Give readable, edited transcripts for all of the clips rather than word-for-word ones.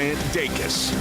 Bryant Dacus.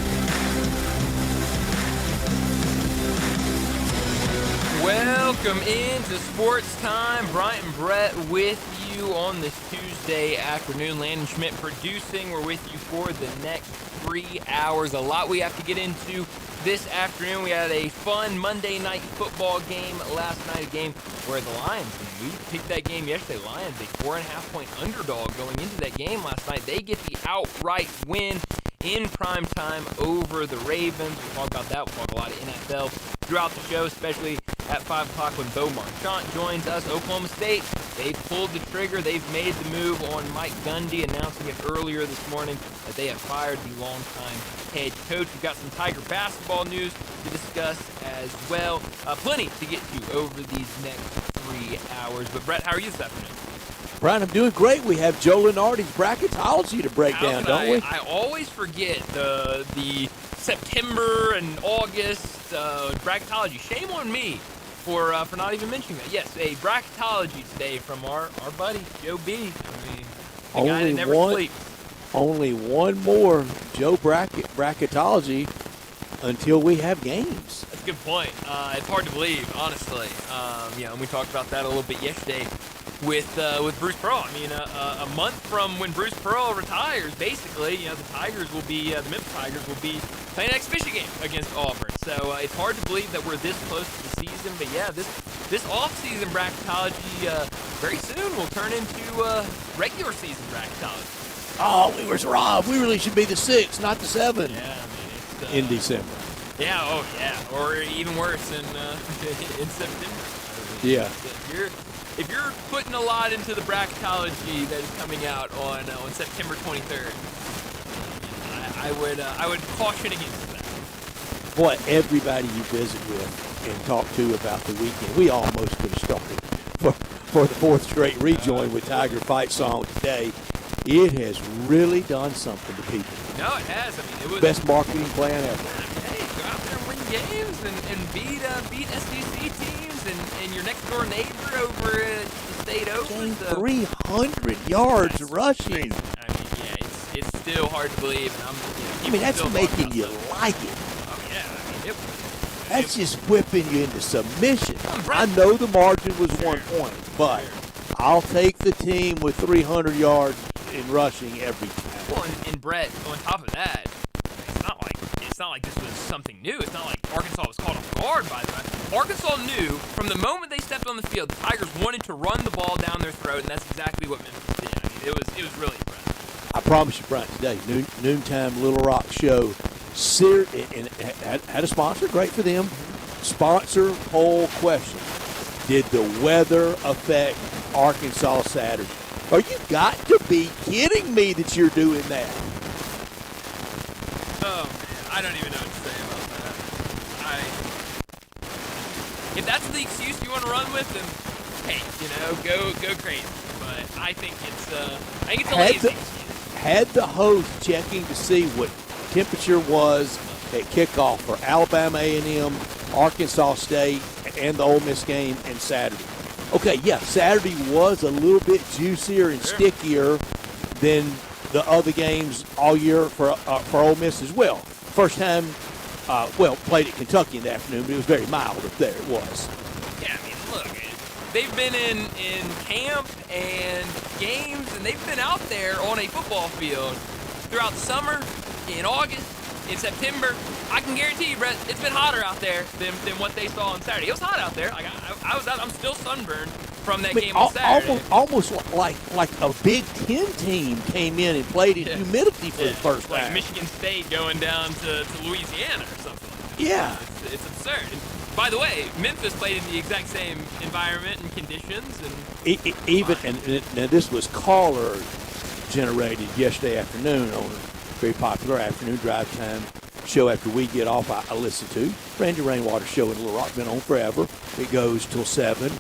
Welcome into Sports Time. Bryant and Brett with you on this Tuesday afternoon. Landon Schmidt producing. We're with you for the next 3 hours. A lot we have to get into this afternoon. We had a fun Monday night football game last night, a game where the Lions, and we picked that game yesterday, Lions, a 4.5-point underdog going into that game last night. They get the outright win in prime time over the Ravens. We'll talk about that. We'll talk a lot of NFL throughout the show, especially at 5 o'clock when Bo Marchant joins us. Oklahoma State, they pulled the trigger. They've made the move on Mike Gundy, announcing it earlier this morning that they have fired the longtime head coach. We've got some Tiger basketball news to discuss as well. Plenty to get to over these next 3 hours. But, Brett, how are you this afternoon? Brian, I'm doing great. We have Joe Lenardi's bracketology to break down, don't we? I always forget the September and August bracketology. Shame on me for not even mentioning that. Yes, a bracketology today from our buddy, Joe B. I mean, the guy that never sleeps. Only one more Joe bracketology until we have games. That's a good point. It's hard to believe, honestly. And we talked about that a little bit yesterday with Bruce Pearl. I mean, a month from when Bruce Pearl retires, basically, the Tigers will be, the Memphis Tigers will be playing an exhibition game against Auburn. So it's hard to believe that we're this close to the season. But yeah, this off-season bracketology very soon will turn into regular season bracketology. Oh, we were robbed. We really should be the 6, not the 7. Yeah, I mean, it's in December. Yeah, oh yeah, or even worse in September. Yeah. If you're putting a lot into the bracketology that is coming out on September 23rd, I would caution against that. Boy, everybody you visit with and talk to about the weekend, we almost could have started for the 4th straight rejoin with Tiger Fight Song today. It has really done something to people. No, it has. I mean, it was best marketing plan ever. Hey, go out there and win games and beat SEC teams and your next door neighbor over at the State Open. 300 yards rushing. I mean, yeah, it's still hard to believe. And that's making you like it. Oh yeah, I mean that's just whipping you into submission. I know the margin was 1 point, but I'll take the team with 300 yards in rushing every time. Well, and Brett, on top of that, it's not like this was something new. It's not like Arkansas was caught off guard by that. Arkansas knew from the moment they stepped on the field, the Tigers wanted to run the ball down their throat, and that's exactly what Memphis did. I mean, it was really impressive. I promise you, Brian, today, noontime Little Rock show, and had a sponsor, great for them. Sponsor poll question: did the weather affect Arkansas Saturday? Oh, you got to be kidding me that you're doing that. Oh, man, I don't even know what to say about that. If that's the excuse you want to run with, then, hey, go crazy. But I think it's a lazy excuse. Had the host checking to see what temperature was at kickoff for Alabama A&M, Arkansas State, and the Ole Miss game, and Saturday. Okay, yeah, Saturday was a little bit juicier and stickier than the other games all year for Ole Miss as well. First time, played at Kentucky in the afternoon, but it was very mild up there. It was. Yeah, I mean, look, they've been in camp and games, and they've been out there on a football field throughout the summer, in August, in September. I can guarantee you, Brett, it's been hotter out there than what they saw on Saturday. It was hot out there. Like I was out. I'm still sunburned from that game on Saturday. Almost like a Big Ten team came in and played in humidity for the first time. Like Michigan State going down to Louisiana or something like that. Yeah. It's absurd. And by the way, Memphis played in the exact same environment and conditions. Now this was caller generated yesterday afternoon on a very popular afternoon drive time show after we get off. I listen to Randy Rainwater's show in Little Rock, been on forever. It goes till 7.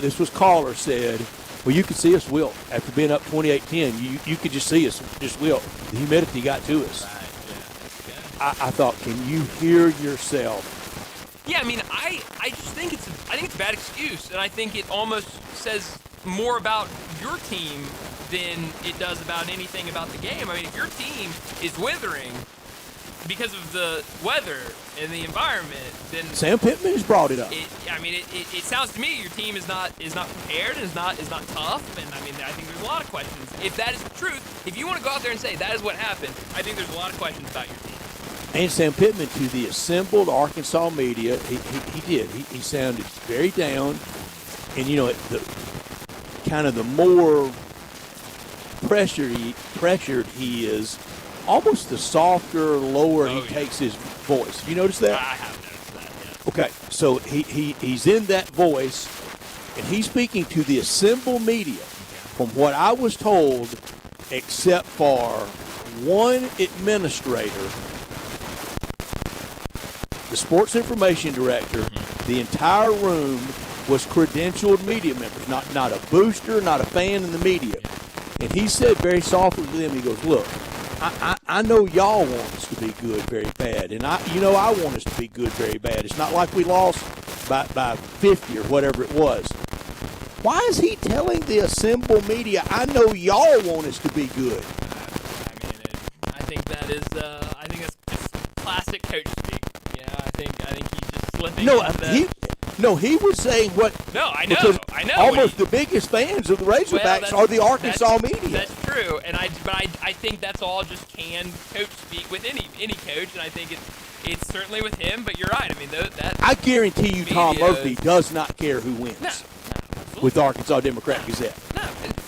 This was caller said, well, you could see us wilt after being up 28-10. You could just see us just wilt. The humidity got to us. Right, yeah. I thought, can you hear yourself? Yeah, I mean, I just think it's a bad excuse, and I think it almost says more about your team than it does about anything about the game. I mean, if your team is withering because of the weather and the environment, then Sam Pittman has brought it up. It sounds to me your team is not prepared and is not tough. And I mean, I think there's a lot of questions. If that is the truth, if you want to go out there and say that is what happened, I think there's a lot of questions about your team. And Sam Pittman, to the assembled Arkansas media, he did. He sounded very down. And, you know, the more pressured he is, almost the softer, lower he takes his voice. Have you noticed that? I have noticed that, yeah. Okay, so he's in that voice, and he's speaking to the assembled media, from what I was told, except for one administrator, the sports information director. The entire room was credentialed media members, not a booster, not a fan in the media. And he said very softly to them, he goes, look, I know y'all want us to be good very bad, and I want us to be good very bad. It's not like we lost by 50 or whatever it was. Why is he telling the assembled media, I know y'all want us to be good? I think that is, I think that's just classic coach speak. Yeah, I think he's just slipping. He was saying what? No, I know. Almost the biggest fans of the Razorbacks are the Arkansas media. That's true, and I think that's all just canned coach speak with any coach, and I think it's certainly with him. But you're right. I mean, I guarantee you, Tom Murphy does not care who wins. No, with Arkansas Democrat Gazette.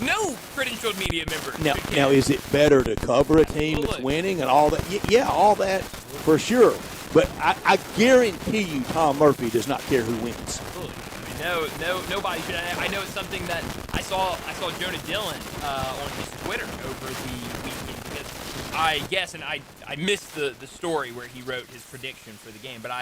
No credentialed media member. Now, is it better to cover a team that's winning and all that? Yeah, all that for sure. But I guarantee you, Tom Murphy does not care who wins. Absolutely. I mean, nobody should. I know it's something that I saw Jonah Dillon on his Twitter over the weekend, because I guess, and I missed the story where he wrote his prediction for the game, but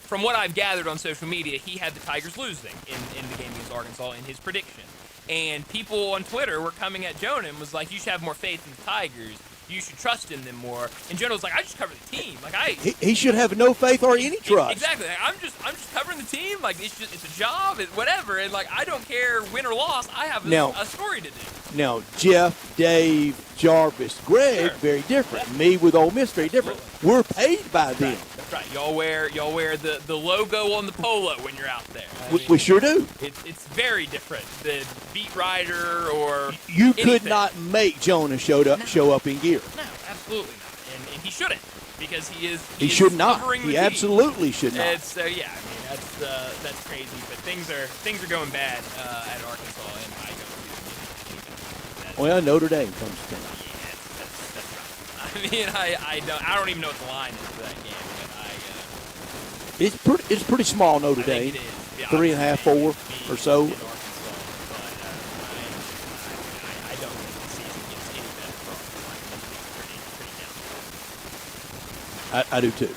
from what I've gathered on social media, he had the Tigers losing in the game against Arkansas in his prediction. And people on Twitter were coming at Jonah and was like, you should have more faith in the Tigers. You should trust in them more. And Jonah was like, I just cover the team. Like he should have no faith or any trust. Exactly. Like, I'm just covering the team. Like it's a job, whatever. And like I don't care win or loss. I have a story to do. Now Jeff, Dave, Jarvis, Greg, very different. Me with Ole Miss, very different. We're paid by them. That's right. Y'all wear the logo on the polo when you're out there. We sure do. It's very different than beat writer or you anything. could not make Jonah show up in gear. No, absolutely not. And he shouldn't, because he should not. He absolutely should not. So yeah, I mean that's crazy. But things are going bad at Arkansas, and I don't see them getting any better. Well, Notre Dame comes to town. Yeah, that's rough. I mean, I don't even know what the line is for that game, but It's pretty small, Notre Dame. 3.5, 4 or so. I don't think the season gets any better for Arkansas. I do too.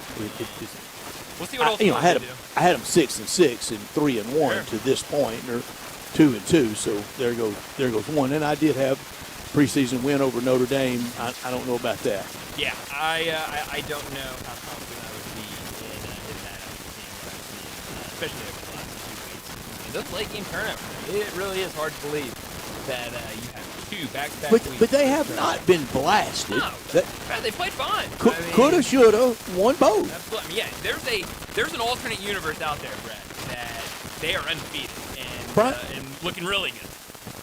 We'll see what else do. I had them 6-6 and 3-1 to this point, or 2-2. So there goes one. And I did have preseason win over Notre Dame. I don't know about that. Yeah, I don't know how confident I would be in that after seeing what I've seen, especially over the last 2 weeks. And those late game turnovers, it really is hard to believe that you have two back-to-back weeks. But they have not been blasted. No, they played fine. Coulda, shoulda, won both. Absolutely. I mean, yeah, there's an alternate universe out there, Brett, that they are undefeated and looking really good.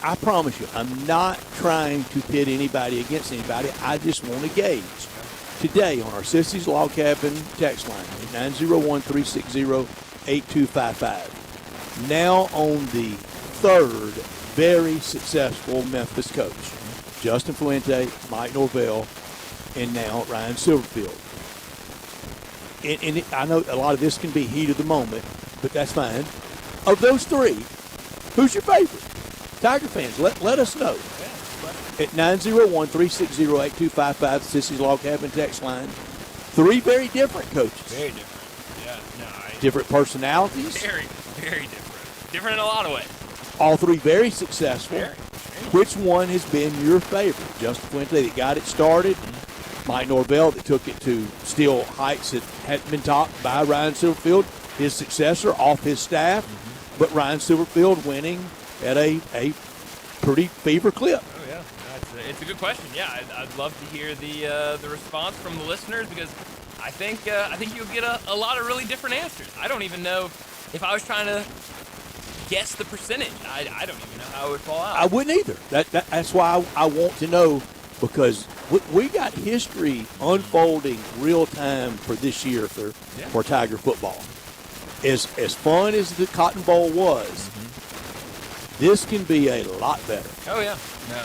I promise you, I'm not trying to pit anybody against anybody. I just want to gauge. Today on our Sissy's Log Cabin text line, 901-360-8255. Now on the third very successful Memphis coach, Justin Fuente, Mike Norvell, and now Ryan Silverfield. And I know a lot of this can be heat of the moment, but that's fine. Of those three, who's your favorite? Tiger fans, let us know. At 901-360-8255, Sissy's Log Cabin text line. Three very different coaches. Very different. Yeah. No, different personalities. Very, very different. Different in a lot of ways. All three very successful. Very. Which one has been your favorite? Justin Fuente that got it started. Mike Norvell that took it to still heights that hadn't been topped by Ryan Silverfield, his successor off his staff. But Ryan Silverfield winning at a pretty fever clip. Oh yeah, it's a good question. Yeah, I'd love to hear the response from the listeners because I think you'll get a lot of really different answers. I don't even know if I was trying to guess the percentage. I don't even know how it would fall out. I wouldn't either. That's why I want to know, because we got history unfolding real time for this year for Tiger football. As fun as the Cotton Bowl was, this can be a lot better. Oh yeah, no,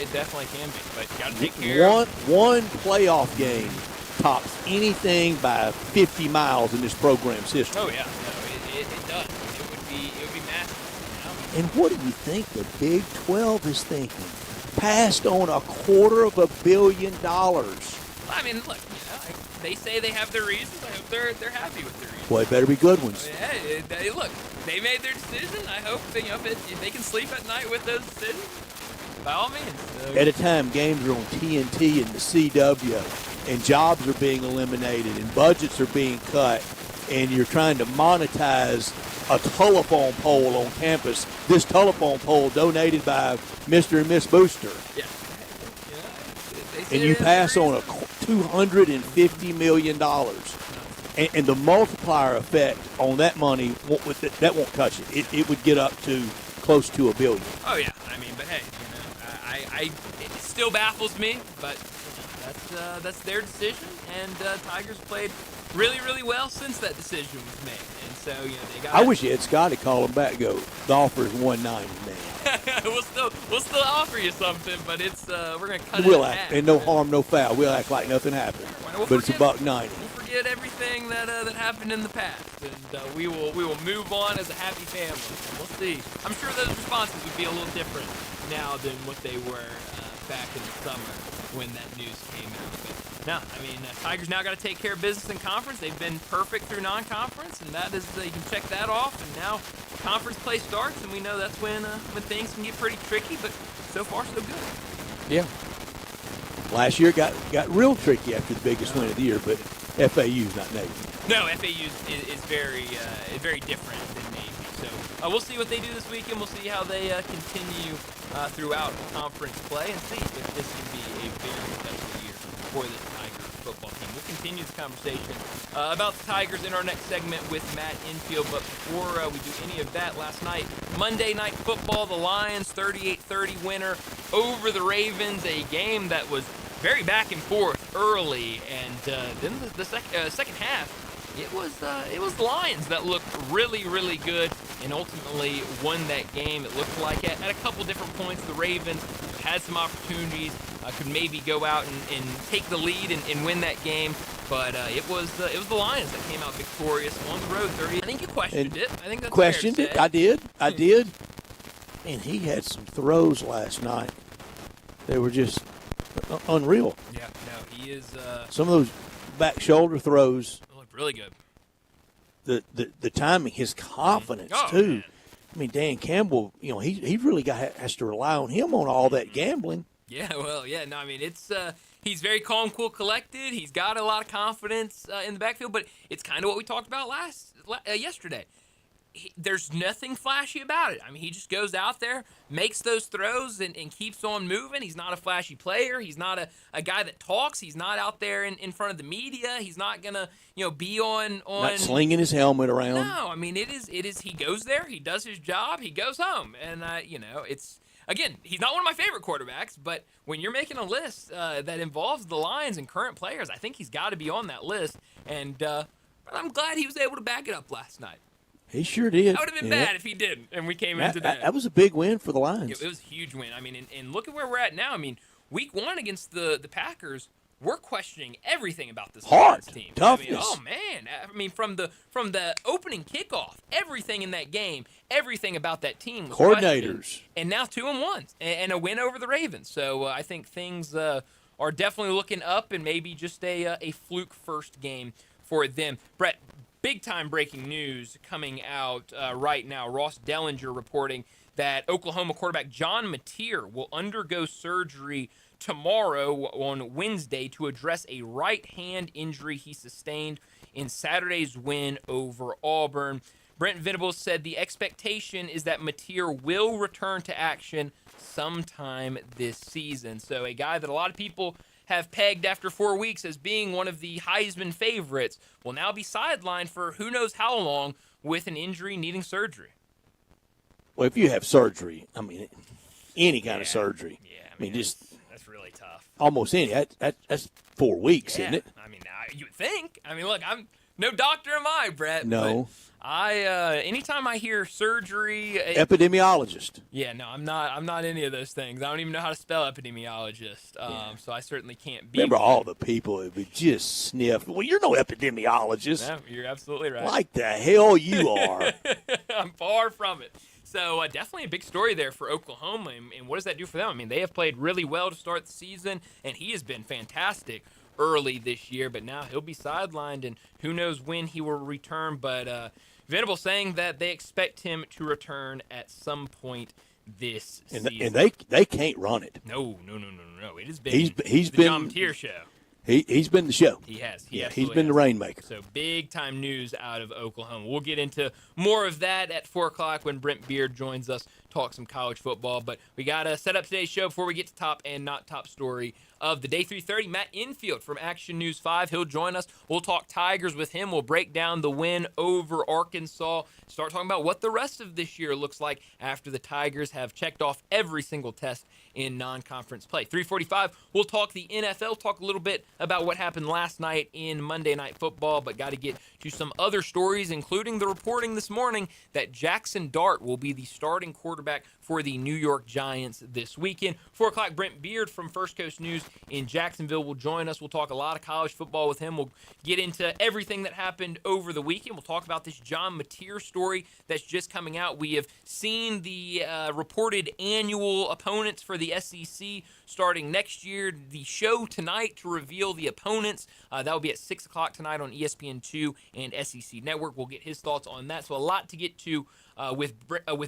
it definitely can be. But you got to take care. One playoff game tops anything by 50 miles in this program's history. Oh yeah, no, it does. It would be massive. And what do you think the Big 12 is thinking? Passed on $250 million. I mean, look, they say they have their reasons. I hope they're happy with their reasons. Boy, it better be good ones. Yeah, look, they made their decision. I hope if they can sleep at night with those decisions, by all means. At a time, games are on TNT and the CW, and jobs are being eliminated, and budgets are being cut, and you're trying to monetize a telephone pole on campus. This telephone pole donated by Mr. and Miss Booster. Yeah. And you pass on $250 million. And the multiplier effect on that money, that won't touch it. It would get up to close to $1 billion. Oh, yeah. I mean, but hey, it still baffles me, but that's their decision. And Tigers played really, really well since that decision was made. And so, they got. I wish Ed Scott had called him back and go, the offer is $190, man. we'll still offer you something, but it's we're gonna cut it in half. And no harm, no foul. We'll act like nothing happened. But it's $190. We'll forget everything that happened in the past, and we will move on as a happy family. And we'll see. I'm sure those responses would be a little different now than what they were back in the summer when that news came out. But no, I mean, Tigers now got to take care of business in conference. They've been perfect through non-conference, and that is you can check that off. And now conference play starts, and we know that's when things can get pretty tricky. But so far, so good. Yeah. Last year got real tricky after the biggest win of the year, but FAU's not Navy. No, FAU is very different than Navy. So we'll see what they do this weekend. We'll see how they continue throughout conference play, and see if this can be a very special year for this Tigers football team. We'll continue this conversation about the Tigers in our next segment with Matt Infield. But before we do any of that, last night, Monday Night Football, the Lions 38-30 winner over the Ravens, a game that was very back and forth early, and then the second half, it was the Lions that looked really, really good and ultimately won that game. It looked like at a couple different points the Ravens had some opportunities, could maybe go out and take the lead and win that game, but it was the Lions that came out victorious on the road. 30. I think you questioned it. I think that's questioned fair to it. say. I did. And he had some throws last night. They were just unreal. Yeah, no, he is. Some of those back shoulder throws. Looked really good. The timing, his confidence too. Man. I mean, Dan Campbell, he really has to rely on him on all that gambling. Yeah, well, yeah, no, I mean, it's he's very calm, cool, collected. He's got a lot of confidence in the backfield, but it's kind of what we talked about yesterday. There's nothing flashy about it. I mean, he just goes out there, makes those throws, and keeps on moving. He's not a flashy player. He's not a guy that talks. He's not out there in front of the media. He's not gonna, be on not slinging his helmet around. No, I mean, it is. He goes there. He does his job. He goes home, and it's. Again, he's not one of my favorite quarterbacks, but when you're making a list that involves the Lions and current players, I think he's got to be on that list. And I'm glad he was able to back it up last night. He sure did. That would have been bad if he didn't, and we came into that. That was a big win for the Lions. It was a huge win. I mean, and look at where we're at now. I mean, week one against the Packers, we're questioning everything about this Lions team. Toughness. I mean, from the opening kickoff, everything in that game, everything about that team was coordinators, and now 2-1 and a win over the Ravens. So I think things are definitely looking up, and maybe just a fluke first game for them. Brett, big-time breaking news coming out right now. Ross Dellinger reporting that Oklahoma quarterback John Mateer will undergo surgery tomorrow on Wednesday to address a right hand injury he sustained in Saturday's win over Auburn. Brent Venables said the expectation is that Mateer will return to action sometime this season. So a guy that a lot of people have pegged after 4 weeks as being one of the Heisman favorites will now be sidelined for who knows how long with an injury needing surgery. Well, if you have surgery, I mean, any kind of surgery. Yeah, I mean just that's really tough. almost any. That's 4 weeks, isn't it? I mean, you would think. I mean, look, I'm no doctor, am I, Brett? No. Anytime I hear surgery, Epidemiologist. yeah, no, I'm not any of those things. I don't even know how to spell epidemiologist. So I certainly can't be. Remember all the people that would just sniff. Well, you're no epidemiologist. No, you're absolutely right. Like the hell you are. I'm far from it. So definitely a big story there for Oklahoma. And what does that do for them? I mean, they have played really well to start the season, and he has been fantastic early this year. But now he'll be sidelined, and who knows when he will return. But Venable saying that they expect him to return at some point this season. And they can't run it. No. It has been He's the been John Mateer show. He's been the show. He has. He's been the rainmaker. So big-time news out of Oklahoma. We'll get into more of that at 4 o'clock when Brent Beard joins us, talk some college football. But we got to set up today's show before we get to top and not top story of the day. 3:30, Matt Infield from Action News 5. He'll join us. We'll talk Tigers with him. We'll break down the win over Arkansas. Start talking about what the rest of this year looks like after the Tigers have checked off every single test in non-conference play. 3:45, we'll talk the NFL, talk a little bit about what happened last night in Monday Night Football, but got to get to some other stories, including the reporting this morning that Jackson Dart will be the starting quarterback for the New York Giants this weekend. 4 o'clock, Brent Beard from First Coast News in Jacksonville will join us. We'll talk a lot of college football with him. We'll get into everything that happened over the weekend. We'll talk about this John Mateer story that's just coming out. We have seen the reported annual opponents for the SEC starting next year. The show tonight to reveal the opponents, that will be at 6 o'clock tonight on ESPN2 and SEC Network. We'll get his thoughts on that. So a lot to get to with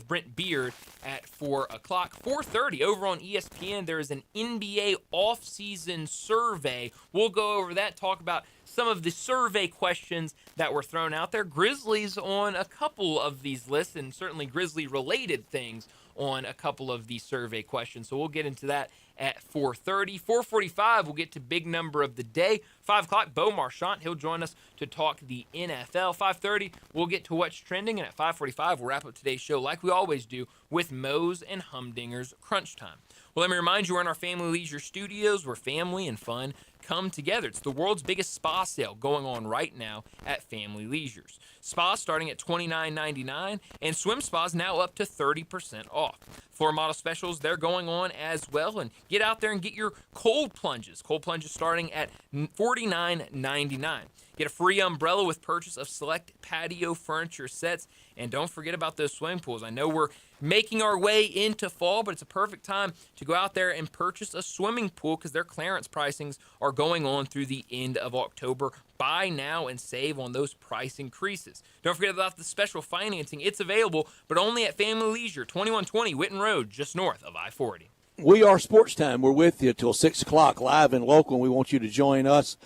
Brent Beard at 4 o'clock. 4:30 over on ESPN, there is an NBA offseason survey. We'll go over that, talk about some of the survey questions that were thrown out there. Grizzlies on a couple of these lists, and certainly Grizzly-related things on a couple of these survey questions. So we'll get into that at 4:30. 4:45, we'll get to big number of the day. 5 o'clock, Bo Marchant. He'll join us to talk the NFL. 5:30, we'll get to what's trending. And at 5:45, we'll wrap up today's show like we always do with Moe's and Humdinger's Crunch Time. Well, let me remind you, we're in our Family Leisure Studios where family and fun come together. It's the world's biggest spa sale going on right now at Family Leisure's. Spas starting at $29.99 and swim spas now up to 30% off. Floor model specials, they're going on as well. And get out there and get your cold plunges. Cold plunges starting at $49.99. Get a free umbrella with purchase of select patio furniture sets. And don't forget about those swimming pools. I know we're making our way into fall, but it's a perfect time to go out there and purchase a swimming pool because their clearance pricings are going on through the end of October. Buy now and save on those price increases. Don't forget about the special financing. It's available, but only at Family Leisure, 2120 Witten Road, just north of I-40. We are Sportstime. We're with you till 6 o'clock, live and local, and we want you to join us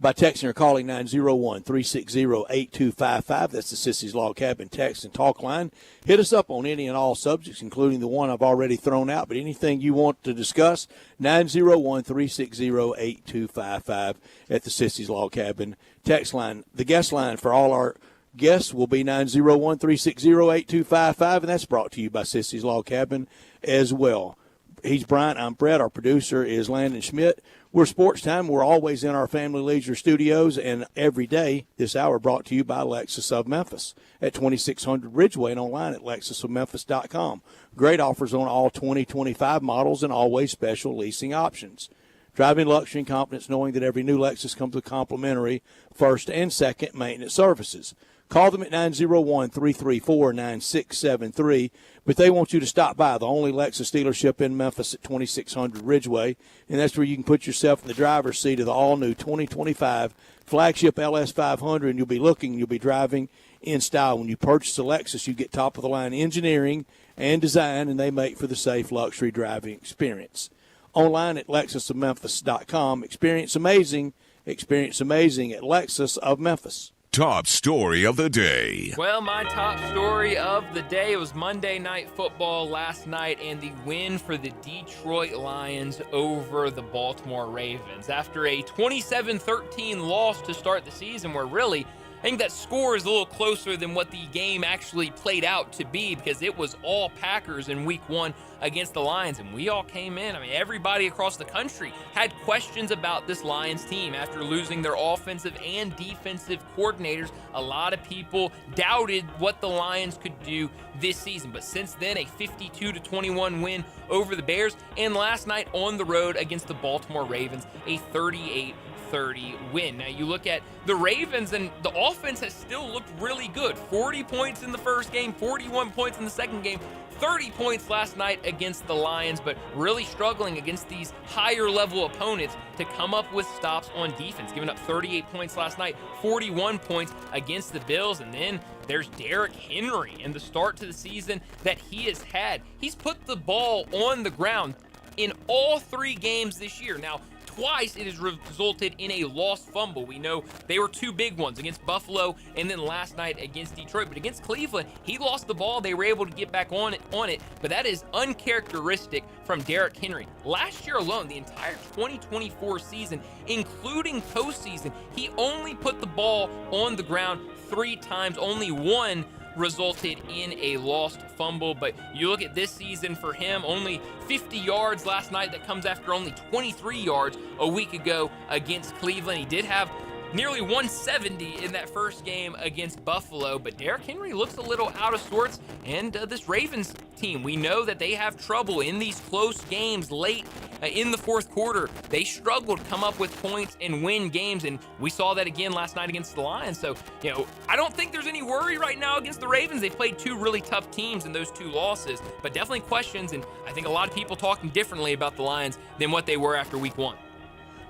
by texting or calling 901-360-8255. That's the Sissy's Log Cabin text and talk line. Hit us up on any and all subjects, including the one I've already thrown out, but anything you want to discuss, 901-360-8255 at the Sissy's Log Cabin text line. The guest line for all our guests will be 901-360-8255, and that's brought to you by Sissy's Log Cabin as well. He's Bryant. I'm Brett. Our producer is Landon Schmidt. We're Sports Time. We're always in our Family Leisure Studios, and every day this hour brought to you by Lexus of Memphis at 2600 Ridgeway and online at lexusofmemphis.com. Great offers on all 2025 models and always special leasing options. Driving luxury and confidence knowing that every new Lexus comes with complimentary first and second maintenance services. Call them at 901-334-9673, but they want you to stop by the only Lexus dealership in Memphis at 2600 Ridgeway, and that's where you can put yourself in the driver's seat of the all-new 2025 flagship LS500, and you'll be driving in style. When you purchase a Lexus, you get top-of-the-line engineering and design, and they make for the safe luxury driving experience. Online at lexusofmemphis.com. Experience amazing at Lexus of Memphis. top story of the day. Well, my top story of the day was Monday Night Football last night and the win for the Detroit Lions over the Baltimore Ravens. After a 27-13 loss to start the season, where really I think that score is a little closer than what the game actually played out to be, because it was all Packers in week one against the Lions, and we all came in. I mean, everybody across the country had questions about this Lions team after losing their offensive and defensive coordinators. A lot of people doubted what the Lions could do this season, but since then, a 52-21 win over the Bears, and last night on the road against the Baltimore Ravens, a 38-30 win. Now you look at the Ravens, and the offense has still looked really good. 40 points in the first game, 41 points in the second game, 30 points last night against the Lions, but really struggling against these higher level opponents to come up with stops on defense, giving up 38 points last night, 41 points against the Bills. And then there's Derrick Henry and the start to the season that he has had. He's put the ball on the ground in all three games this year. Now, twice it has resulted in a lost fumble. We know they were two big ones against Buffalo and then last night against Detroit. But against Cleveland, he lost the ball. They were able to get back on it. But that is uncharacteristic from Derrick Henry. Last year alone, the entire 2024 season, including postseason, he only put the ball on the ground 3 times. Only one resulted in a lost fumble. But you look at this season for him, only 50 yards last night. That comes after only 23 yards a week ago against Cleveland. He did have nearly 170 in that first game against Buffalo, but Derrick Henry looks a little out of sorts. And this Ravens team, we know that they have trouble in these close games late in the fourth quarter. They struggle to come up with points and win games, and we saw that again last night against the Lions. So, I don't think there's any worry right now against the Ravens. They've played two really tough teams in those two losses, but definitely questions, and I think a lot of people talking differently about the Lions than what they were after week one.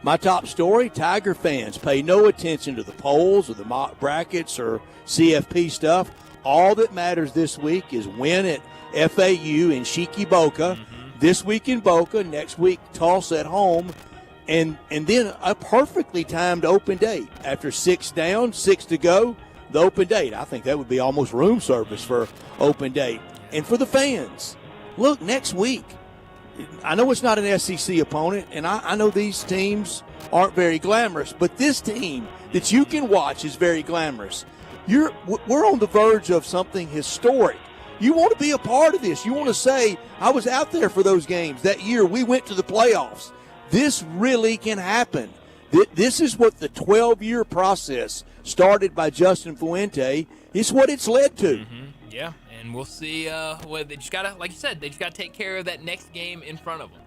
My top story, Tiger fans, pay no attention to the polls or the mock brackets or CFP stuff. All that matters this week is win at FAU in Shiki Boca. This week in Boca, next week Tulsa at home, and then a perfectly timed open date. After 6 down, 6 to go, the open date. I think that would be almost room service for open date. And for the fans, look, next week, I know it's not an SEC opponent, and I know these teams aren't very glamorous, but this team that you can watch is very glamorous. We're on the verge of something historic. You want to be a part of this. You want to say, I was out there for those games. That year we went to the playoffs. This really can happen. This is what the 12-year process started by Justin Fuente. It's what it's led to. Yeah, and we'll see. They just gotta, like you said, they just gotta take care of that next game in front of them.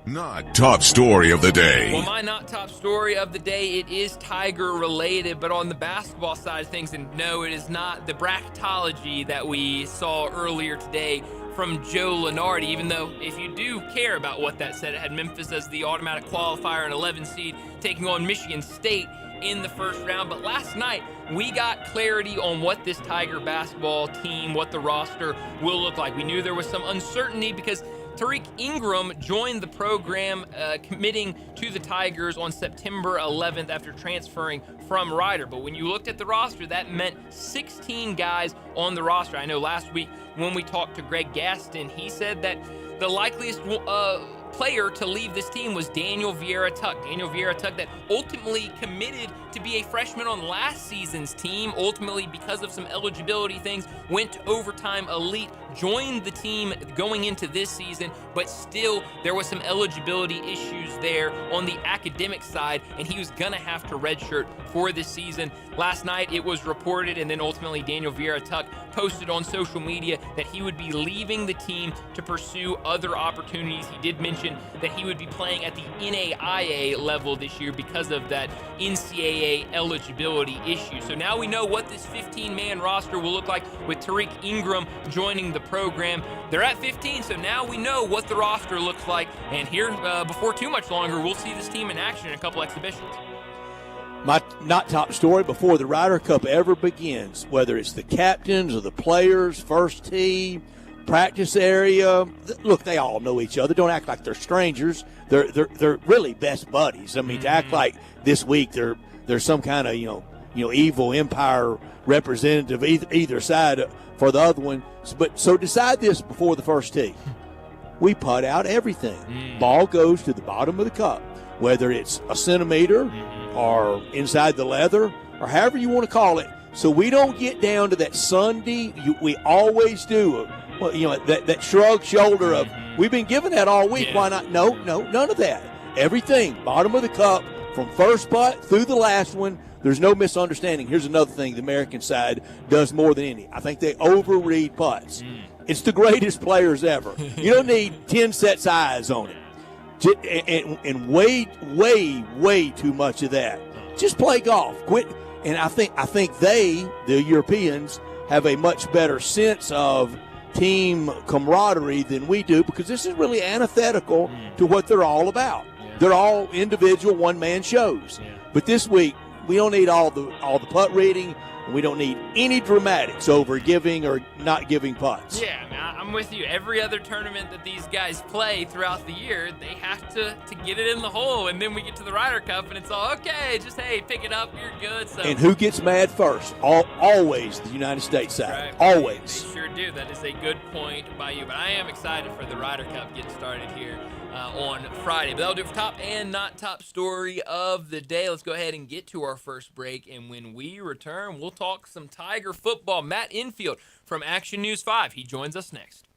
Not top story of the day. Well, my not top story of the day, it is Tiger related, but on the basketball side of things, and no, it is not the bracketology that we saw earlier today from Joe Lunardi, even though if you do care about what that said, it had Memphis as the automatic qualifier and 11 seed taking on Michigan State in the first round. But last night, we got clarity on what this Tiger basketball team, what the roster will look like. We knew there was some uncertainty because Tariq Ingram joined the program, committing to the Tigers on September 11th after transferring from Rider. But when you looked at the roster, that meant 16 guys on the roster. I know last week when we talked to Greg Gaston, he said that the likeliest player to leave this team was Daniel Vieira-Tuck. Daniel Vieira-Tuck that ultimately committed to be a freshman on last season's team. Ultimately, because of some eligibility things, went to overtime elite, joined the team going into this season, but still there was some eligibility issues there on the academic side, and he was gonna have to redshirt for this season. Last night it was reported, and then ultimately Daniel Vieira-Tuck posted on social media that he would be leaving the team to pursue other opportunities. He did mention that he would be playing at the NAIA level this year because of that NCAA eligibility issue. So now we know what this 15-man roster will look like with Tariq Ingram joining the program. They're at 15, so now we know what the roster looks like. And here, before too much longer, we'll see this team in action in a couple exhibitions. My not top story, before the Ryder Cup ever begins, whether it's the captains or the players, first tee, practice area, look, they all know each other. Don't act like they're strangers. They're really best buddies. I mean, to act like this week they're there's some kind of evil empire representative either side for the other one. But so decide this before the first tee. We putt out everything. Ball goes to the bottom of the cup, whether it's a centimeter or inside the leather or however you want to call it. So we don't get down to that Sunday. We always do. That shrug shoulder of, we've been given that all week. Why not? No, none of that. Everything, bottom of the cup, from first putt through the last one. There's no misunderstanding. Here's another thing the American side does more than any. I think they overread putts. It's the greatest players ever. You don't need 10 sets of eyes on it. And way too much of that. Just play golf. Quit. And I think the Europeans, have a much better sense of team camaraderie than we do, because this is really antithetical to what they're all about. They're all individual one-man shows. But this week, we don't need all the putt reading, and we don't need any dramatics over giving or not giving putts. Yeah, I'm with you. Every other tournament that these guys play throughout the year, they have to get it in the hole, and then we get to the Ryder Cup, and it's all, okay, just, hey, pick it up, you're good. So. And who gets mad first? Always the United States side. Right. Always. They sure do. That is a good point by you. But I am excited for the Ryder Cup getting started here on Friday. But that'll do it for top and not top story of the day. Let's go ahead and get to our first break. And when we return, we'll talk some Tiger football. Matt Infield from Action News 5. He joins us next.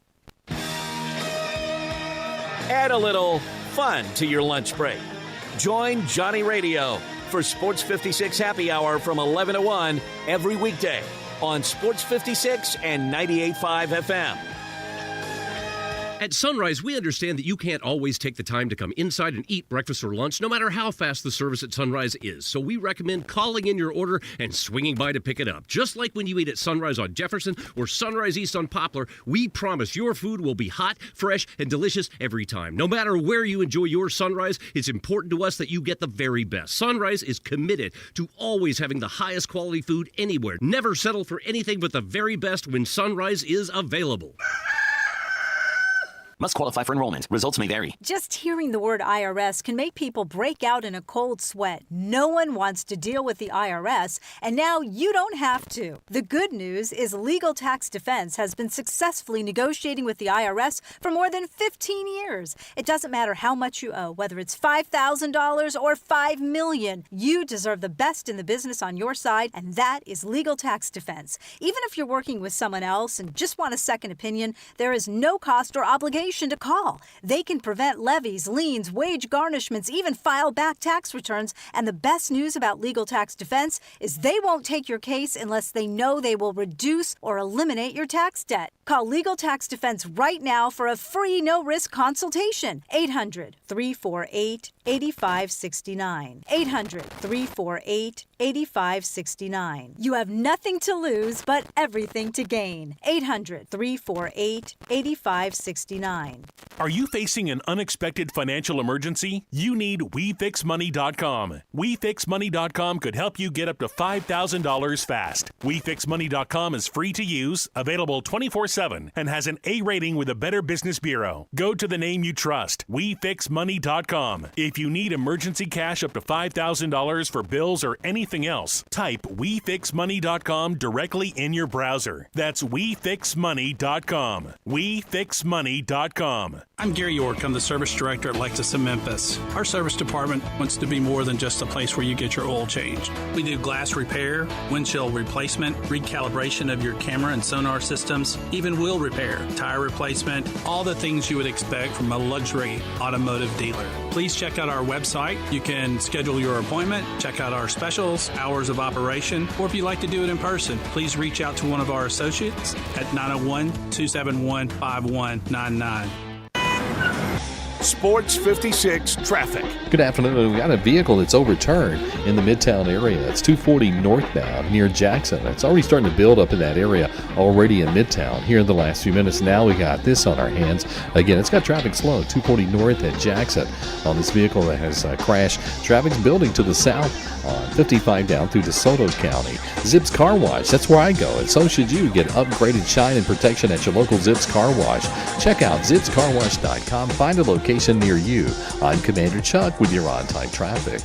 Add a little fun to your lunch break. Join Johnny Radio for Sports 56 Happy Hour from 11 to 1 every weekday on Sports 56 and 98.5 FM. At Sunrise, we understand that you can't always take the time to come inside and eat breakfast or lunch, no matter how fast the service at Sunrise is. So we recommend calling in your order and swinging by to pick it up. Just like when you eat at Sunrise on Jefferson or Sunrise East on Poplar, we promise your food will be hot, fresh, and delicious every time. No matter where you enjoy your Sunrise, it's important to us that you get the very best. Sunrise is committed to always having the highest quality food anywhere. Never settle for anything but the very best when Sunrise is available. Must qualify for enrollment. Results may vary. Just hearing the word IRS can make people break out in a cold sweat. No one wants to deal with the IRS, and now you don't have to. The good news is Legal Tax Defense has been successfully negotiating with the IRS for more than 15 years. It doesn't matter how much you owe, whether it's $5,000 or $5 million. You deserve the best in the business on your side, and that is Legal Tax Defense. Even if you're working with someone else and just want a second opinion, there is no cost or obligation to call. They can prevent levies, liens, wage garnishments, even file back tax returns. And the best news about Legal Tax Defense is they won't take your case unless they know they will reduce or eliminate your tax debt. Call Legal Tax Defense right now for a free no-risk consultation. 800-348-8569. 800-348-8569. You have nothing to lose but everything to gain. 800-348-8569. Are you facing an unexpected financial emergency? You need WeFixMoney.com. WeFixMoney.com could help you get up to $5,000 fast. WeFixMoney.com is free to use, available 24/7, and has an A rating with a Better Business Bureau. Go to the name you trust, WeFixMoney.com. If you need emergency cash up to $5,000 for bills or anything else, type WeFixMoney.com directly in your browser. That's WeFixMoney.com. WeFixMoney.com. I'm Gary York. I'm the service director at Lexus of Memphis. Our service department wants to be more than just a place where you get your oil changed. We do glass repair, windshield replacement, recalibration of your camera and sonar systems, even wheel repair, tire replacement, all the things you would expect from a luxury automotive dealer. Please check out our website. You can schedule your appointment, check out our specials, hours of operation, or if you'd like to do it in person, please reach out to one of our associates at 901-271-5199. Sports 56 traffic. Good afternoon. We've got a vehicle that's overturned in the Midtown area. It's 240 northbound near Jackson. It's already starting to build up in that area already in Midtown here in the last few minutes. Now we got this on our hands. Again, it's got traffic slow, 240 north at Jackson on this vehicle that has crashed. Traffic's building to the south on 55 down through DeSoto County. Zips Car Wash, that's where I go, and so should you. Get upgraded shine and protection at your local Zips Car Wash. Check out zipscarwash.com. Find a location near you. I'm Commander Chuck with your on-time traffic.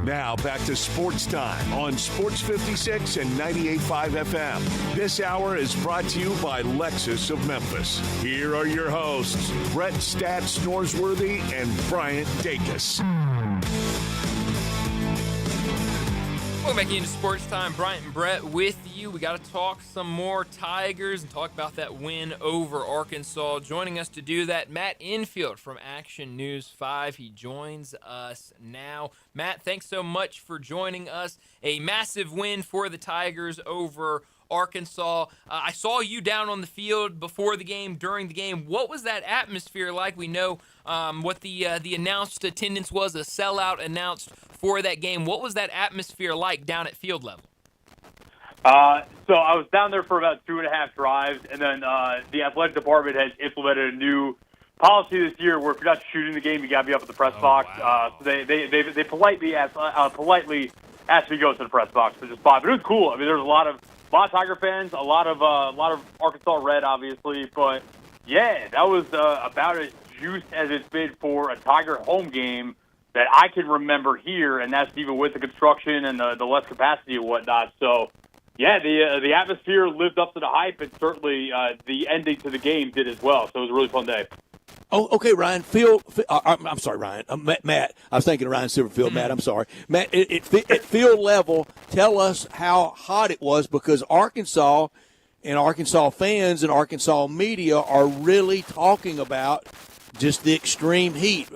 Now back to Sports Time on Sports 56 and 98.5 FM. This hour is brought to you by Lexus of Memphis. Here are your hosts, Brett Stats Norsworthy and Bryant Dacus. Welcome back into Sports Time. Bryant and Brett with you. We got to talk some more Tigers and talk about that win over Arkansas. Joining us to do that, Matt Infield from Action News 5. He joins us now. Matt, thanks so much for joining us. A massive win for the Tigers over Arkansas. I saw you down on the field before the game, during the game. What was that atmosphere like? We know what the announced attendance was, a sellout announced for that game. What was that atmosphere like down at field level? So I was down there for about 2.5 drives, and then the athletic department has implemented a new policy this year where if you're not shooting the game, you got to be up at the press box. Wow. So they politely asked me to go to the press box to just buy. But it was cool. I mean, there's a lot of Tiger fans, a lot of Arkansas Red, obviously. But yeah, that was about as juiced as it's been for a Tiger home game that I can remember here, and that's even with the construction and the less capacity and whatnot. So, yeah, the atmosphere lived up to the hype, and certainly the ending to the game did as well. So it was a really fun day. Oh, okay, Ryan. I'm sorry, Ryan. Matt. I was thinking of Ryan Silverfield. Matt, I'm sorry. Matt, at field level, tell us how hot it was, because Arkansas and Arkansas fans and Arkansas media are really talking about just the extreme heat.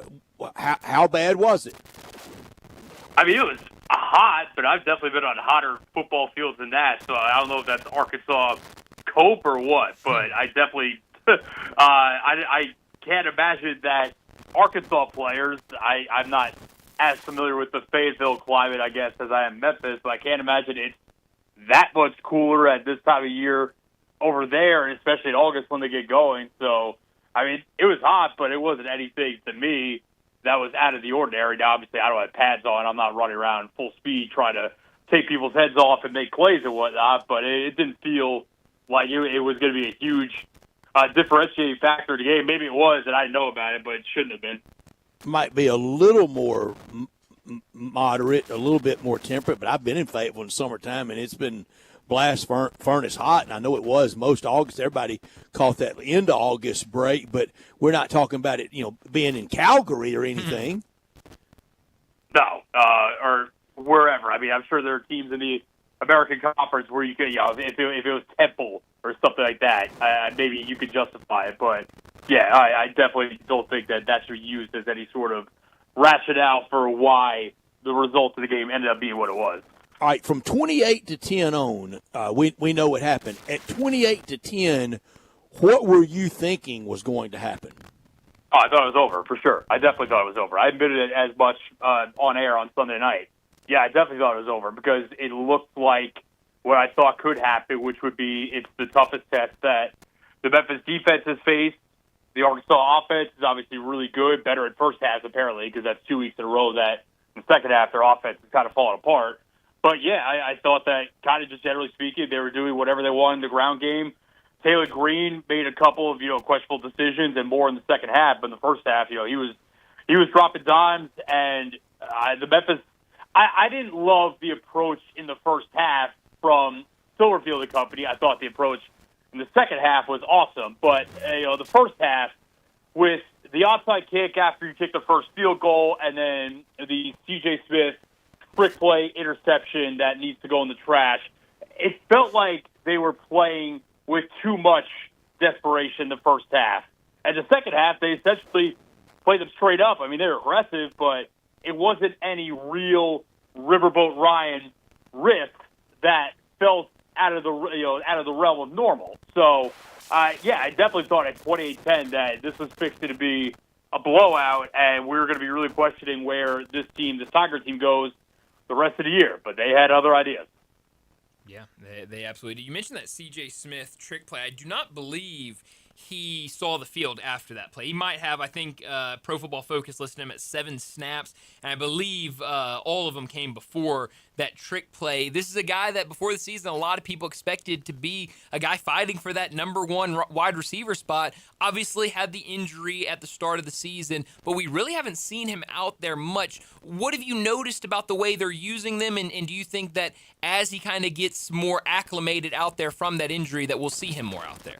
How bad was it? I mean, it was hot, but I've definitely been on hotter football fields than that. So I don't know if that's Arkansas cope or what, but I definitely I can't imagine that Arkansas players, I'm not as familiar with the Fayetteville climate, I guess, as I am Memphis, but I can't imagine it's that much cooler at this time of year over there, and especially in August when they get going. So, I mean, it was hot, but it wasn't anything to me that was out of the ordinary. Now, obviously, I don't have pads on. I'm not running around full speed trying to take people's heads off and make plays and whatnot, but it didn't feel like it was going to be a huge differentiating factor of the game. Maybe it was, and I didn't know about it, but it shouldn't have been. Might be a little more moderate, a little bit more temperate, but I've been in Fayetteville in the summertime, and it's been blast furnace hot, and I know it was most August. Everybody caught that end of August break, but we're not talking about it, being in Calgary or anything. No, or wherever. I mean, I'm sure there are teams in the American Conference where you could, if it was Temple or something like that, maybe you could justify it. But, yeah, I definitely don't think that should be used as any sort of rationale for why the result of the game ended up being what it was. All right, from 28-10 on, we know what happened. At 28-10, what were you thinking was going to happen? Oh, I thought it was over, for sure. I definitely thought it was over. I admitted it as much on air on Sunday night. Yeah, I definitely thought it was over because it looked like what I thought could happen, which would be it's the toughest test that the Memphis defense has faced. The Arkansas offense is obviously really good, better in first half apparently, because that's 2 weeks in a row that in the second half their offense is kind of falling apart. But, yeah, I thought that kind of just generally speaking, they were doing whatever they wanted in the ground game. Taylor Green made a couple of, questionable decisions and more in the second half. But in the first half, he was dropping dimes. And the Memphis – I didn't love the approach in the first half from Silverfield and company. I thought the approach in the second half was awesome. But, the first half with the onside kick after you kick the first field goal and then the C.J. Smith trick play interception that needs to go in the trash. It felt like they were playing with too much desperation the first half. And the second half, they essentially played them straight up. I mean, they were aggressive, but it wasn't any real Riverboat Ryan risk that felt out of the realm of normal. So, I definitely thought at 28-10 that this was fixed to be a blowout, and we were going to be really questioning where this Tiger team goes the rest of the year, but they had other ideas. Yeah, they absolutely do. You mentioned that C.J. Smith trick play. I do not believe he saw the field after that play. He might have, I think, Pro Football Focus listed him at 7 snaps, and I believe all of them came before that trick play. This is a guy that before the season, a lot of people expected to be a guy fighting for that number one wide receiver spot. Obviously had the injury at the start of the season, but we really haven't seen him out there much. What have you noticed about the way they're using them, and do you think that as he kind of gets more acclimated out there from that injury that we'll see him more out there?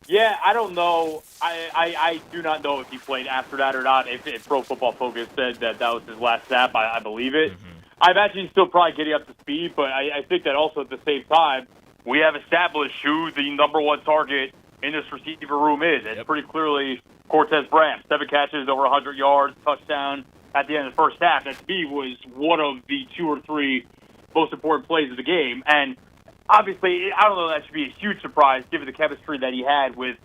Yeah, I don't know. I do not know if he played after that or not. If Pro Football Focus said that was his last snap, I believe it. Mm-hmm. I imagine he's still probably getting up to speed, but I think that also at the same time, we have established who the number one target in this receiver room is. It's pretty clearly Cortez Bram. 7 catches, over 100 yards, touchdown at the end of the first half. That to me was one of the 2 or 3 most important plays of the game. And obviously, I don't know that should be a huge surprise given the chemistry that he had with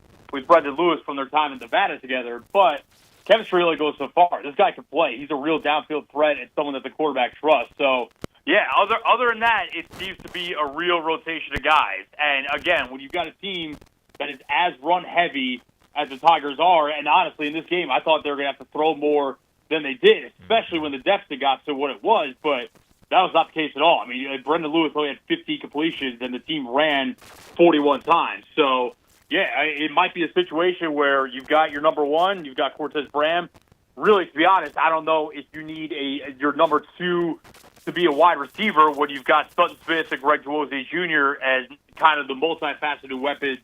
Brendan Lewis from their time in Nevada together, but chemistry really goes so far. This guy can play. He's a real downfield threat and someone that the quarterback trusts. So, yeah, other than that, it seems to be a real rotation of guys. And, again, when you've got a team that is as run-heavy as the Tigers are, and honestly, in this game, I thought they were going to have to throw more than they did, especially when the deficit got to what it was, but that was not the case at all. I mean, Brendan Lewis only had 50 completions, and the team ran 41 times. So, yeah, it might be a situation where you've got your number one, you've got Cortez Bram. Really, to be honest, I don't know if you need your number 2 to be a wide receiver when you've got Sutton Smith and Greg Dwozey Jr. as kind of the multifaceted weapons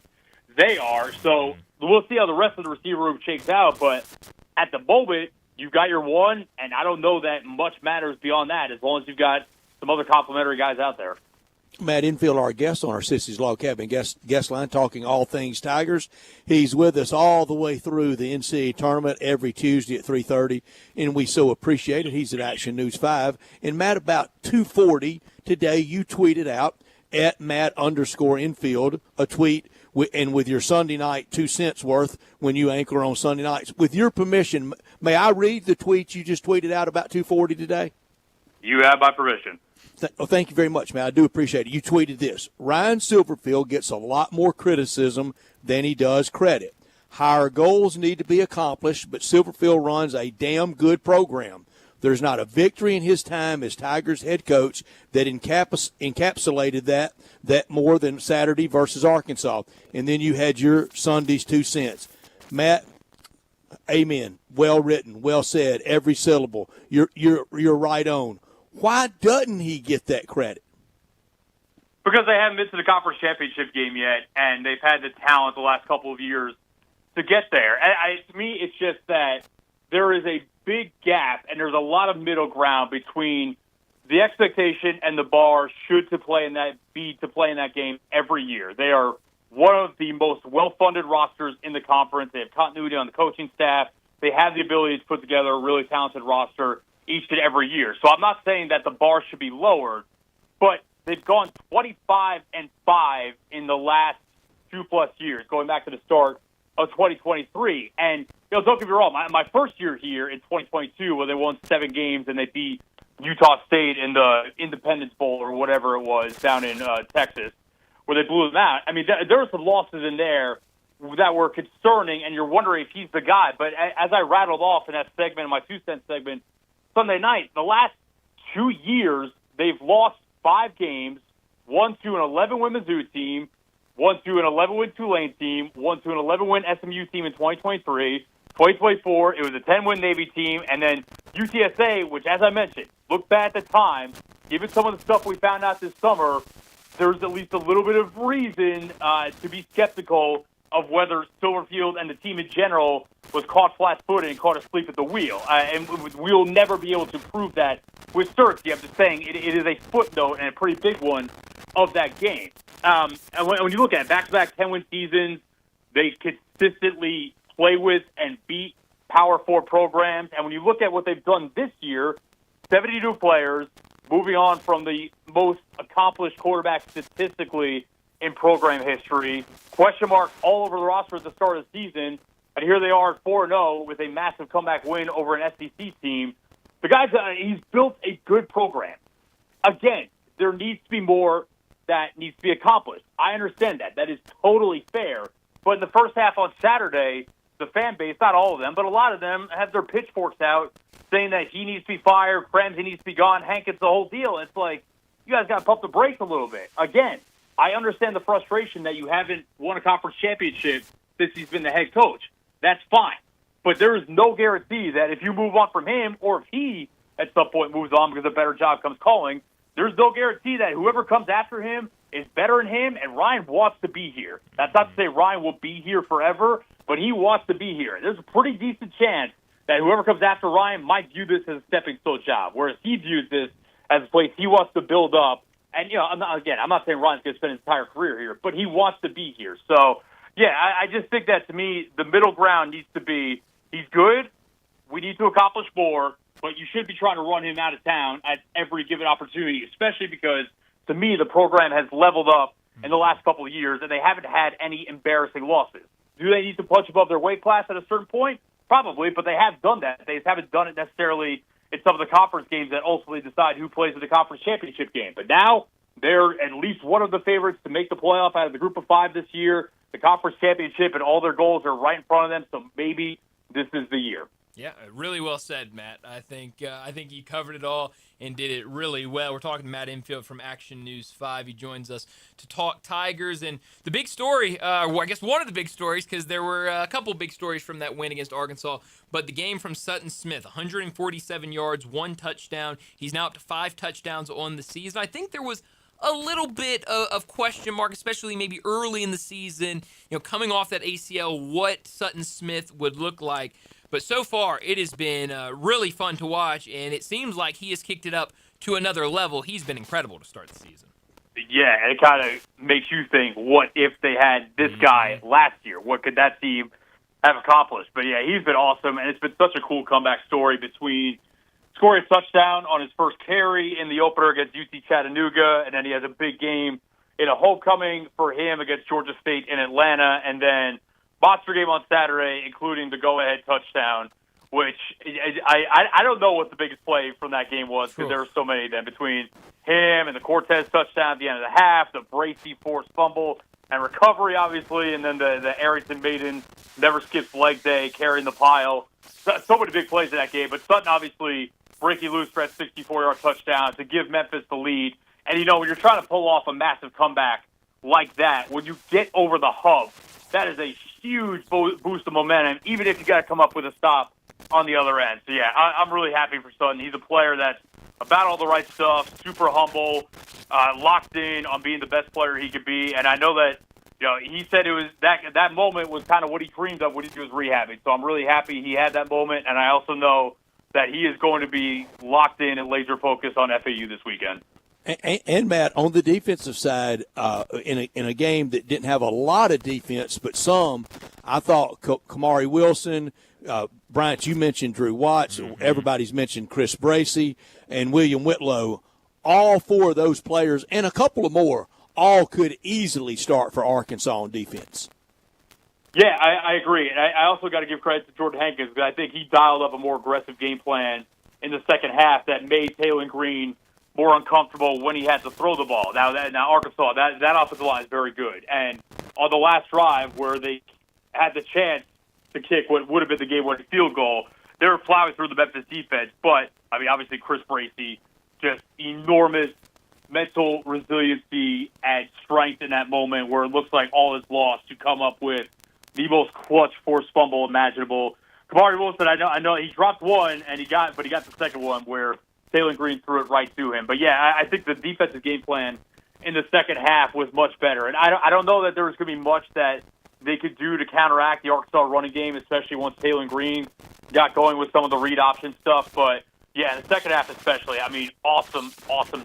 they are. So we'll see how the rest of the receiver room shakes out. But at the moment, you've got your one, and I don't know that much matters beyond that as long as you've got some other complimentary guys out there. Matt Infield, our guest on our Sissy's Log Cabin guest line, talking all things Tigers. He's with us all the way through the NCAA tournament every Tuesday at 3:30, and we so appreciate it. He's at Action News 5. And, Matt, about 2:40 today, you tweeted out at Matt_Infield a tweet, and with your Sunday night 2 cents worth when you anchor on Sunday nights. With your permission, may I read the tweet you just tweeted out about 2:40 today? You have my permission. Well, thank you very much, man. I do appreciate it. You tweeted this. Ryan Silverfield gets a lot more criticism than he does credit. Higher goals need to be accomplished, but Silverfield runs a damn good program. There's not a victory in his time as Tigers head coach that encapsulated that more than Saturday versus Arkansas. And then you had your Sunday's 2 cents. Matt, amen. Well written, well said, every syllable. You're right on. Why doesn't he get that credit? Because they haven't been to the conference championship game yet, and they've had the talent the last couple of years to get there. To me, it's just that there is a big gap, and there's a lot of middle ground between the expectation and the bar to play in that game every year. They are one of the most well-funded rosters in the conference. They have continuity on the coaching staff. They have the ability to put together a really talented roster each and every year. So I'm not saying that the bar should be lowered, but they've gone 25-5 in the last 2+ years, going back to the start of 2023. And, don't get me wrong, my first year here in 2022 where they won 7 games and they beat Utah State in the Independence Bowl or whatever it was down in Texas, where they blew them out. I mean, there were some losses in there that were concerning, and you're wondering if he's the guy. But as I rattled off in that segment, in my 2 cent segment, Sunday night, the last 2 years, they've lost 5 games, 1 to an 11-win Mizzou team, 1 to an 11-win Tulane team, 1 to an 11-win SMU team in 2023. 2024, it was a 10-win Navy team, and then UTSA, which, as I mentioned, looked bad at the time. Given some of the stuff we found out this summer, there's at least a little bit of reason to be skeptical of whether Silverfield and the team in general was caught flat-footed and caught asleep at the wheel. And we'll never be able to prove that with certainty. I'm just saying it is a footnote and a pretty big one of that game. And when you look at it, back-to-back 10-win seasons, they consistently play with and beat Power 4 programs. And when you look at what they've done this year, 72 players, moving on from the most accomplished quarterback statistically in program history, question marks all over the roster at the start of the season, and here they are 4-0 with a massive comeback win over an SEC team. The guy's he's built a good program. Again, there needs to be more that needs to be accomplished. I understand that. That is totally fair. But in the first half on Saturday, the fan base, not all of them, but a lot of them have their pitchforks out saying that he needs to be fired, Krebs, he needs to be gone, Hankins, the whole deal. It's like, you guys got to pump the brakes a little bit. Again, I understand the frustration that you haven't won a conference championship since he's been the head coach. That's fine. But there is no guarantee that if you move on from him or if he at some point moves on because a better job comes calling, there's no guarantee that whoever comes after him is better than him, and Ryan wants to be here. That's not to say Ryan will be here forever, but he wants to be here. There's a pretty decent chance that whoever comes after Ryan might view this as a stepping stone job, whereas he views this as a place he wants to build up. And, I'm not saying Ryan's going to spend his entire career here, but he wants to be here. So, yeah, I just think that, to me, the middle ground needs to be, he's good, we need to accomplish more, but you should be trying to run him out of town at every given opportunity, especially because, to me, the program has leveled up in the last couple of years, and they haven't had any embarrassing losses. Do they need to punch above their weight class at a certain point? Probably, but they have done that. They just haven't done it necessarily in some of the conference games that ultimately decide who plays in the conference championship game. But now they're at least one of the favorites to make the playoff out of the group of five this year. The conference championship and all their goals are right in front of them, so maybe this is the year. Yeah, really well said, Matt. I think you covered it all and did it really well. We're talking to Matt Infield from Action News 5. He joins us to talk Tigers. And the big story, I guess one of the big stories, because there were a couple big stories from that win against Arkansas, but the game from Sutton Smith, 147 yards, 1 touchdown. He's now up to 5 touchdowns on the season. I think there was a little bit of question mark, especially maybe early in the season, coming off that ACL, what Sutton Smith would look like. But so far, it has been really fun to watch, and it seems like he has kicked it up to another level. He's been incredible to start the season. Yeah, and it kind of makes you think, what if they had this guy last year? What could that team have accomplished? But, yeah, he's been awesome, and it's been such a cool comeback story between scoring a touchdown on his first carry in the opener against UC Chattanooga, and then he has a big game in a homecoming for him against Georgia State in Atlanta, and then monster game on Saturday, including the go-ahead touchdown, which I don't know what the biggest play from that game was because there were so many of them between him and the Cortez touchdown at the end of the half, the Bracey forced fumble and recovery, obviously, and then the Arrington Maiden never skips leg day carrying the pile. So many big plays in that game, but Sutton obviously breaking loose for that 64-yard touchdown to give Memphis the lead. And, when you're trying to pull off a massive comeback like that, when you get over the hump, that is a huge boost of momentum, even if you got to come up with a stop on the other end. So, yeah, I'm really happy for Sutton. He's a player that's about all the right stuff, super humble, locked in on being the best player he could be. And I know that, he said it was that moment was kind of what he dreamed of when he was rehabbing. So I'm really happy he had that moment. And I also know that he is going to be locked in and laser focused on FAU this weekend. And Matt, on the defensive side, in a game that didn't have a lot of defense, but some, I thought Kamari Wilson, Bryant, you mentioned Drew Watts, everybody's mentioned Chris Bracey, and William Whitlow. All 4 of those players, and a couple of more, all could easily start for Arkansas on defense. Yeah, I agree. And I also got to give credit to Jordan Hankins because I think he dialed up a more aggressive game plan in the second half that made Taylor Green more uncomfortable when he had to throw the ball. Now Arkansas, that offensive line is very good. And on the last drive where they had the chance to kick what would have been the game-winning field goal, they were plowing through the Memphis defense. But, obviously Chris Bracey, just enormous mental resiliency and strength in that moment where it looks like all is lost to come up with the most clutch forced fumble imaginable. Kamari Wilson, I know he dropped one, and he got the second one where Taylor Green threw it right to him. But, yeah, I think the defensive game plan in the second half was much better. And I don't know that there was going to be much that they could do to counteract the Arkansas running game, especially once Taylor Green got going with some of the read option stuff. But, yeah, in the second half especially, awesome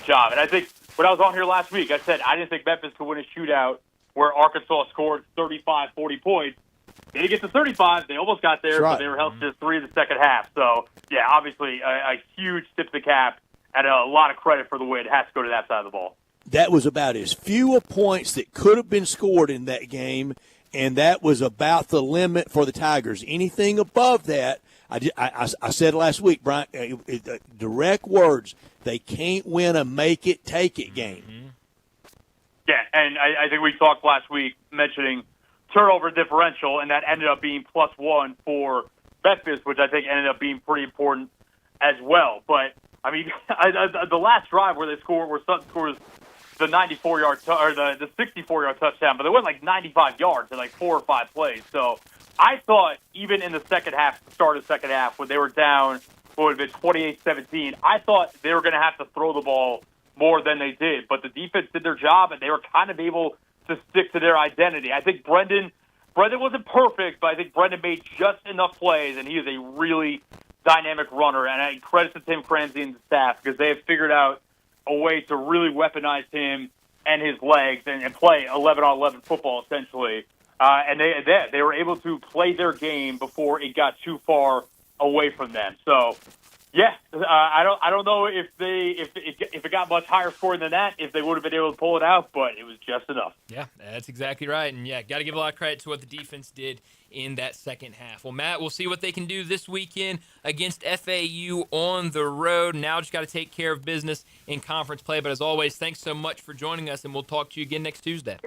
job. And I think when I was on here last week, I said I didn't think Memphis could win a shootout where Arkansas scored 35, 40 points. They didn't get to 35. They almost got there, but they were held to just 3 in the second half. So, yeah, obviously a huge tip to the cap and a lot of credit for the win. It has to go to that side of the ball. That was about as few points that could have been scored in that game, and that was about the limit for the Tigers. Anything above that, I said last week, Brian, direct words, they can't win a make-it, take-it game. Yeah, and I think we talked last week mentioning turnover differential, and that ended up being +1 for Memphis, which I think ended up being pretty important as well. But I mean, the last drive where Sutton scores the 94-yard or the 64-yard touchdown, but they went like 95 yards in like 4 or 5 plays. So I thought even in the second half, the start of the second half, when they were down, what would have been 28-17, I thought they were going to have to throw the ball more than they did. But the defense did their job, and they were kind of able to stick to their identity. I think Brendan wasn't perfect, but I think Brendan made just enough plays, and he is a really dynamic runner. And I credit to Tim Cranzi and the staff because they have figured out a way to really weaponize him and his legs and play 11-on-11 football, essentially. And they were able to play their game before it got too far away from them. So, yeah, I don't know if it got much higher scoring than that, if they would have been able to pull it out, but it was just enough. Yeah, that's exactly right. And, yeah, got to give a lot of credit to what the defense did in that second half. Well, Matt, we'll see what they can do this weekend against FAU on the road. Now just got to take care of business in conference play. But as always, thanks so much for joining us, and we'll talk to you again next Tuesday.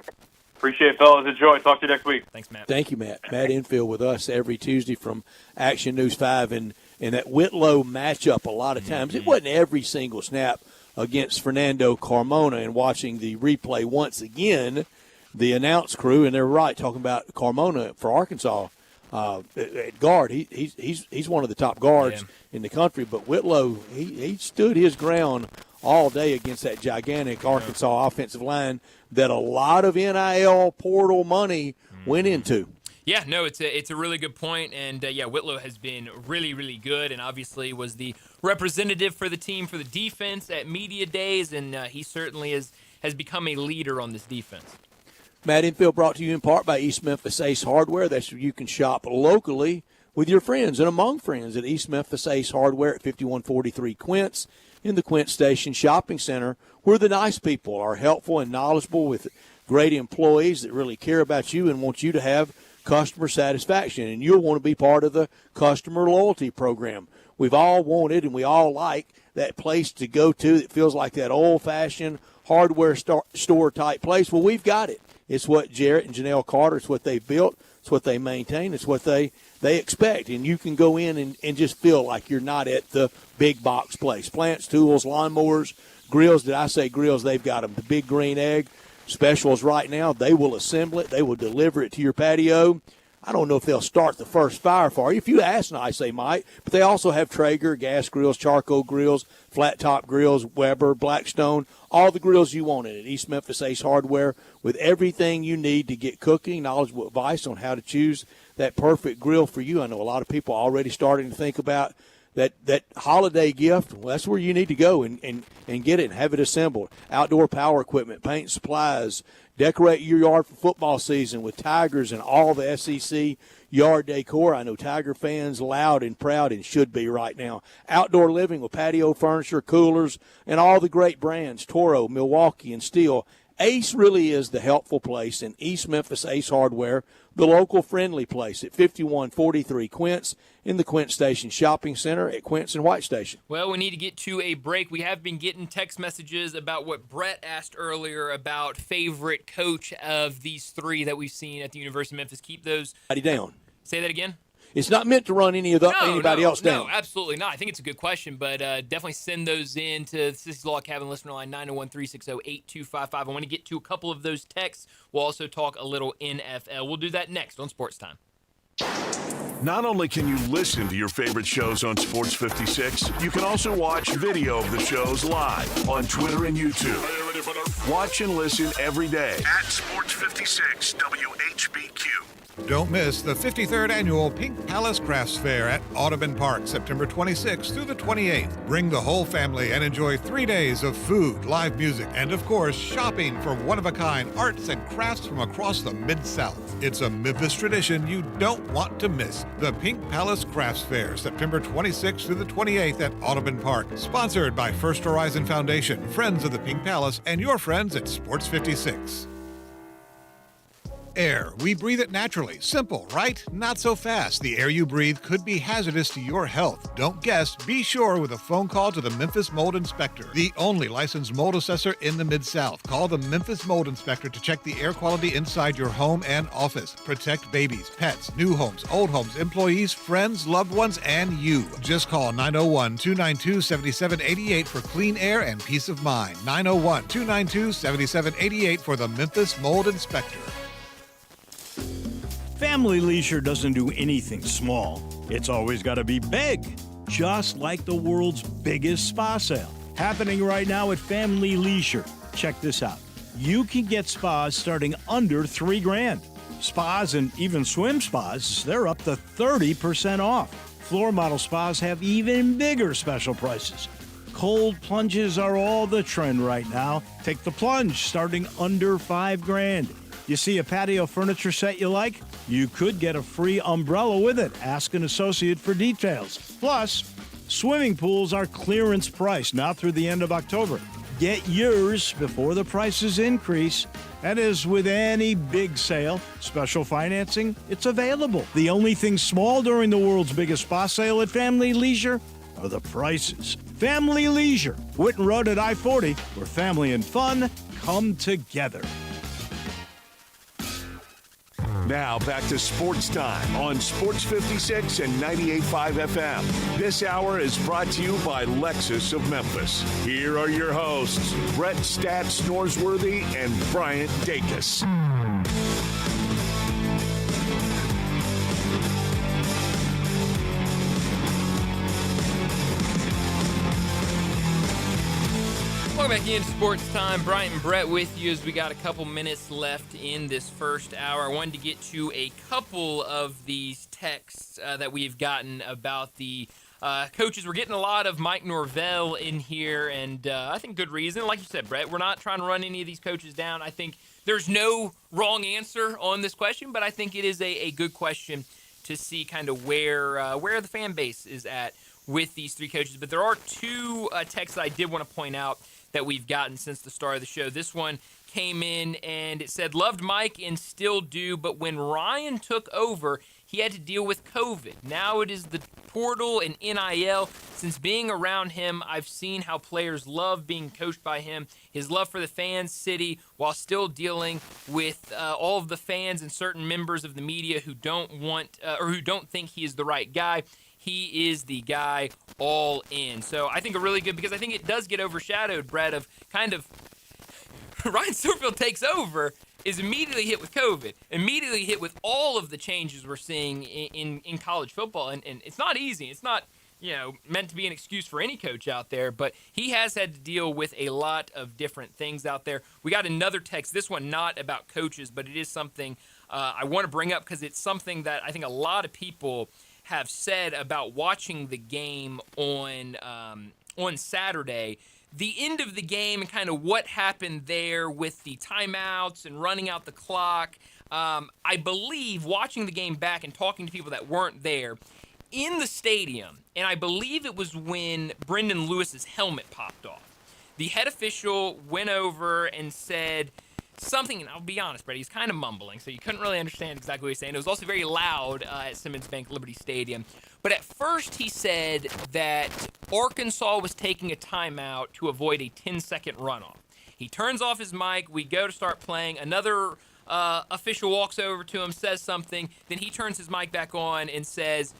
Appreciate it, fellas. Enjoy. Talk to you next week. Thanks, Matt. Thank you, Matt. Matt Infield with us every Tuesday from Action News 5. And that Whitlow matchup, a lot of times, it wasn't every single snap against Fernando Carmona. And watching the replay once again, the announce crew, and they're right, talking about Carmona for Arkansas at guard. He's one of the top guards in the country. But Whitlow, he stood his ground all day against that gigantic Arkansas offensive line that a lot of NIL portal money went into. Yeah, no, it's a really good point, and Whitlow has been really, really good, and obviously was the representative for the team for the defense at media days, and he certainly has become a leader on this defense. Matt Infield brought to you in part by East Memphis Ace Hardware. That's where you can shop locally with your friends and among friends at East Memphis Ace Hardware at 5143 Quince in the Quince Station Shopping Center, where the nice people are helpful and knowledgeable with great employees that really care about you and want you to have customer satisfaction. And you'll want to be part of the customer loyalty program. We've all wanted and we all like that place to go to that feels like that old-fashioned hardware store type place. Well, we've got it. It's what Jarrett and Janelle Carter, it's what they built, it's what they maintain, it's what they expect. And you can go in and just feel like you're not at the big box place. Plants, tools, lawnmowers, grills. Did I say grills? They've got them. The Big Green Egg specials right now. They will assemble it. They will deliver it to your patio. I don't know if they'll start the first fire for you. If you ask nice, they might. But they also have Traeger, gas grills, charcoal grills, flat top grills, Weber, Blackstone, all the grills you want in it. East Memphis Ace Hardware with everything you need to get cooking, knowledgeable advice on how to choose that perfect grill for you. I know a lot of people are already starting to think about that holiday gift. Well, that's where you need to go and get it and have it assembled. Outdoor power equipment, paint supplies, decorate your yard for football season with Tigers and all the SEC yard decor. I know Tiger fans loud and proud and should be right now. Outdoor living with patio furniture, coolers, and all the great brands, Toro, Milwaukee, and Steel. Ace really is the helpful place in East Memphis Ace Hardware, the local friendly place at 5143 Quince in the Quince Station Shopping Center at Quince and White Station. Well, we need to get to a break. We have been getting text messages about what Brett asked earlier about favorite coach of these three that we've seen at the University of Memphis. Keep those down. Say that again. It's not meant to run anybody else down. No, absolutely not. I think it's a good question, but definitely send those in to Sissy's Law Cabin listener line 901-360-8255. I want to get to a couple of those texts. We'll also talk a little NFL. We'll do that next on Sports Time. Not only can you listen to your favorite shows on Sports 56, you can also watch video of the shows live on Twitter and YouTube. Watch and listen every day at Sports 56 WHBQ. Don't miss the 53rd Annual Pink Palace Crafts Fair at Audubon Park, September 26th through the 28th. Bring the whole family and enjoy 3 days of food, live music, and of course, shopping for one-of-a-kind arts and crafts from across the Mid-South. It's a Memphis tradition you don't want to miss. The Pink Palace Crafts Fair, September 26th through the 28th at Audubon Park. Sponsored by First Horizon Foundation, Friends of the Pink Palace, and your friends at Sports 56. Air. We breathe it naturally. Simple, right? Not so fast. The air you breathe could be hazardous to your health. Don't guess. Be sure with a phone call to the Memphis Mold Inspector, the only licensed mold assessor in the Mid-South. Call the Memphis Mold Inspector to check the air quality inside your home and office. Protect babies, pets, new homes, old homes, employees, friends, loved ones, and you. Just call 901-292-7788 for clean air and peace of mind. 901-292-7788 for the Memphis Mold Inspector. Family Leisure doesn't do anything small. It's always got to be big, just like the world's biggest spa sale. Happening right now at Family Leisure. Check this out. You can get spas starting under $3,000. Spas and even swim spas, they're up to 30% off. Floor model spas have even bigger special prices. Cold plunges are all the trend right now. Take the plunge starting under $5,000. You see a patio furniture set you like? You could get a free umbrella with it. Ask an associate for details. Plus, swimming pools are clearance price now through the end of October. Get yours before the prices increase. That is with any big sale. Special financing, it's available. The only thing small during the world's biggest spa sale at Family Leisure are the prices. Family Leisure, Whitten Road at I-40, where family and fun come together. Now back to Sports Time on Sports 56 and 98.5 FM. This hour is brought to you by Lexus of Memphis. Here are your hosts, Brett Stats Norsworthy and Bryant Dacus. Welcome back into Sports Time. Bryant and Brett with you as we got a couple minutes left in this first hour. I wanted to get to a couple of these texts that we've gotten about the coaches. We're getting a lot of Mike Norvell in here, and I think good reason. Like you said, Brett, we're not trying to run any of these coaches down. I think there's no wrong answer on this question, but I think it is a good question to see kind of where the fan base is at with these three coaches. But there are two texts that I did want to point out that we've gotten since the start of the show. This one came in and it said, loved Mike and still do, but when Ryan took over, he had to deal with COVID. Now it is the portal and NIL. Since being around him, I've seen how players love being coached by him, his love for the fans, city, while still dealing with all of the fans and certain members of the media who don't want or who don't think he is the right guy. He is the guy all in. So I think a really good, because I think it does get overshadowed, Brett, of kind of Ryan Silverfield takes over, is immediately hit with COVID, immediately hit with all of the changes we're seeing in college football. And it's not easy. It's not, meant to be an excuse for any coach out there, but he has had to deal with a lot of different things out there. We got another text, this one not about coaches, but it is something I want to bring up because it's something that I think a lot of people have said about watching the game on Saturday. The end of the game and kind of what happened there with the timeouts and running out the clock. I believe watching the game back and talking to people that weren't there in the stadium, and I believe it was when Brendan Lewis's helmet popped off. The head official went over and said something, and I'll be honest, Brett, he's kind of mumbling, so you couldn't really understand exactly what he was saying. It was also very loud at Simmons Bank Liberty Stadium. But at first he said that Arkansas was taking a timeout to avoid a 10-second runoff. He turns off his mic. We go to start playing. Another official walks over to him, says something. Then he turns his mic back on and says,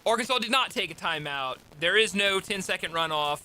Arkansas did not take a timeout. There is no 10-second runoff.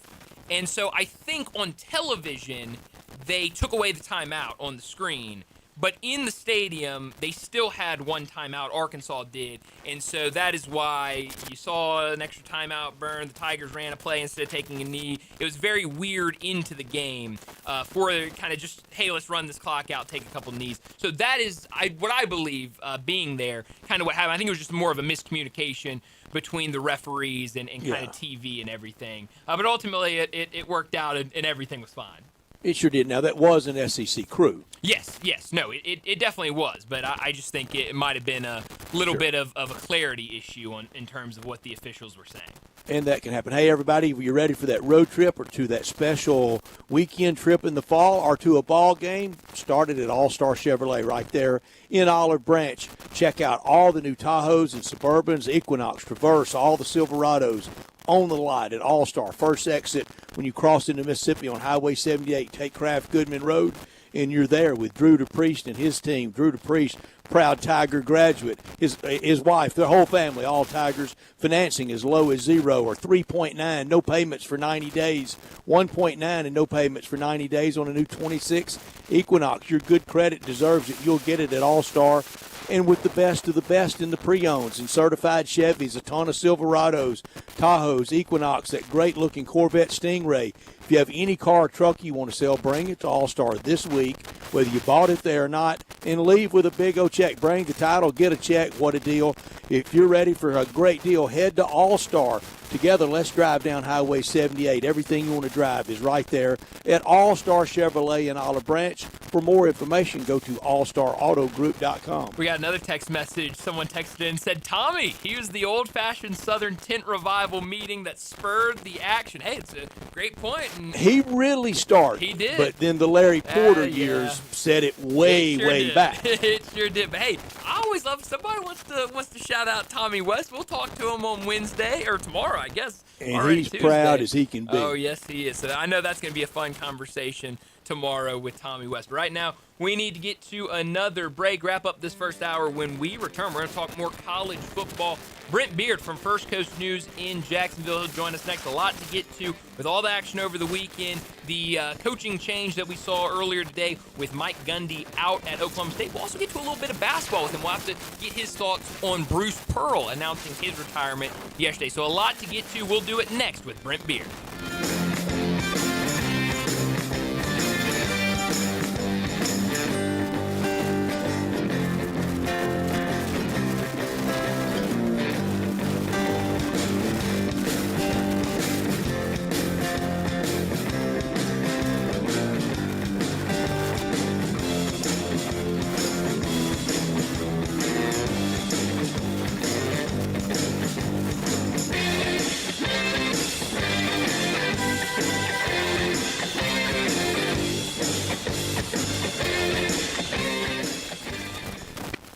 And so I think on television, they took away the timeout on the screen, but in the stadium, they still had one timeout, Arkansas did, and so that is why you saw an extra timeout burn. The Tigers ran a play instead of taking a knee. It was very weird into the game for kind of just, hey, let's run this clock out, take a couple knees. So that is what I believe being there, kind of what happened. I think it was just more of a miscommunication between the referees and kind of TV and everything. But ultimately, it worked out and everything was fine. It sure did. Now, that was an SEC crew. Yes. No, it definitely was. But I just think it might have been a little bit of a clarity issue in terms of what the officials were saying. And that can happen. Hey, everybody, if you're ready for that road trip or to that special weekend trip in the fall or to a ball game, started at All-Star Chevrolet right there in Olive Branch. Check out all the new Tahoes and Suburbans, Equinox, Traverse, all the Silverados on the lot at All-Star. First exit when you cross into Mississippi on Highway 78, take Kraft Goodman Road, and you're there with Drew DePriest and his team. Drew DePriest, proud Tiger graduate. His wife, their whole family, all Tigers. Financing as low as 0 or 3.9, no payments for 90 days. 1.9 and no payments for 90 days on a new 26 Equinox. Your good credit deserves it. You'll get it at All-Star. And with the best of the best in the pre-owns and certified Chevys, a ton of Silverados, Tahoes, Equinox, that great-looking Corvette Stingray. If you have any car or truck you want to sell, bring it to All-Star this week, whether you bought it there or not, and leave with a big old check. Bring the title, get a check. What a deal. If you're ready for a great deal, head to All-Star. Together, let's drive down Highway 78. Everything you want to drive is right there at All-Star Chevrolet in Olive Branch. For more information, go to allstarautogroup.com. We got another text message. Someone texted in and said, Tommy, he was the old-fashioned Southern Tent Revival meeting that spurred the action. Hey, it's a great point. And he really started. He did. But then the Larry Porter years set it way back. It sure did. But hey, I always love somebody wants to shout out Tommy West. We'll talk to him on Wednesday or tomorrow, I guess. And he's Tuesday. Proud as he can be. Oh, yes, he is. So I know that's going to be a fun conversation tomorrow with Tommy West. But right now, we need to get to another break, wrap up this first hour. When we return, we're going to talk more college football. Brent Beard from First Coast News in Jacksonville will join us next. A lot to get to with all the action over the weekend. The coaching change that we saw earlier today with Mike Gundy out at Oklahoma State. We'll also get to a little bit of basketball with him. We'll have to get his thoughts on Bruce Pearl announcing his retirement yesterday. So a lot to get to. We'll do it next with Brent Beard.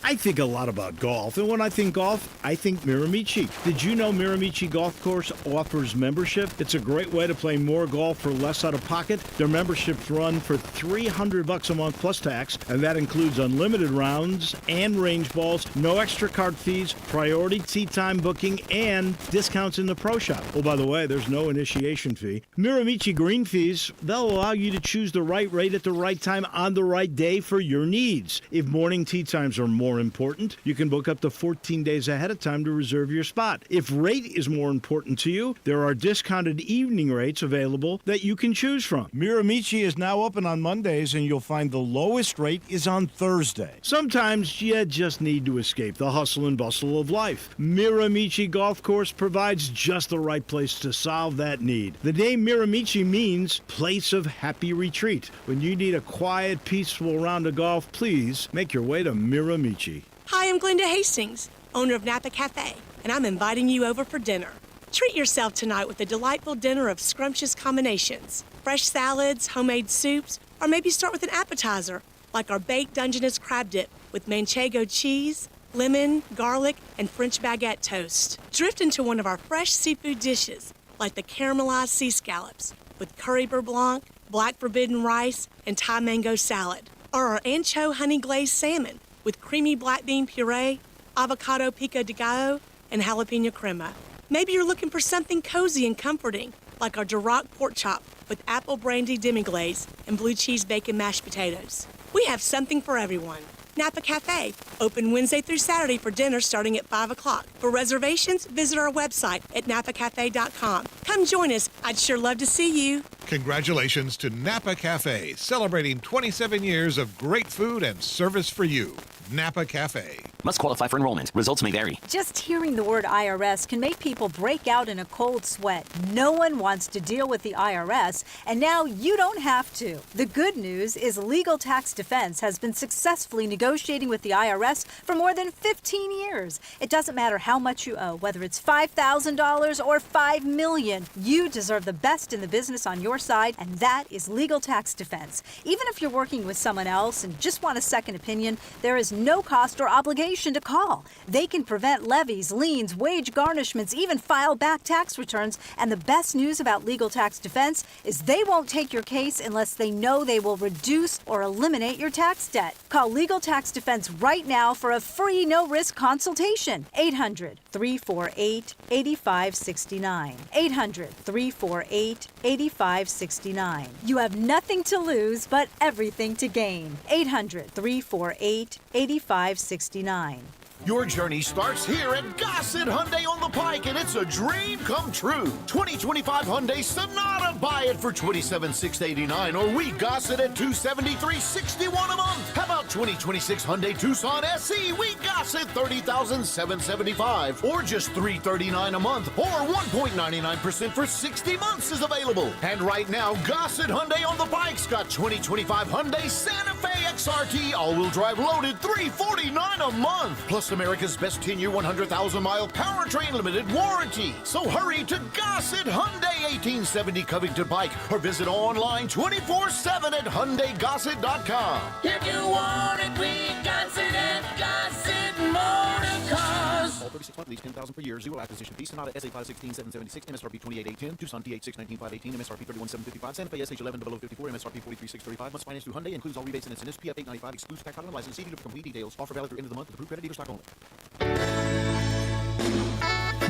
I think a lot about golf, and when I think golf, I think Miramichi. Did you know Miramichi Golf Course offers membership? It's a great way to play more golf for less out of pocket. Their memberships run for $300 a month plus tax, and that includes unlimited rounds and range balls, no extra card fees, priority tee time booking, and discounts in the pro shop. Oh, by the way, there's no initiation fee. Miramichi green fees, they'll allow you to choose the right rate at the right time on the right day for your needs. If morning tee times are more important, you can book up to 14 days ahead of time to reserve your spot. If rate is more important to you, there are discounted evening rates available that you can choose from. Miramichi is now open on Mondays, and you'll find the lowest rate is on Thursday. Sometimes you just need to escape the hustle and bustle of life. Miramichi Golf Course provides just the right place to solve that need. The name Miramichi means place of happy retreat. When you need a quiet, peaceful round of golf, please make your way to Miramichi. Hi, I'm Glenda Hastings, owner of Napa Cafe, and I'm inviting you over for dinner. Treat yourself tonight with a delightful dinner of scrumptious combinations. Fresh salads, homemade soups, or maybe start with an appetizer, like our baked Dungeness crab dip with manchego cheese, lemon, garlic, and French baguette toast. Drift into one of our fresh seafood dishes, like the caramelized sea scallops with curry beurre blanc, black forbidden rice, and Thai mango salad. Or our ancho honey glazed salmon with creamy black bean puree, avocado pico de gallo, and jalapeno crema. Maybe you're looking for something cozy and comforting, like our Duroc pork chop with apple brandy demi-glaze and blue cheese bacon mashed potatoes. We have something for everyone. Napa Cafe, open Wednesday through Saturday for dinner starting at 5 o'clock. For reservations, visit our website at napacafe.com. Come join us. I'd sure love to see you. Congratulations to Napa Cafe, celebrating 27 years of great food and service for you. Napa Cafe. Must qualify for enrollment. Results may vary. Just hearing the word IRS can make people break out in a cold sweat. No one wants to deal with the IRS, and now you don't have to. The good news is Legal Tax Defense has been successfully negotiating with the IRS for more than 15 years. It doesn't matter how much you owe, whether it's $5,000 or $5 million. You deserve the best in the business on your side, and that is Legal Tax Defense. Even if you're working with someone else and just want a second opinion, there is no cost or obligation to call. They can prevent levies, liens, wage garnishments, even file back tax returns. And the best news about Legal Tax Defense is they won't take your case unless they know they will reduce or eliminate your tax debt. Call Legal Tax Defense right now for a free no-risk consultation. 800-348-8569. 800-348-8569. You have nothing to lose but everything to gain. 800-348-8569. Your journey starts here at Gossett Hyundai on the Pike, and it's a dream come true. 2025 Hyundai Sonata, buy it for $27,689, or we Gossett at $273,61 a month. How about 2026 Hyundai Tucson SE? We Gossett $30,775, or just $339 a month, or 1.99% for 60 months is available. And right now, Gossett Hyundai on the Pike's got 2025 Hyundai Santa Fe XRT all-wheel drive loaded, $349 a month. Plus America's best 10-year, 100,000-mile powertrain limited warranty. So hurry to Gossett Hyundai, 1870 Covington Pike, or visit online 24/7 at HyundaiGossett.com. If you want it, we Gossett at Gossett Motor Cars. All 36 month lease, $10,000 per year, zero acquisition fee. Sonata SA516,776, MSRP 28,810. Tucson DH619,518, MSRP 31,755. Santa Fe SH11,0054, MSRP 43,635. Must finance through Hyundai. Includes all rebates and incentives. PF 895 excludes tax title and license. See dealer for complete details. Offer valid through end of the month with approved credit dealer stock only.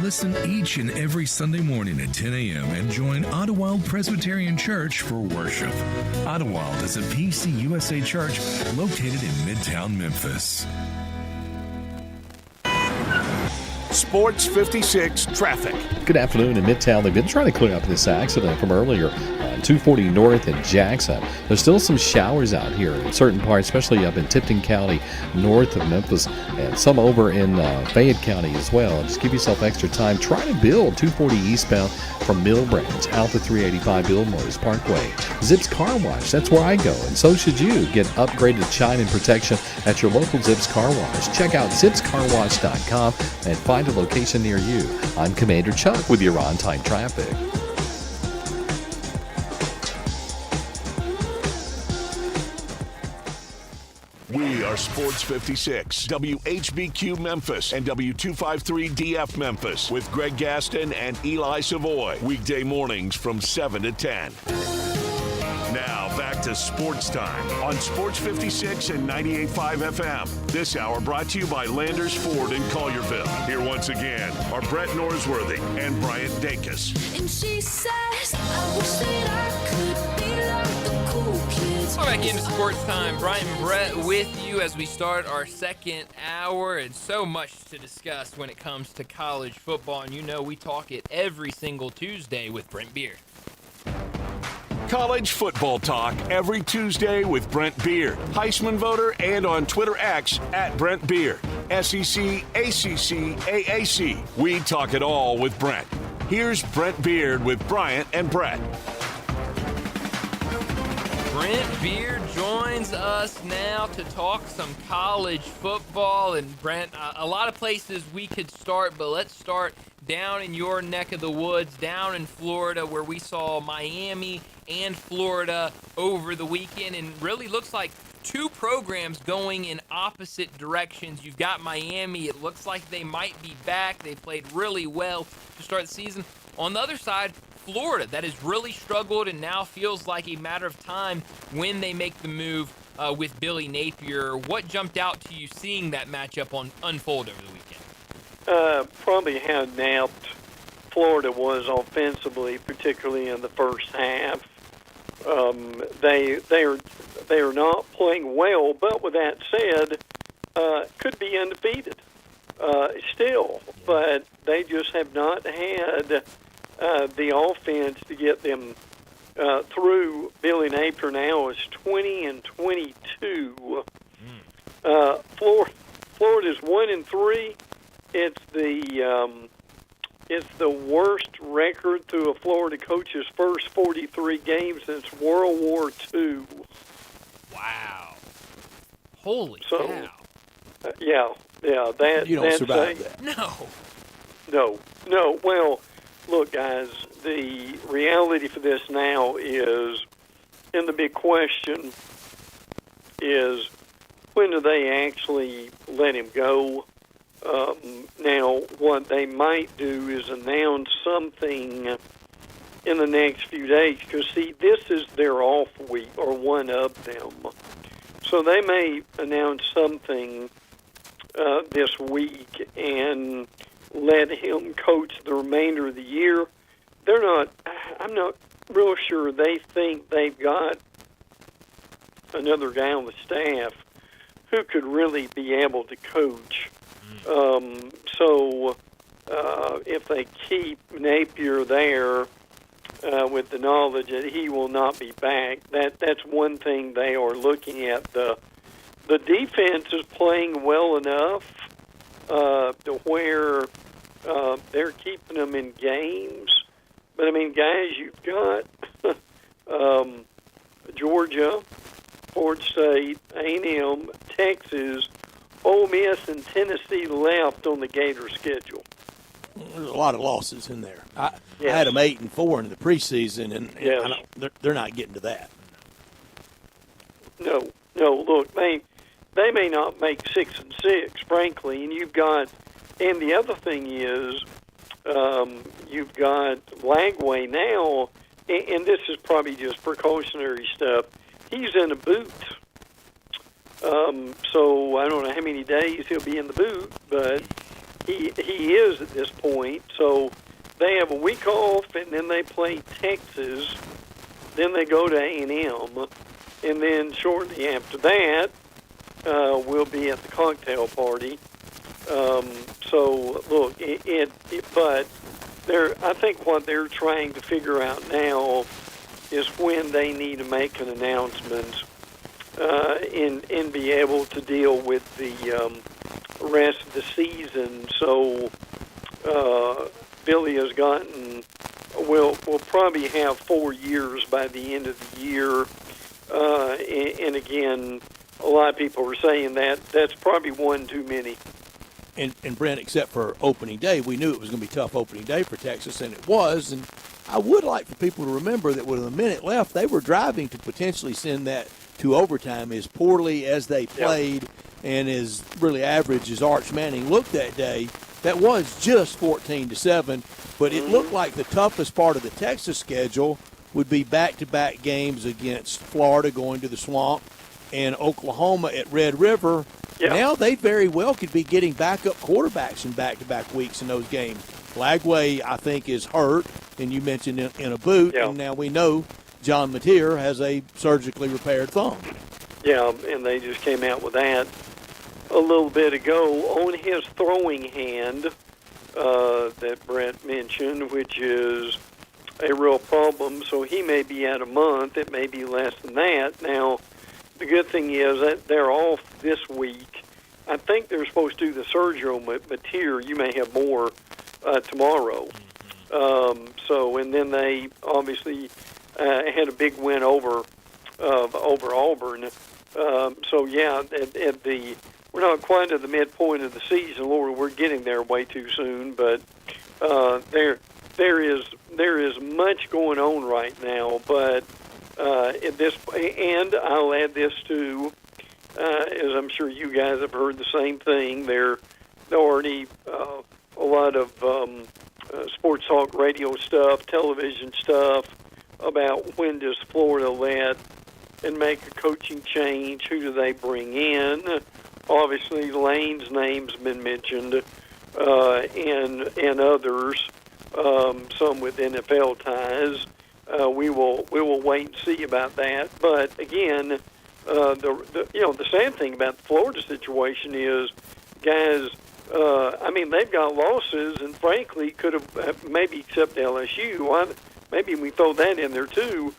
Listen each and every Sunday morning at 10 a.m. and join Ottawild Presbyterian Church for worship. Ottawild is a PCUSA church located in Midtown Memphis. Sports 56 traffic. Good afternoon in Midtown. They've been trying to clear up this accident from earlier on 240 North in Jackson. There's still some showers out here in certain parts, especially up in Tipton County, north of Memphis, and some over in Fayette County as well. Just give yourself extra time. Try to build 240 eastbound from Mill Branch out to 385 Bill Motors Parkway. Zips Car Wash, that's where I go, and so should you. Get upgraded shine and protection at your local Zips Car Wash. Check out zipscarwash.com and find a location near you. I'm Commander Chuck with your on-time traffic. We are Sports 56, WHBQ Memphis, and W253DF Memphis, with Greg Gaston and Eli Savoy. Weekday mornings from 7 to 10. Now back to Sports Time on Sports 56 and 98.5 FM. This hour brought to you by Landers Ford in Collierville. Here once again are Brett Norsworthy and Bryant Dacus. And she says, I wish that I could be like the cool kids. Welcome back into Sports Time. Bryant and Brett with you as we start our second hour. And so much to discuss when it comes to college football. And you know we talk it every single Tuesday with Brent Beard. College football talk every Tuesday with Brent Beard, Heisman voter, and on Twitter X at Brent Beard. SEC, ACC, AAC. We talk it all with Brent. Here's Brent Beard with Bryant and Brett. Brent Beard joins us now to talk some college football. And Brent, a lot of places we could start, but let's start down in your neck of the woods, down in Florida, where we saw Miami and Florida over the weekend, and really looks like two programs going in opposite directions. You've got Miami. It looks like they might be back. They played really well to start the season. On the other side, Florida, that has really struggled and now feels like a matter of time when they make the move with Billy Napier. What jumped out to you seeing that matchup unfold over the weekend? Probably how inept Florida was offensively, particularly in the first half. They are not playing well, but with that said, could be undefeated still. But they just have not had the offense to get them through. Billy Napier now is 20-22. Florida's 1-3. It's the worst record through a Florida coach's first 43 games since World War II. Wow. Holy So, cow. Yeah. That You don't that's survive that. No. Well, look, guys, the reality for this now is, and the big question is, when do they actually let him go? Now, what they might do is announce something in the next few days, because, see, this is their off week, or one of them. So they may announce something this week and let him coach the remainder of the year. I'm not real sure they think they've got another guy on the staff who could really be able to coach. So if they keep Napier there with the knowledge that he will not be back, that's one thing they are looking at. The defense is playing well enough to where they're keeping them in games. But, I mean, guys, you've got Georgia, Florida State, A&M, Texas, Ole Miss, and Tennessee left on the Gator schedule. There's a lot of losses in there. I Yes. had them 8-4 in the preseason, and Yes. I don't, they're not getting to that. No. Look, they may not make 6-6, frankly, and and the other thing is, you've got Lagway now, and this is probably just precautionary stuff. He's in a boot, so I don't know how many days he'll be in the boot, but he is at this point. So they have a week off, and then they play Texas, then they go to A&M, and then shortly after that, we'll be at the cocktail party. So look, but I think what they're trying to figure out now is when they need to make an announcement and be able to deal with the rest of the season. So Billy has gotten, we'll probably have 4 years by the end of the year. And again, a lot of people are saying that's probably one too many. And Brent, except for opening day, we knew it was going to be a tough opening day for Texas, and it was. And I would like for people to remember that with a minute left, they were driving to potentially send that to overtime. As poorly as they played and as really average as Arch Manning looked that day, that was just 14-7. But it looked like the toughest part of the Texas schedule would be back-to-back games against Florida going to the Swamp and Oklahoma at Red River. Yeah. Now they very well could be getting backup quarterbacks in back-to-back weeks in those games. Lagway, I think, is hurt, and you mentioned in a boot, and now we know John Mateer has a surgically repaired thumb. Yeah, and they just came out with that a little bit ago on his throwing hand that Brent mentioned, which is a real problem. So he may be out a month. It may be less than that. Now, the good thing is that they're off this week. I think they're supposed to do the surgery on Mateer. You may have more tomorrow. And then they obviously had a big win over Auburn. We're not quite at the midpoint of the season, Lord. We're getting there way too soon, but there is much going on right now. But at this, and I'll add this too, as I'm sure you guys have heard the same thing. There already a lot of sports talk radio stuff, television stuff about when does Florida let and make a coaching change. Who do they bring in? Obviously, Lane's name's been mentioned, and others, some with NFL ties. We will wait and see about that. But again, the sad thing about the Florida situation is, guys. They've got losses, and frankly, could have maybe except LSU. Maybe we throw that in there too.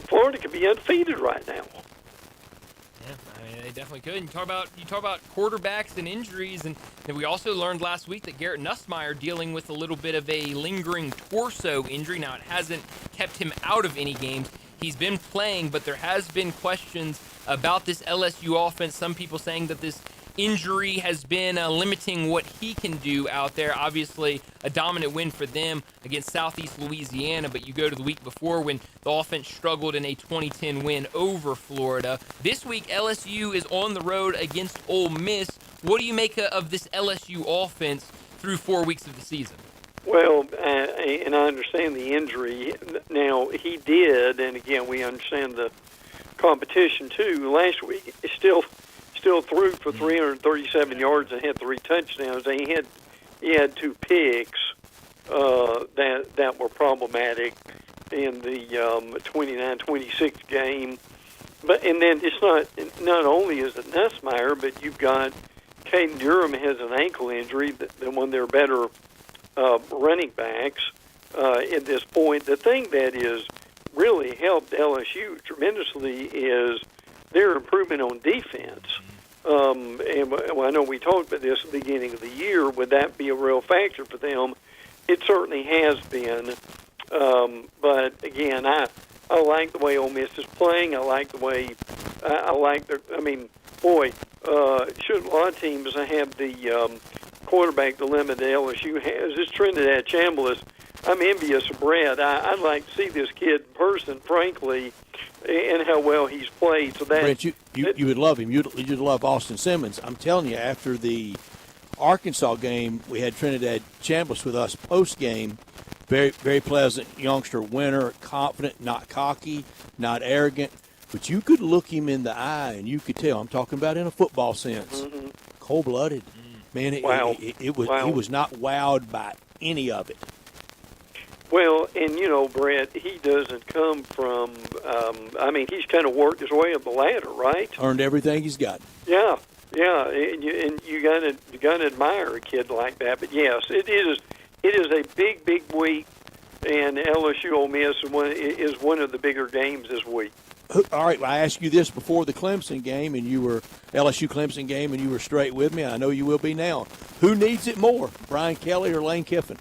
Florida could be undefeated right now. Yeah, definitely could. And you talk about quarterbacks and injuries, and we also learned last week that Garrett Nussmeier dealing with a little bit of a lingering torso injury. Now, it hasn't kept him out of any games. He's been playing, but there has been questions about this LSU offense. Some people saying that this injury has been limiting what he can do out there. Obviously, a dominant win for them against Southeast Louisiana, but you go to the week before when the offense struggled in a 2010 win over Florida. This week, LSU is on the road against Ole Miss. What do you make of this LSU offense through 4 weeks of the season? Well, and I understand the injury. Now, he did, and again, we understand the competition too. Last week, he still threw for 337 yards and had 3 touchdowns. And he had 2 picks that were problematic in the 29-26 game. And then it's not only is it Nussmeier, but you've got Caden Durham has an ankle injury, than one of their better running backs at this point. The thing that is really helped LSU tremendously is their improvement on defense. And I know we talked about this at the beginning of the year. Would that be a real factor for them? It certainly has been. But again, I like the way Ole Miss is playing. I like the way should a lot of teams have the quarterback dilemma that LSU has? This Trinidad Chambliss, I'm envious of Brett. I'd like to see this kid in person, frankly, and how well he's played. So that Brett, you would love him. You'd love Austin Simmons. I'm telling you, after the Arkansas game, we had Trinidad Chambliss with us post game. Very, very pleasant youngster, winner, confident, not cocky, not arrogant. But you could look him in the eye and you could tell. I'm talking about in a football sense. Mm-hmm. Cold-blooded. Man, he was not wowed by any of it. Well, and Brett, he doesn't come from. He's kind of worked his way up the ladder, right? Earned everything he's got. Yeah, and you gotta admire a kid like that. But yes, it is a big week, and LSU Ole Miss is one of the bigger games this week. All right, I asked you this before the Clemson game, and you were LSU Clemson game, and you were straight with me. I know you will be now. Who needs it more, Brian Kelly or Lane Kiffin?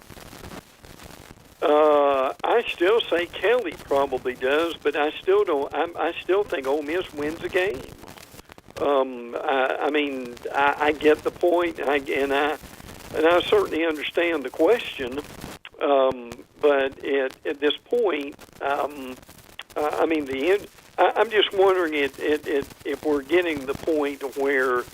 I still say Kelly probably does, but I still don't. I still think Ole Miss wins the game. I get the point, and I certainly understand the question. But at this point, I'm just wondering if we're getting the point where, and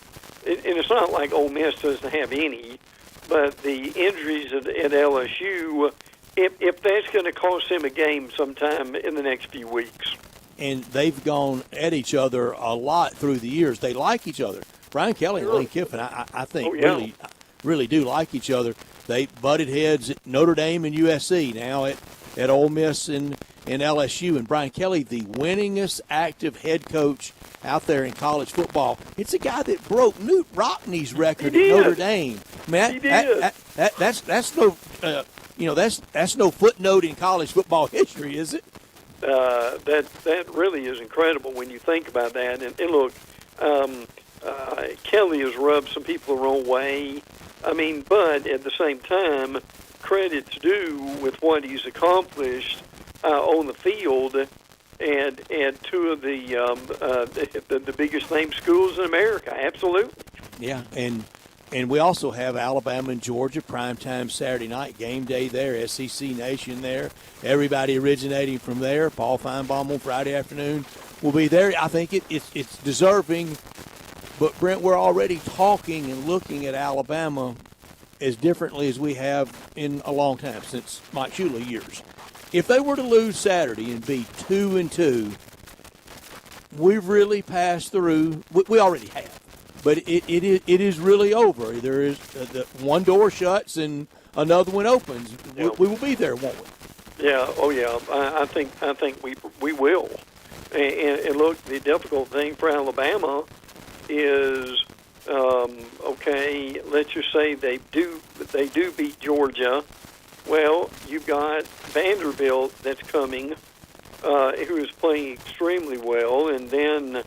it's not like Ole Miss doesn't have any, but the injuries at LSU, if that's going to cost them a game sometime in the next few weeks. And they've gone at each other a lot through the years. They like each other. Brian Kelly and Lane Kiffin, I think, really do like each other. They butted heads at Notre Dame and USC, now at Ole Miss and LSU. And Brian Kelly, the winningest active head coach out there in college football. It's a guy that broke Newt Rockney's record at Notre Dame. Man, that's no that's no footnote in college football history, is it? That really is incredible when you think about that. And look, Kelly has rubbed some people the wrong way. But at the same time, credit's due with what he's accomplished on the field and 2 of the biggest named schools in America. Absolutely. Yeah, and we also have Alabama and Georgia, primetime Saturday night, game day there, SEC Nation there. Everybody originating from there. Paul Feinbaum on Friday afternoon will be there. I think it's deserving. But, Brent, we're already talking and looking at Alabama as differently as we have in a long time, since Mike Shula years. If they were to lose Saturday and be 2-2, we've really passed through. We already have. But it is really over. There is one door shuts and another one opens. Yeah. We will be there, won't we? Yeah. Oh, yeah. I think we will. And look, the difficult thing for Alabama is, okay, let's just say they do beat Georgia. Well, you've got Vanderbilt that's coming, who is playing extremely well, and then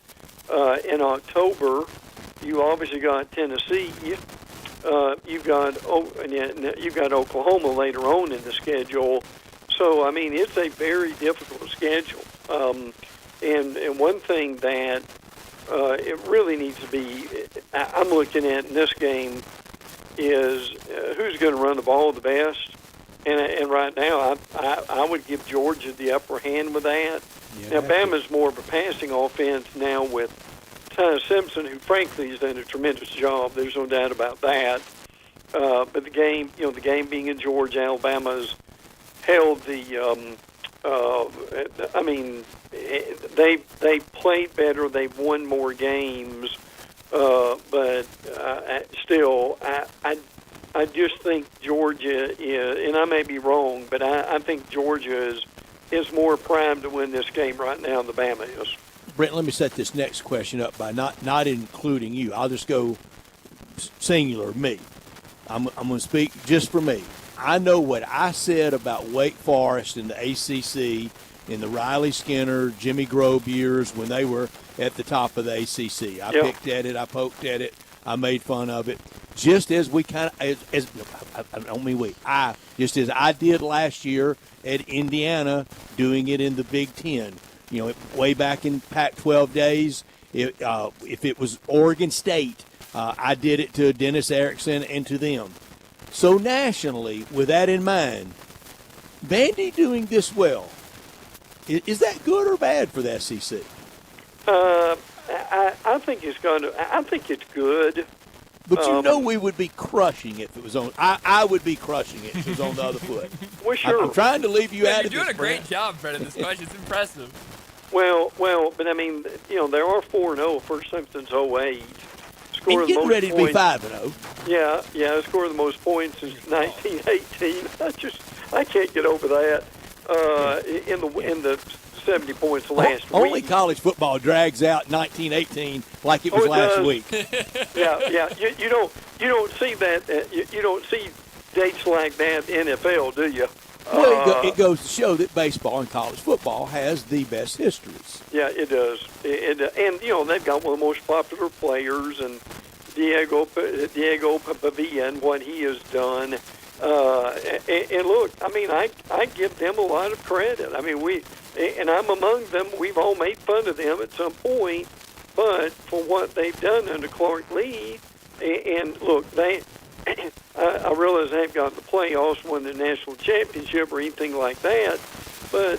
In October, you obviously got Tennessee. You've got Oklahoma later on in the schedule. So, I mean, it's a very difficult schedule. And one thing that it really needs to be, I'm looking at in this game, is who's going to run the ball the best. And right now, I would give Georgia the upper hand with that. Now, Bama's more of a passing offense now with Ty Simpson, who frankly has done a tremendous job. There's no doubt about that. But the game being in Georgia, Alabama's held the. I mean, they played better. They've won more games, but still, I just think Georgia is, and I may be wrong, but I think Georgia is more primed to win this game right now than Bama is. Brent, let me set this next question up by not including you. I'll just go singular, me. I'm going to speak just for me. I know what I said about Wake Forest in the ACC in the Riley Skinner, Jimmy Grove years when they were at the top of the ACC. I picked at it. I poked at it. I made fun of it. Just as we kind of, I don't mean we, just as I did last year at Indiana, doing it in the Big Ten. You know, way back in Pac-12 days, if it was Oregon State, I did it to Dennis Erickson and to them. So nationally, with that in mind, Vandy doing this well, is that good or bad for the SEC? I think it's going to. I think it's good. But you know we would be crushing it if it was on. I would be crushing it if it was on the other foot. Well, sure. I'm trying to leave you out of this. You're doing a great job, Brett, in this question. It's impressive. Well, but I mean, you know, there are 4-0 first time since 08. And getting ready to be 5-0. Yeah, scored the most points since 1918. I can't get over that. In the 70 points last week. Only college football drags out 1918 like it was last week. Yeah. You don't see that. You don't see dates like that in NFL, do you? Well, it goes to show that baseball and college football has the best histories. Yeah, it does. And you know, they've got one of the most popular players, and Diego Pavia and what he has done. And look, I mean, I give them a lot of credit. I mean, and I'm among them. We've all made fun of them at some point, but for what they've done under Clark Lee, and look, I realize they haven't gotten the playoffs, won the national championship or anything like that, but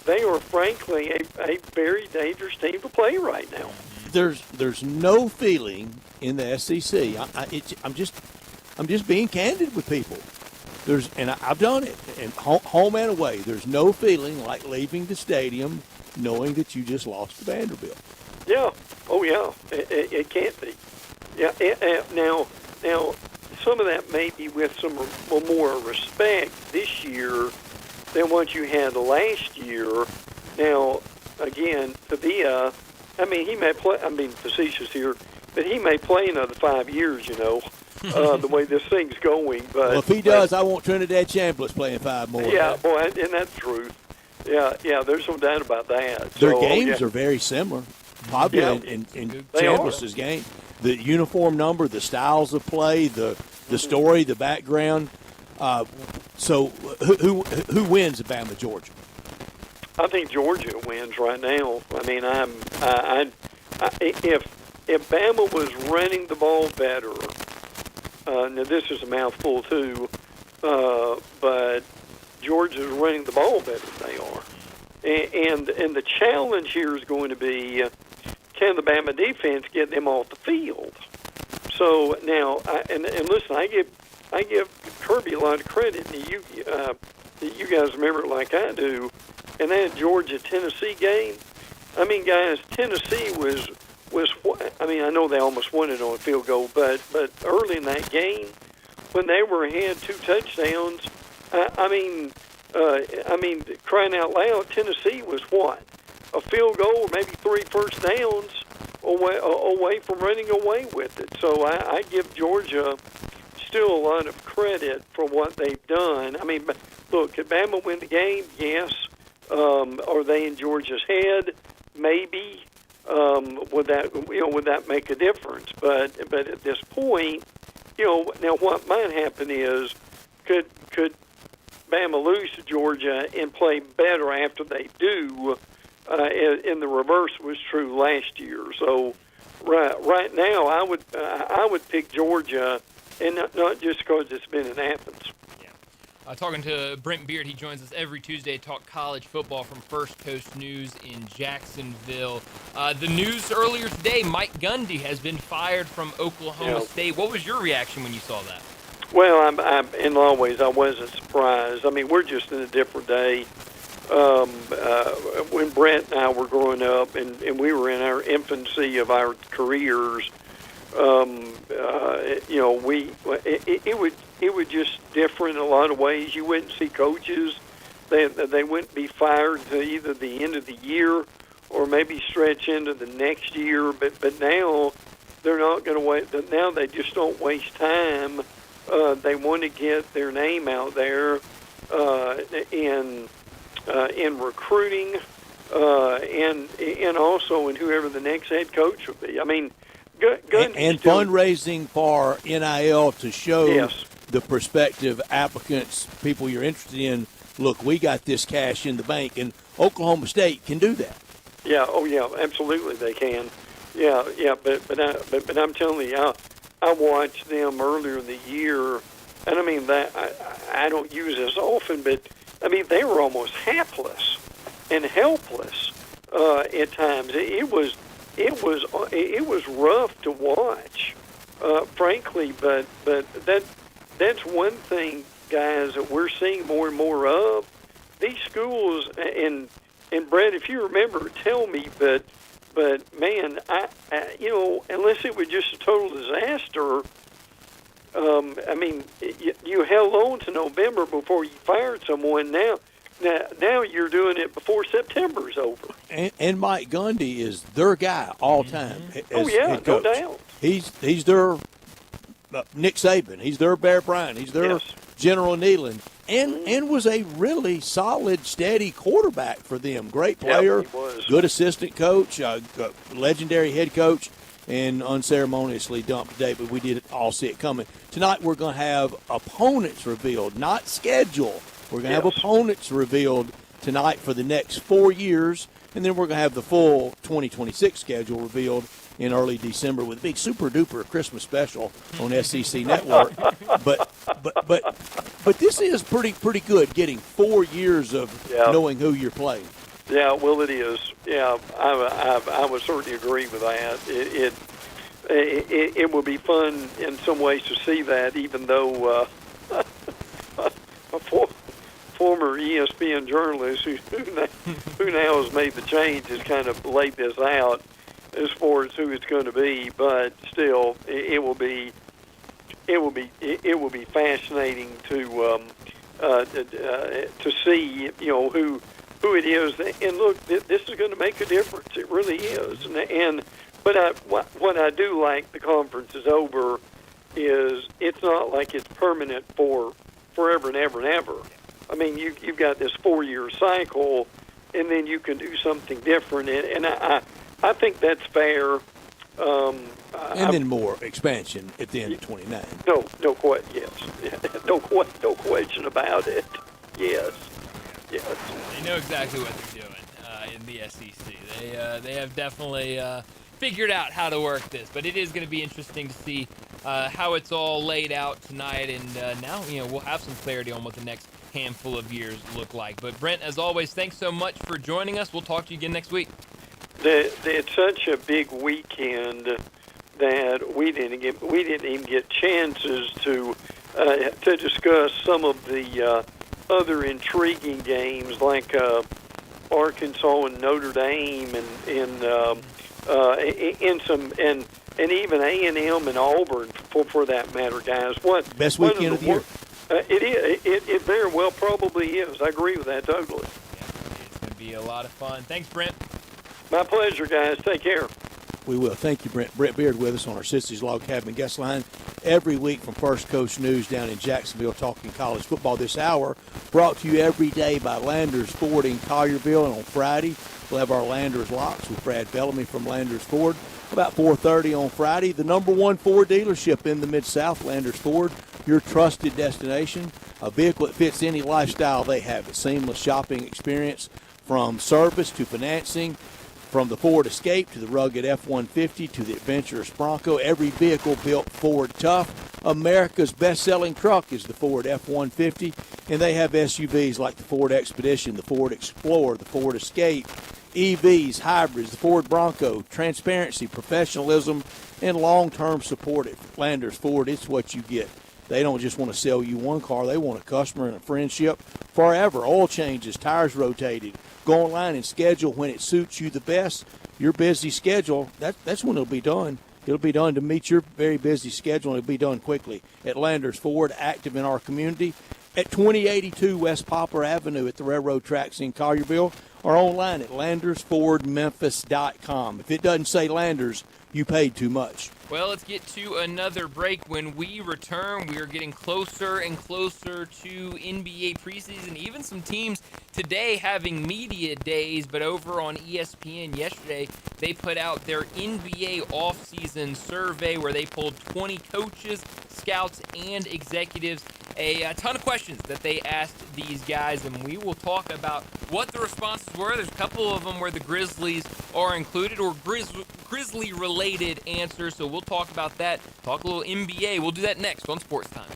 they are frankly a very dangerous team to play right now. There's no feeling in the SEC. I'm just being candid with people. I've done it, and home and away. There's no feeling like leaving the stadium knowing that you just lost to Vanderbilt. Yeah. Oh, yeah. It can't be. Yeah. Now, some of that may be with some more respect this year than what you had last year. Now, again, Pavia, I mean, he may play. I'm being facetious here, but he may play another 5 years. You know. The way this thing's going, but if he does, I want Trinidad Chambliss playing 5 more. Yeah, boy, and that's true. Yeah, there's no doubt about that. Their games are very similar, probably in Chambliss's game. The uniform number, the styles of play, the story, the background. So, who wins Bama, Georgia? I think Georgia wins right now. I mean, if Bama was running the ball better. Now, this is a mouthful, too, but Georgia's running the ball better than they are. And the challenge here is going to be, can the Bama defense get them off the field? So now, and listen, I give Kirby a lot of credit. You guys remember it like I do. And that Georgia-Tennessee game, I mean, guys, Tennessee was I mean, I know they almost won it on a field goal, but early in that game, when they were ahead 2 touchdowns, I mean, crying out loud, Tennessee was what? A field goal or maybe 3 first downs away from running away with it. So I give Georgia still a lot of credit for what they've done. I mean, look, could Bama win the game? Yes. Are they in Georgia's head? Maybe. would that make a difference? But at this point, now what might happen is could Bama lose to Georgia and play better after they do? And the reverse was true last year. So right now, I would pick Georgia, and not just because it's been in Athens. Talking to Brent Beard, he joins us every Tuesday to talk college football from First Coast News in Jacksonville. The news earlier today, Mike Gundy has been fired from Oklahoma State. What was your reaction when you saw that? Well, in a lot of ways, I wasn't surprised. I mean, we're just in a different day. When Brent and I were growing up, and we were in our infancy of our careers, it would just different in a lot of ways. You wouldn't see coaches; they wouldn't be fired to either the end of the year or maybe stretch into the next year. But now they're not going to wait. Now they just don't waste time. They want to get their name out there in recruiting and also in whoever the next head coach will be. I mean, and fundraising for NIL to show the prospective applicants, people you're interested in, look, we got this cash in the bank, and Oklahoma State can do that. Yeah, absolutely they can. But I'm telling you, I watched them earlier in the year, and I mean that I don't use this often, but I mean they were almost hapless and helpless at times. It was rough to watch, frankly. But that's one thing, guys, that we're seeing more and more of. These schools, and Brett, if you remember, tell me, but man, I unless it was just a total disaster, I mean, you held on to November before you fired someone. Now you're doing it before September's over. And Mike Gundy is their guy all time. Oh yeah, no doubt. He's their Nick Saban. He's their Bear Bryant. He's their General Neyland. And was a really solid, steady quarterback for them. Great player, good assistant coach, legendary head coach, and unceremoniously dumped today, but we did all see it coming. Tonight we're going to have opponents revealed, not schedule. We're going to have opponents revealed tonight for the next 4 years, and then we're going to have the full 2026 schedule revealed in early December with a big super-duper Christmas special on SEC Network. But this is pretty good, getting 4 years of knowing who you're playing. Yeah, well, it is. Yeah, I would certainly agree with that. It will be fun in some ways to see that, even though a former ESPN journalist who now has made the change has kind of laid this out as far as who it's going to be. But still, it will be fascinating to see who it is. And look, this is going to make a difference. It really is. But what I do like the conference is over is it's not like it's permanent for forever and ever and ever. I mean, you've got this 4-year cycle, and then you can do something different. And I think that's fair. And then more expansion at the end of 29. No question about it. Yes. They know exactly what they're doing in the SEC. They have definitely figured out how to work this, but it is going to be interesting to see how it's all laid out tonight, and now we'll have some clarity on what the next handful of years look like. But Brent, as always, thanks so much for joining us. We'll talk to you again next week. It's such a big weekend that we didn't even get chances to discuss some of the other intriguing games like Arkansas and Notre Dame and even A&M and Auburn for that matter, guys. Best weekend of the year? It very well probably is. I agree with that totally. It's going to be a lot of fun. Thanks, Brent. My pleasure, guys. Take care. We will. Thank you, Brent. Brent Beard with us on our Sissy's Log Cabin guest line. every week from First Coast News down in Jacksonville, talking college football. This hour brought to you every day by Landers Ford in Collierville, and on Friday we'll have our Landers Locks with Brad Bellamy from Landers Ford. About 4:30 on Friday, the number one Ford dealership in the Mid-South, Landers Ford, your trusted destination. A vehicle that fits any lifestyle they have. A seamless shopping experience from service to financing, from the Ford Escape to the rugged F-150 to the adventurous Bronco. Every vehicle built Ford tough. America's best-selling truck is the Ford F-150, and they have SUVs like the Ford Expedition, the Ford Explorer, the Ford Escape, EVs, hybrids, the Ford Bronco. Transparency, professionalism, and long-term support at Landers Ford. It's what you get. They don't just want to sell you one car. They want a customer and a friendship forever. Oil changes, tires rotated. Go online and schedule when it suits you the best. Your busy schedule, that's when it'll be done. It'll be done to meet your very busy schedule, and it'll be done quickly. At Landers Ford, active in our community, at 2082 West Poplar Avenue at the railroad tracks in Collierville, or online at LandersFordMemphis.com. If it doesn't say Landers, you paid too much. Well, let's get to another break. When we return, we are getting closer and closer to NBA preseason. Even some teams today having media days, but over on ESPN yesterday, they put out their NBA offseason survey where they pulled 20 coaches, scouts, and executives. A ton of questions that they asked these guys, and we will talk about what the responses were. There's a couple of them where the Grizzlies are included, or Grizzly-related answers, so we'll talk about that. Talk a little NBA. We'll do that next on Sports Time.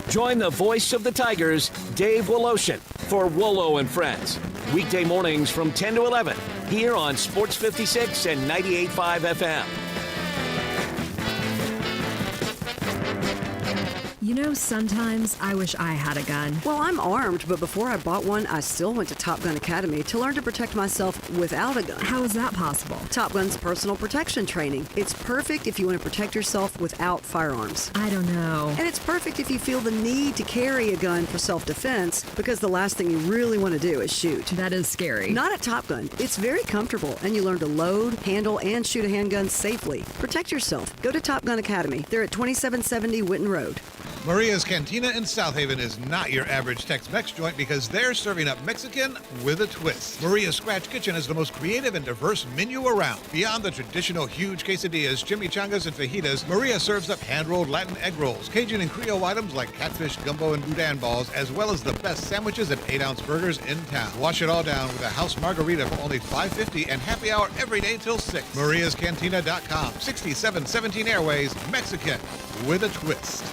Join the voice of the Tigers, Dave Woloshin, for Wolo and Friends. Weekday mornings from 10 to 11 here on Sports 56 and 98.5 FM. You know, sometimes I wish I had a gun. Well, I'm armed, but before I bought one, I still went to Top Gun Academy to learn to protect myself without a gun. How is that possible? Top Gun's personal protection training. It's perfect if you want to protect yourself without firearms. I don't know. And it's perfect if you feel the need to carry a gun for self-defense, because the last thing you really want to do is shoot. That is scary. Not at Top Gun. It's very comfortable, and you learn to load, handle, and shoot a handgun safely. Protect yourself. Go to Top Gun Academy. They're at 2770 Whitten Road. Maria's Cantina in South Haven is not your average Tex-Mex joint because they're serving up Mexican with a twist. Maria's Scratch Kitchen is the most creative and diverse menu around. Beyond the traditional huge quesadillas, chimichangas, and fajitas, Maria serves up hand-rolled Latin egg rolls, Cajun and Creole items like catfish, gumbo, and boudin balls, as well as the best sandwiches and 8-ounce burgers in town. Wash it all down with a house margarita for only $5.50 and happy hour every day till 6. MariasCantina.com, 6717 Airways, Mexican with a twist.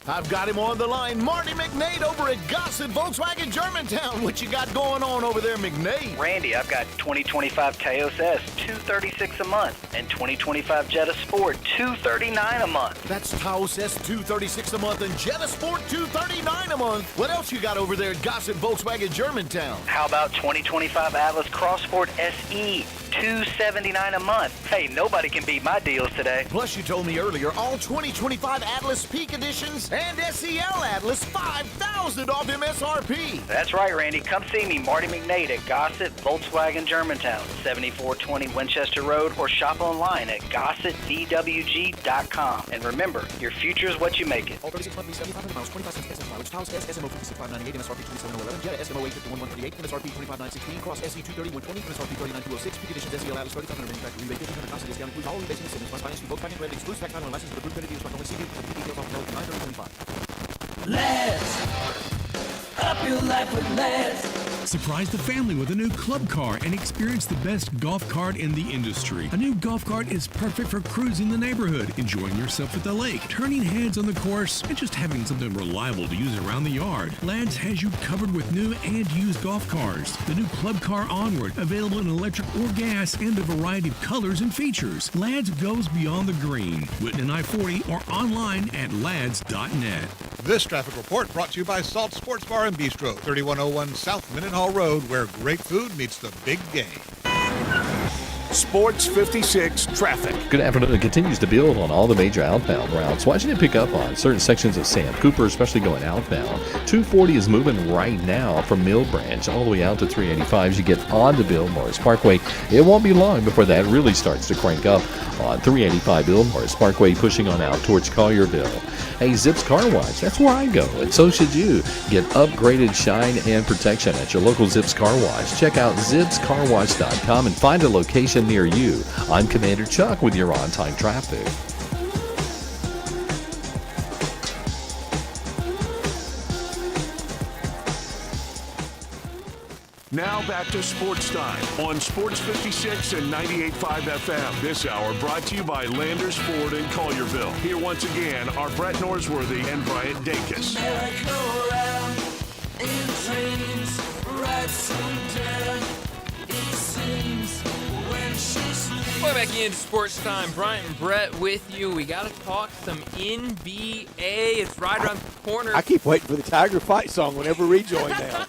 I've got him on the line, Marty McNade over at Gossett Volkswagen Germantown. What you got going on over there, McNade? Randy, I've got 2025 Taos S, $236 a month, and 2025 Jetta Sport, $239 a month. That's Taos S, $236 a month, and Jetta Sport, $239 a month. What else you got over there at Gossett Volkswagen Germantown? How about 2025 Atlas Crossport SE, $279 a month? Hey, nobody can beat my deals today. Plus, you told me earlier, all 2025 Atlas Peak Editions and SEL Atlas, $5,000 off MSRP. That's right, Randy. Come see me, Marty McNade at Gossett Volkswagen Germantown, 7420 Winchester Road, or shop online at GossettVWG.com. And remember, your future is what you make it. All 36 monthly, 7,500 miles, 25 cents excess mileage. Taos S, SMO 56,598, MSRP 27,111. Jetta SMO 851,138, MSRP 25,916. Cross SE 230,120, MSRP 39,206. Peak Editions SEL Atlas 30,500 manufacturer rebate, 1,500 cost discount includes all rebates and incentives. Must finance through Volkswagen Credit exclusive tax time on license with approved credit dealers. Only CD details off note 93025. Let's up your life with Let's. Surprise the family with a new club car and experience the best golf cart in the industry. A new golf cart is perfect for cruising the neighborhood, enjoying yourself at the lake, turning heads on the course, and just having something reliable to use around the yard. Ladd's has you covered with new and used golf cars. The new club car Onward, available in electric or gas and a variety of colors and features. Ladd's goes beyond the green. Whitten and I-40 or online at lads.net. This traffic report brought to you by Salt Sports Bar and Bistro, 3101 South Mendenhall Road, where great food meets the big game. Sports 56 traffic. Good afternoon. It continues to build on all the major outbound routes. Watching it pick up on certain sections of Sam Cooper, especially going outbound. 240 is moving right now from Mill Branch all the way out to 385 as you get on to Bill Morris Parkway. It won't be long before that really starts to crank up on 385 Bill Morris Parkway, pushing on out towards Collierville. Hey, Zips Car Wash, that's where I go, and so should you. Get upgraded shine and protection at your local Zips Car Wash. Check out zipscarwash.com and find a location near you. I'm Commander Chuck with your on-time traffic. Now back to Sports Time on Sports 56 and 98.5 FM. This hour brought to you by Landers Ford in Collierville. Here once again are Brett Norsworthy and Bryant Dacus. Welcome back into Sports Time. Bryant and Brett with you. We got to talk some NBA. It's right around the corner. I keep waiting for the Tiger fight song whenever we join now.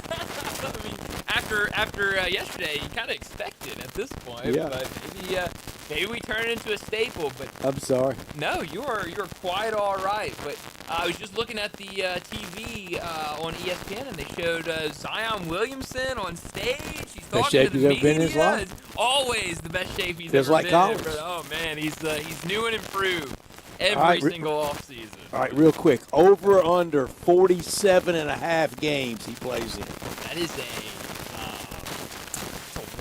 After yesterday, you kind of expect it at this point. Yeah. But maybe we turn it into a staple. But I'm sorry. No, you're quite all right. But I was just looking at the TV on ESPN, and they showed Zion Williamson on stage. He's talking to the media. Been in his life. It's always the best shape he's Just ever like been college. in. Oh man, he's new and improved every single offseason. All right, real quick. Over or under 47.5 games he plays in. That is a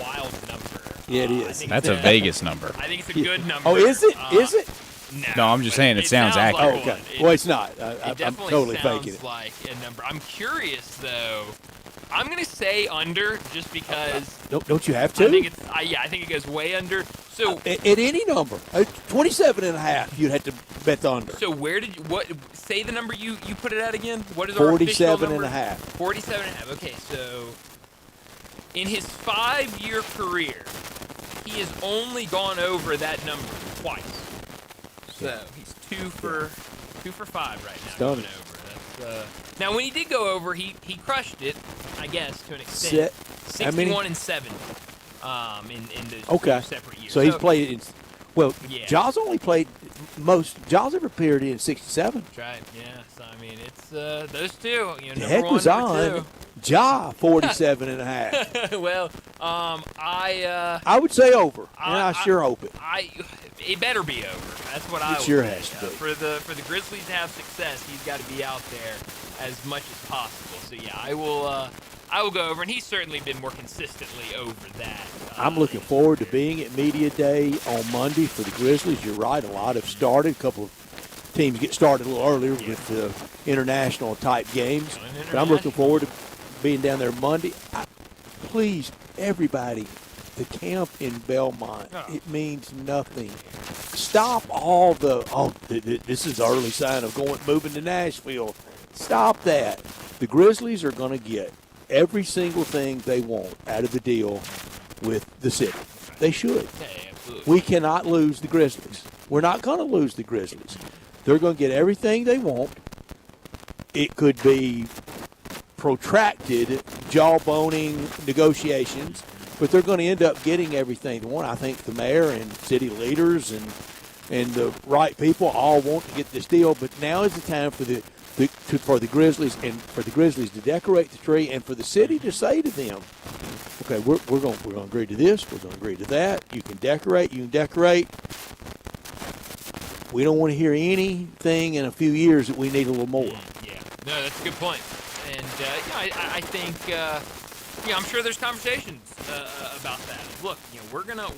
wild number. Yeah, it is. That's a Vegas number. I think it's a good number. Oh, is it? Is it? No, I'm just saying it sounds accurate. Oh, okay. Well, it's not. I'm definitely totally sounds faking it. like a number. I'm curious, though. I'm going to say under just because. Don't you have to? I think it's. I think it goes way under. So at any number, 27.5, you'd have to bet the under. So where did you say the number you put it at again? What is 47.5. 47.5. Okay, so in his 5-year career, he has only gone over that number twice. So he's 2 for 5 right now. Going over. Now, when he did go over, he crushed it, I guess, to an extent. 61 and 7 in those 2 separate years. So he's played in. Well, yeah. Jaws only played most. Jaws ever appeared in 67. That's right. Yeah. So I mean, it's those two. The number heck one, was number on. Ja 47.5. Well, I would say over, and I sure hope it. It better be over. That's what I would sure say. has to be. For the Grizzlies to have success, he's got to be out there as much as possible. So yeah, I will go over, and he's certainly been more consistently over that. I'm looking forward to being at Media Day on Monday for the Grizzlies. You're right, a lot have started. A couple of teams get started a little earlier with the international-type games. But I'm looking forward to being down there Monday. Please, everybody, the camp in Belmont, it means nothing. Stop all this is the early sign of moving to Nashville. Stop that. The Grizzlies are going to get every single thing they want out of the deal with the city. They should. We cannot lose the Grizzlies. We're not going to lose the Grizzlies. They're going to get everything they want. It could be protracted, jawboning negotiations, but they're going to end up getting everything they want. I think the mayor and city leaders and the right people all want to get this deal, but now is the time for the Grizzlies and for the Grizzlies to decorate the tree and for the city to say to them, okay, we're going to agree to this, we're going to agree to that. You can decorate. We don't want to hear anything in a few years that we need a little more. Yeah, no, that's a good point. And I think I'm sure there's conversations about that. Look, we're gonna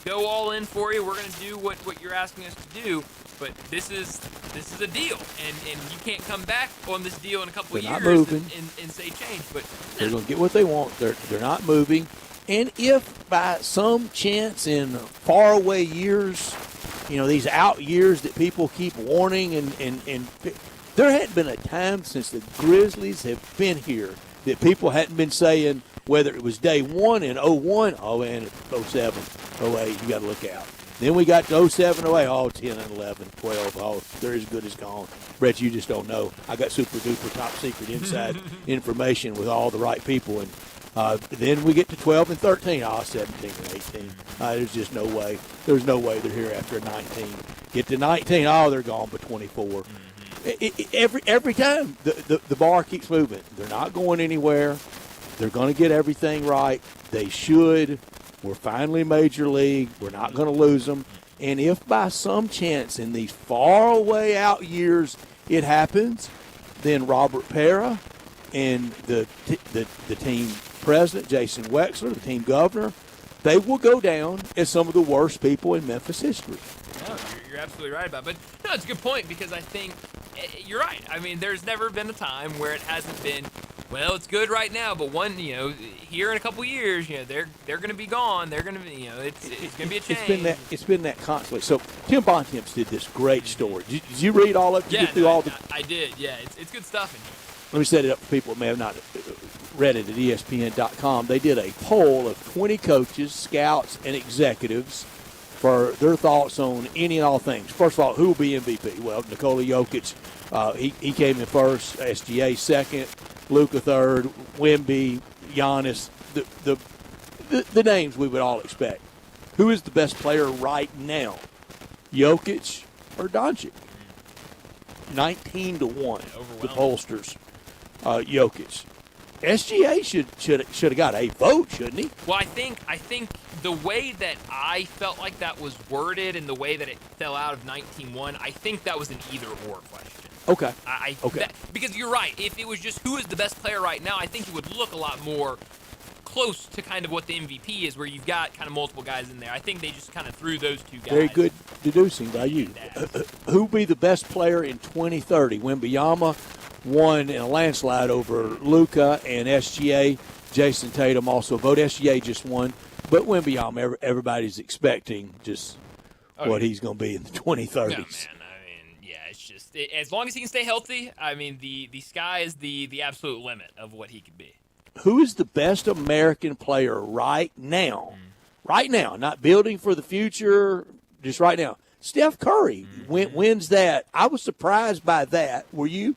go all in for you. We're gonna do what you're asking us to do. But this is a deal, and you can't come back on this deal in a couple of years and say change. But they're going to get what they want. They're not moving. And if by some chance in faraway years, these out years that people keep warning, and there hadn't been a time since the Grizzlies have been here that people hadn't been saying, whether it was day one in 01, and 07, 08, you got to look out. Then we got to 07, 08, 10 and 11, 12, they're as good as gone. Brett, you just don't know. I got super duper top secret inside information with all the right people, and Then we get to 12 and 13. 17 and 18. There's just no way. There's no way they're here after 19. Get to 19. They're gone by 24. Every time the bar keeps moving. They're not going anywhere. They're going to get everything right. They should. We're finally Major League. We're not going to lose them. And if by some chance in these far away out years it happens, then Robert Pera and the team president, Jason Wexler, the team governor, they will go down as some of the worst people in Memphis history. No, you're absolutely right about it. But no, it's a good point because I think you're right. I mean, there's never been a time where it hasn't been, well, it's good right now, but here in a couple years, they're going to be gone. They're going to be, it's going to be a change. It's been that constantly. So Tim Bontemps did this great story. Did you read all of it? Did you get through all the? I did. Yeah, it's good stuff in here. Let me set it up for people who may have not read it at ESPN.com. They did a poll of 20 coaches, scouts, and executives for their thoughts on any and all things. First of all, who will be MVP? Well, Nikola Jokic, he came in first, SGA second, Luka third, Wemby, Giannis, the names we would all expect. Who is the best player right now, Jokic or Doncic? 19-1, the pollsters. Jokic. SGA should have got a vote, shouldn't he? Well, I think the way that I felt like that was worded and the way that it fell out of 19-1, I think that was an either-or question. Okay. Because you're right. If it was just who is the best player right now, I think it would look a lot more close to kind of what the MVP is, where you've got kind of multiple guys in there. I think they just kind of threw those two guys. Very good deducing by you. Who will be the best player in 2030? Wembanyama won in a landslide over Luka and SGA. Jason Tatum also voted. SGA just won. But Wembanyama, everybody's expecting just what he's going to be in the 2030s. No, man. It's just as long as he can stay healthy. I mean, the sky is the absolute limit of what he could be. Who is the best American player right now? Right now, not building for the future, just right now. Steph Curry wins that. I was surprised by that. Were you?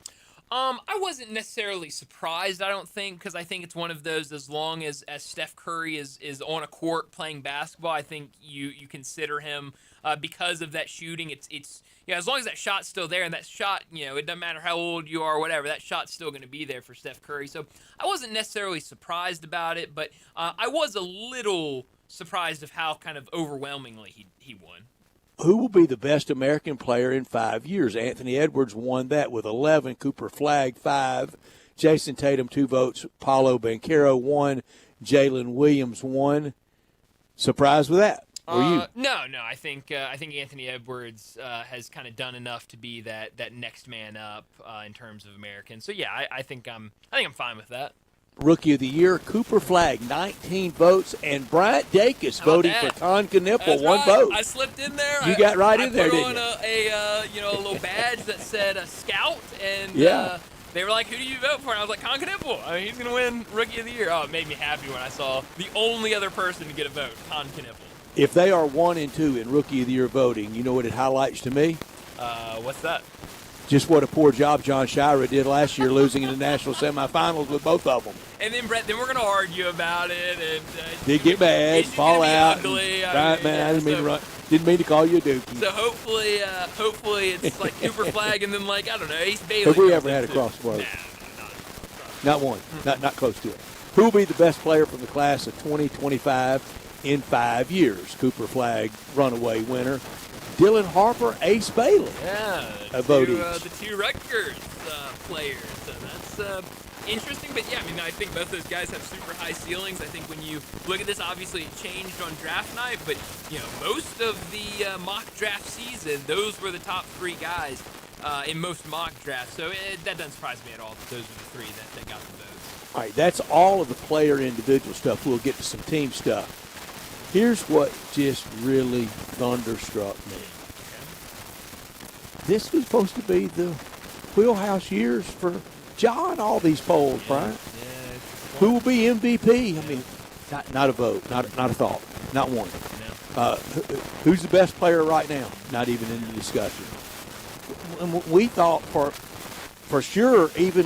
I wasn't necessarily surprised, I don't think, because I think it's one of those, as long as Steph Curry is on a court playing basketball, I think you consider him because of that shooting. It's as long as that shot's still there, and that shot, it doesn't matter how old you are or whatever, that shot's still going to be there for Steph Curry. So I wasn't necessarily surprised about it, but I was a little surprised of how kind of overwhelmingly he won. Who will be the best American player in 5 years? Anthony Edwards won that with 11. Cooper Flagg, 5. Jason Tatum, 2 votes. Paolo Banchero, 1. Jalen Williams, 1. Surprised with that? Were you? No. I think Anthony Edwards has kind of done enough to be that next man up in terms of Americans. So yeah, I think I'm fine with that. Rookie of the Year, Cooper Flagg, 19 votes, and Bryant Dacus voting for Con Knipple, 1 vote. I slipped in there. You got right in there, didn't you? I put on a little badge that said scout, and they were like, "Who do you vote for?" And I was like, Con Knipple. I mean, he's gonna win Rookie of the Year. Oh, it made me happy when I saw the only other person to get a vote, Con Knipple. If they are 1 and 2 in Rookie of the Year voting, you know what it highlights to me? What's that? Just what a poor job John Shira did last year, losing in the national semifinals with both of them. And then, Brett, we're going to argue about it. And did get mad, fall out. Ugly. I didn't mean to call you a dookie. So hopefully it's like Cooper Flagg and then I don't know, Ace Bailey. Have we ever had a crossword? Not one. Not close to it. Who will be the best player from the class of 2025 in 5 years? Cooper Flagg, runaway winner. Dylan Harper, Ace Bailey. Yeah, the two Rutgers players. So that's interesting. But yeah, I think both those guys have super high ceilings. I think when you look at this, obviously it changed on draft night, but most of the mock draft season, those were the top 3 guys in most mock drafts. So that doesn't surprise me at all. Those are the 3 that got the votes. All right, that's all of the player individual stuff. We'll get to some team stuff. Here's what just really thunderstruck me. This was supposed to be the wheelhouse years for John, all these polls, Brian. Who will be MVP? I mean, not a vote, not a thought, not one. Who's the best player right now? Not even in the discussion. We thought for sure, even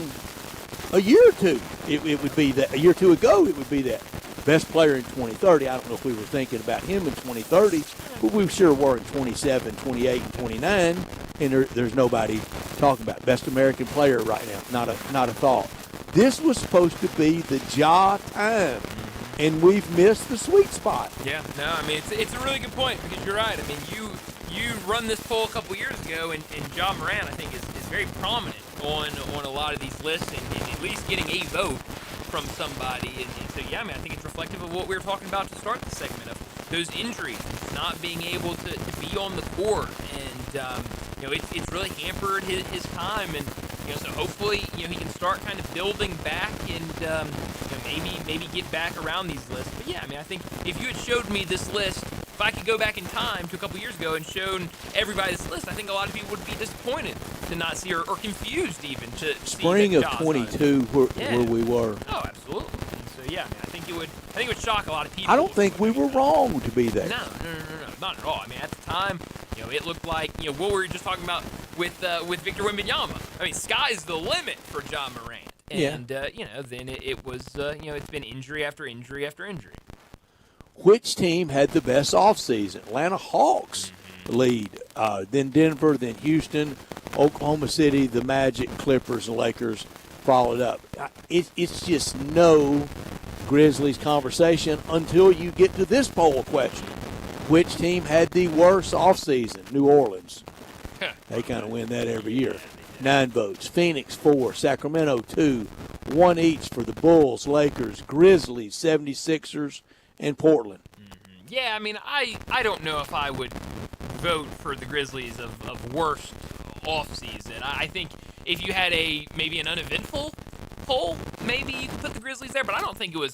a year or two, it would be that. A year or two ago, it would be that. Best player in 2030. I don't know if we were thinking about him in 2030, but we sure were in 27, 28, and 29, and there's nobody talking about best American player right now. Not a thought. This was supposed to be the Ja time, and we've missed the sweet spot. Yeah, no, I mean, it's a really good point because you're right. I mean, you run this poll a couple years ago, and Ja Morant, I think, is very prominent on a lot of these lists and at least getting a vote from somebody. And so, yeah, I mean, I think it's reflective of what we were talking about to start the segment of those injuries, not being able to be on the court. And, it's really hampered his time. And, so hopefully, he can start kind of building back and, maybe get back around these lists. But, yeah, I mean, I think if you had showed me this list, if I could go back in time to a couple years ago and shown everybody this list, I think a lot of people would be disappointed to not see or confused even to Spring see of 22 where we were. Oh, absolutely. And so yeah, I mean, I think it would shock a lot of people. I don't think we were wrong to be there. No, not at all. I mean, at the time, it looked like what we were just talking about with Victor Wembanyama. I mean, sky's the limit for Ja Morant. And then it was it's been injury after injury after injury. Which team had the best offseason? Atlanta Hawks lead, then Denver, then Houston, Oklahoma City, the Magic, Clippers, and Lakers followed up. It's just no Grizzlies conversation until you get to this poll question. Which team had the worst offseason? New Orleans. They kind of win that every year. 9 votes. Phoenix, 4. Sacramento, 2. 1 each for the Bulls, Lakers, Grizzlies, 76ers, and Portland. Yeah, I mean, I don't know if I would vote for the Grizzlies of worst offseason. I think if you had maybe an uneventful poll, maybe you could put the Grizzlies there, but I don't think it was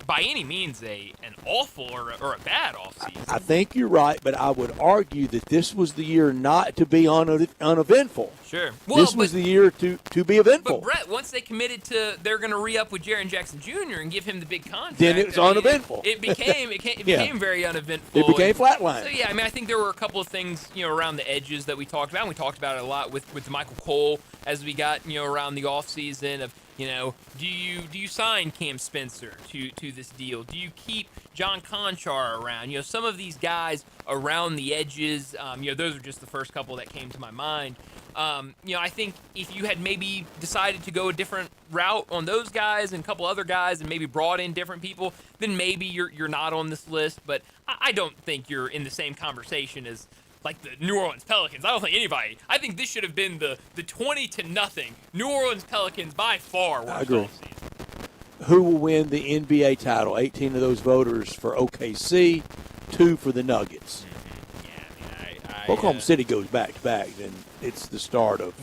by any means an awful or a bad offseason. I think you're right, but I would argue that this was the year not to be uneventful. Sure. This was the year to be eventful. But, Brett, once they committed to they're going to re-up with Jaren Jackson Jr. and give him the big contract. Then it was uneventful. It became very uneventful. It became flatline. So, yeah, I mean, I think there were a couple of things, around the edges that we talked about. And we talked about it a lot with Michael Cole as we got, around the offseason of, do you sign Cam Spencer to this deal? Do you keep John Conchar around? Some of these guys around the edges, those are just the first couple that came to my mind. I think if you had maybe decided to go a different route on those guys and a couple other guys and maybe brought in different people, then maybe you're not on this list. But I don't think you're in the same conversation as like the New Orleans Pelicans. I don't think anybody. I think this should have been the 20-0 New Orleans Pelicans by far. I agree. Who will win the NBA title? 18 of those voters for OKC, 2 for the Nuggets. Oklahoma City goes back to back, then it's the start of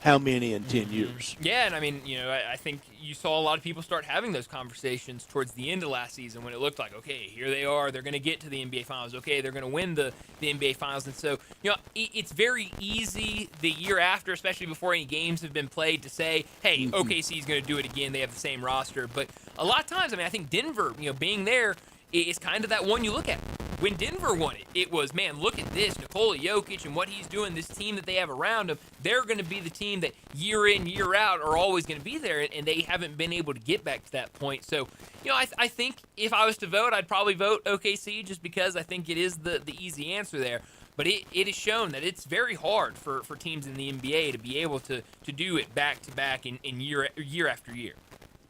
how many in 10 years. Yeah, and I mean, I think you saw a lot of people start having those conversations towards the end of last season when it looked like, okay, here they are, they're going to get to the NBA Finals. Okay, they're going to win the NBA Finals. And so, it's very easy the year after, especially before any games have been played, to say, hey, OKC is going to do it again. They have the same roster. But a lot of times, I mean, I think Denver, being there is kind of that one you look at. When Denver won it was, man, look at this, Nikola Jokic and what he's doing, this team that they have around him, they're going to be the team that year in, year out are always going to be there, and they haven't been able to get back to that point. So, I think if I was to vote, I'd probably vote OKC just because I think it is the easy answer there. But it has shown that it's very hard for teams in the NBA to be able to do it back-to-back in year after year.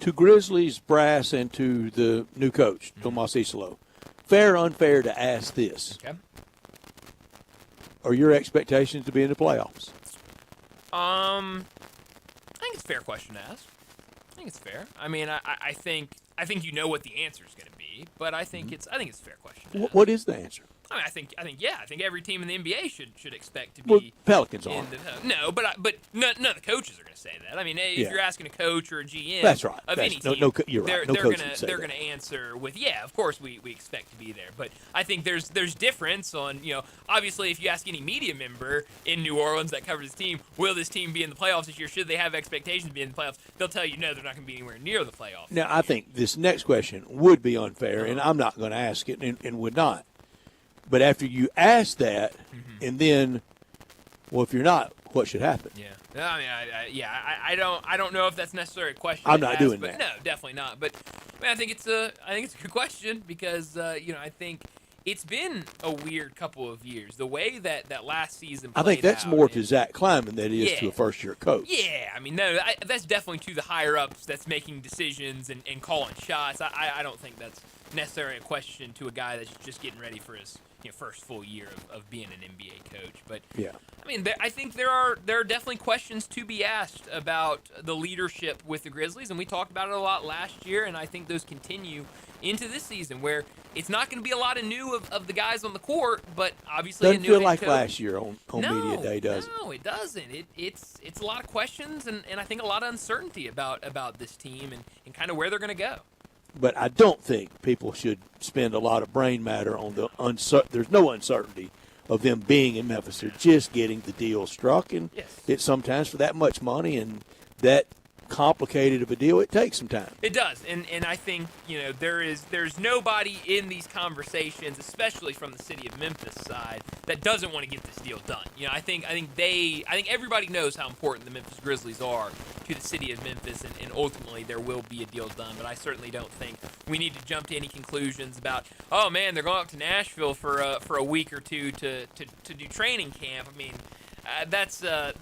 To Grizzlies brass and to the new coach, Tomas Isolo. Fair or unfair to ask this? Okay. Are your expectations to be in the playoffs? I think it's a fair question to ask. I think it's fair. I mean, I think you know what the answer is going to be, but I think it's a fair question to ask. What is the answer? I mean, I think every team in the NBA should expect to be. Well, Pelicans aren't. No, but none of the coaches are going to say that. I mean, if you're asking a coach or a GM, that's right. Of any team, you're right. They're going to answer with, of course we expect to be there. But I think there's difference on, obviously if you ask any media member in New Orleans that covers the team, will this team be in the playoffs this year? Should they have expectations to be in the playoffs? They'll tell you no, they're not going to be anywhere near the playoffs. Now, I think this next question would be unfair, and I'm not going to ask it and would not. But after you ask that, and then, well, if you're not, what should happen. Yeah. I mean, I don't know if that's necessarily a question. I'm not doing but that. No, definitely not. But I mean, I think it's a good question because I think it's been a weird couple of years. The way that last season played I think that's out, more to Zach Kleiman than it is to a first-year coach. Yeah, I mean, that's definitely to the higher-ups that's making decisions and calling shots. I don't think that's necessarily a question to a guy that's just getting ready for his first full year of being an NBA coach. But yeah, I mean, I think there are definitely questions to be asked about the leadership with the Grizzlies, and we talked about it a lot last year, and I think those continue into this season where it's not going to be a lot of new of the guys on the court, but obviously doesn't a new feel like coach. last year on media day, does it? No, it doesn't. It's a lot of questions and I think a lot of uncertainty about this team and kind of where they're going to go. But I don't think people should spend a lot of brain matter on the there's no uncertainty of them being in Memphis. They're just getting the deal struck, and it's sometimes for that much money and that complicated of a deal, it takes some time. It does, and I think there's nobody in these conversations, especially from the city of Memphis side, that doesn't want to get this deal done. I think everybody knows how important the Memphis Grizzlies are to the city of Memphis, and ultimately there will be a deal done. But I certainly don't think we need to jump to any conclusions about, oh man, they're going up to Nashville for a week or two to do training camp. I mean, that's a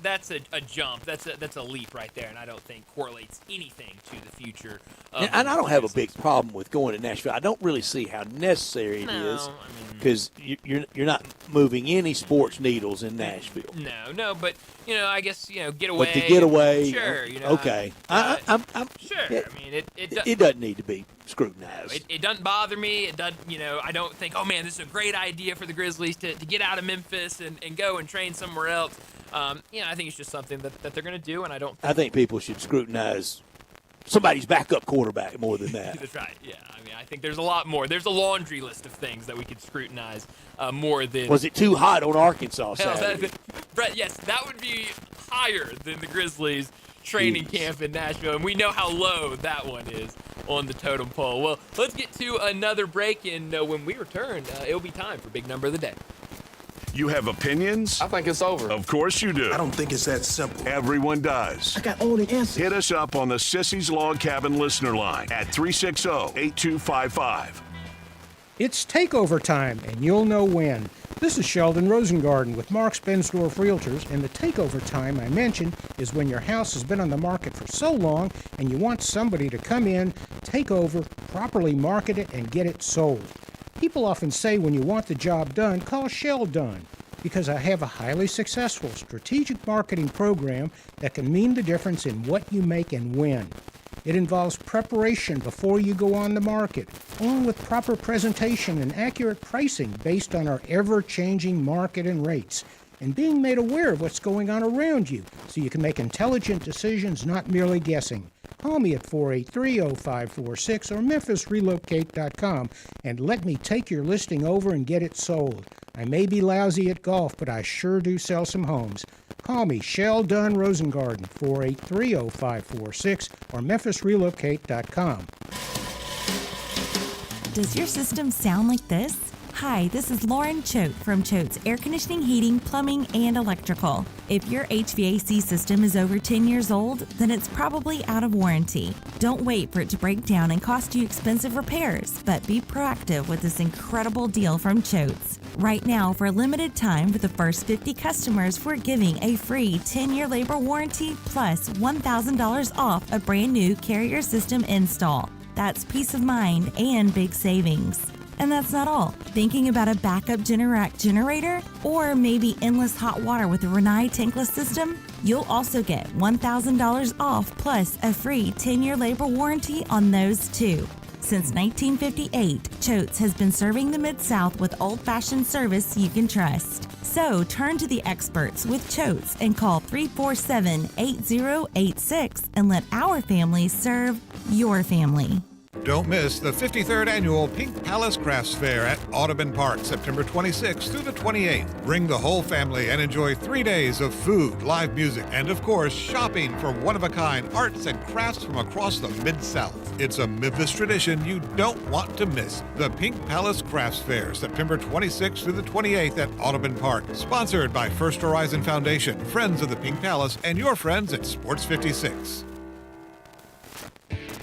jump. That's a leap right there, and I don't think correlates anything to the future. And I don't have a big problem with going to Nashville. I don't really see how necessary it is because you're not moving any sports needles in Nashville. No, but I guess get away. But to get away, sure. Okay. I'm sure. I mean, it doesn't need to be scrutinized. It doesn't bother me. It doesn't. I don't think, oh man, this is a great idea for the Grizzlies to get out of Memphis and go and train somewhere else. I think it's just something that they're going to do, and I think people should scrutinize somebody's backup quarterback more than that. That's right. Yeah. I mean, I think there's a lot more. There's a laundry list of things that we could scrutinize more than. Was it too hot on Arkansas Saturday? Brett, yes, that would be higher than the Grizzlies training camp in Nashville, and we know how low that one is on the totem pole. Well, let's get to another break, and when we return, it'll be time for Big Number of the Day. You have opinions? I think it's over. Of course you do. I don't think it's that simple. Everyone does. I got all the answers. Hit us up on the Sissy's Log Cabin listener line at 360-8255. It's takeover time, and you'll know when. This is Sheldon Rosengarten with Mark's Bensdorf Realtors, and the takeover time I mentioned is when your house has been on the market for so long and you want somebody to come in, take over, properly market it, and get it sold. People often say when you want the job done, call Sheldon, because I have a highly successful strategic marketing program that can mean the difference in what you make and when. It involves preparation before you go on the market, along with proper presentation and accurate pricing based on our ever-changing market and rates, and being made aware of what's going on around you so you can make intelligent decisions, not merely guessing. Call me at 483-0546 or memphisrelocate.com and let me take your listing over and get it sold. I may be lousy at golf, but I sure do sell some homes. Call me, Sheldon Rosengarten, 483-0546 or memphisrelocate.com. Does your system sound like this? Hi, this is Lauren Choate from Choate's Air Conditioning, Heating, Plumbing, and Electrical. If your HVAC system is over 10 years old, then it's probably out of warranty. Don't wait for it to break down and cost you expensive repairs, but be proactive with this incredible deal from Choate's. Right now, for a limited time, for the first 50 customers, we're giving a free 10-year labor warranty plus $1,000 off a brand new Carrier system install. That's peace of mind and big savings. And that's not all. Thinking about a backup Generac generator or maybe endless hot water with a Rinnai tankless system? You'll also get $1,000 off plus a free 10-year labor warranty on those too. Since 1958, Choate's has been serving the Mid-South with old-fashioned service you can trust. So turn to the experts with Choate's and call 347-8086 and let our family serve your family. Don't miss the 53rd Annual Pink Palace Crafts Fair at Audubon Park, September 26th through the 28th. Bring the whole family and enjoy 3 days of food, live music, and of course, shopping for one-of-a-kind arts and crafts from across the Mid-South. It's a Memphis tradition you don't want to miss. The Pink Palace Crafts Fair, September 26th through the 28th at Audubon Park. Sponsored by First Horizon Foundation, Friends of the Pink Palace, and your friends at Sports 56.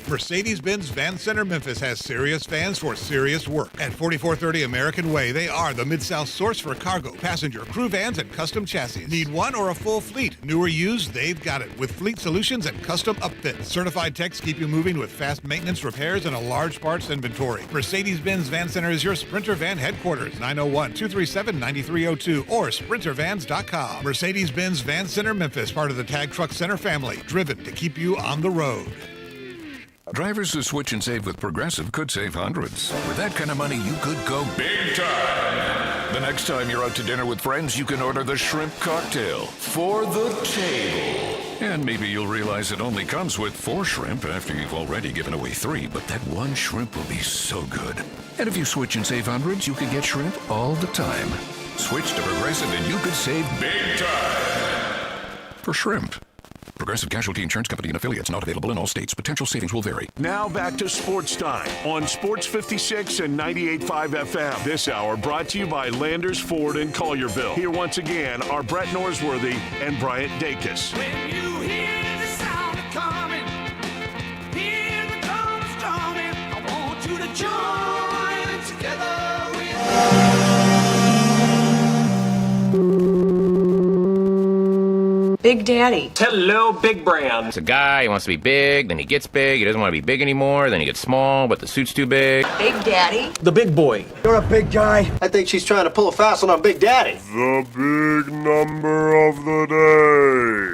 Mercedes-Benz Van Center Memphis has serious vans for serious work. At 4430 American Way, they are the Mid-South source for cargo, passenger, crew vans, and custom chassis. Need one or a full fleet? New or used, they've got it. With fleet solutions and custom upfits. Certified techs keep you moving with fast maintenance, repairs, and a large parts inventory. Mercedes-Benz Van Center is your Sprinter Van headquarters. 901-237-9302 or sprintervans.com. Mercedes-Benz Van Center Memphis, part of the Tag Truck Center family. Driven to keep you on the road. Drivers who switch and save with Progressive could save hundreds. With that kind of money, you could go big time. The next time you're out to dinner with friends, you can order the shrimp cocktail for the table. And maybe you'll realize it only comes with 4 shrimp after you've already given away 3, but that one shrimp will be so good. And if you switch and save hundreds, you can get shrimp all the time. Switch to Progressive and you could save big time. For shrimp. Progressive Casualty Insurance Company and affiliates, not available in all states. Potential savings will vary. Now back to Sports Time on Sports 56 and 98.5 FM. This hour brought to you by Landers, Ford, and Collierville. Here once again are Brett Norsworthy and Bryant Dacus. When you hear the sound coming, hear the drums drumming, I want you to join together with Big Daddy. Hello, Big Brand. It's a guy, he wants to be big, then he gets big, he doesn't want to be big anymore, then he gets small, but the suit's too big. Big Daddy. The big boy. You're a big guy. I think she's trying to pull a fast one on Big Daddy. The big number of the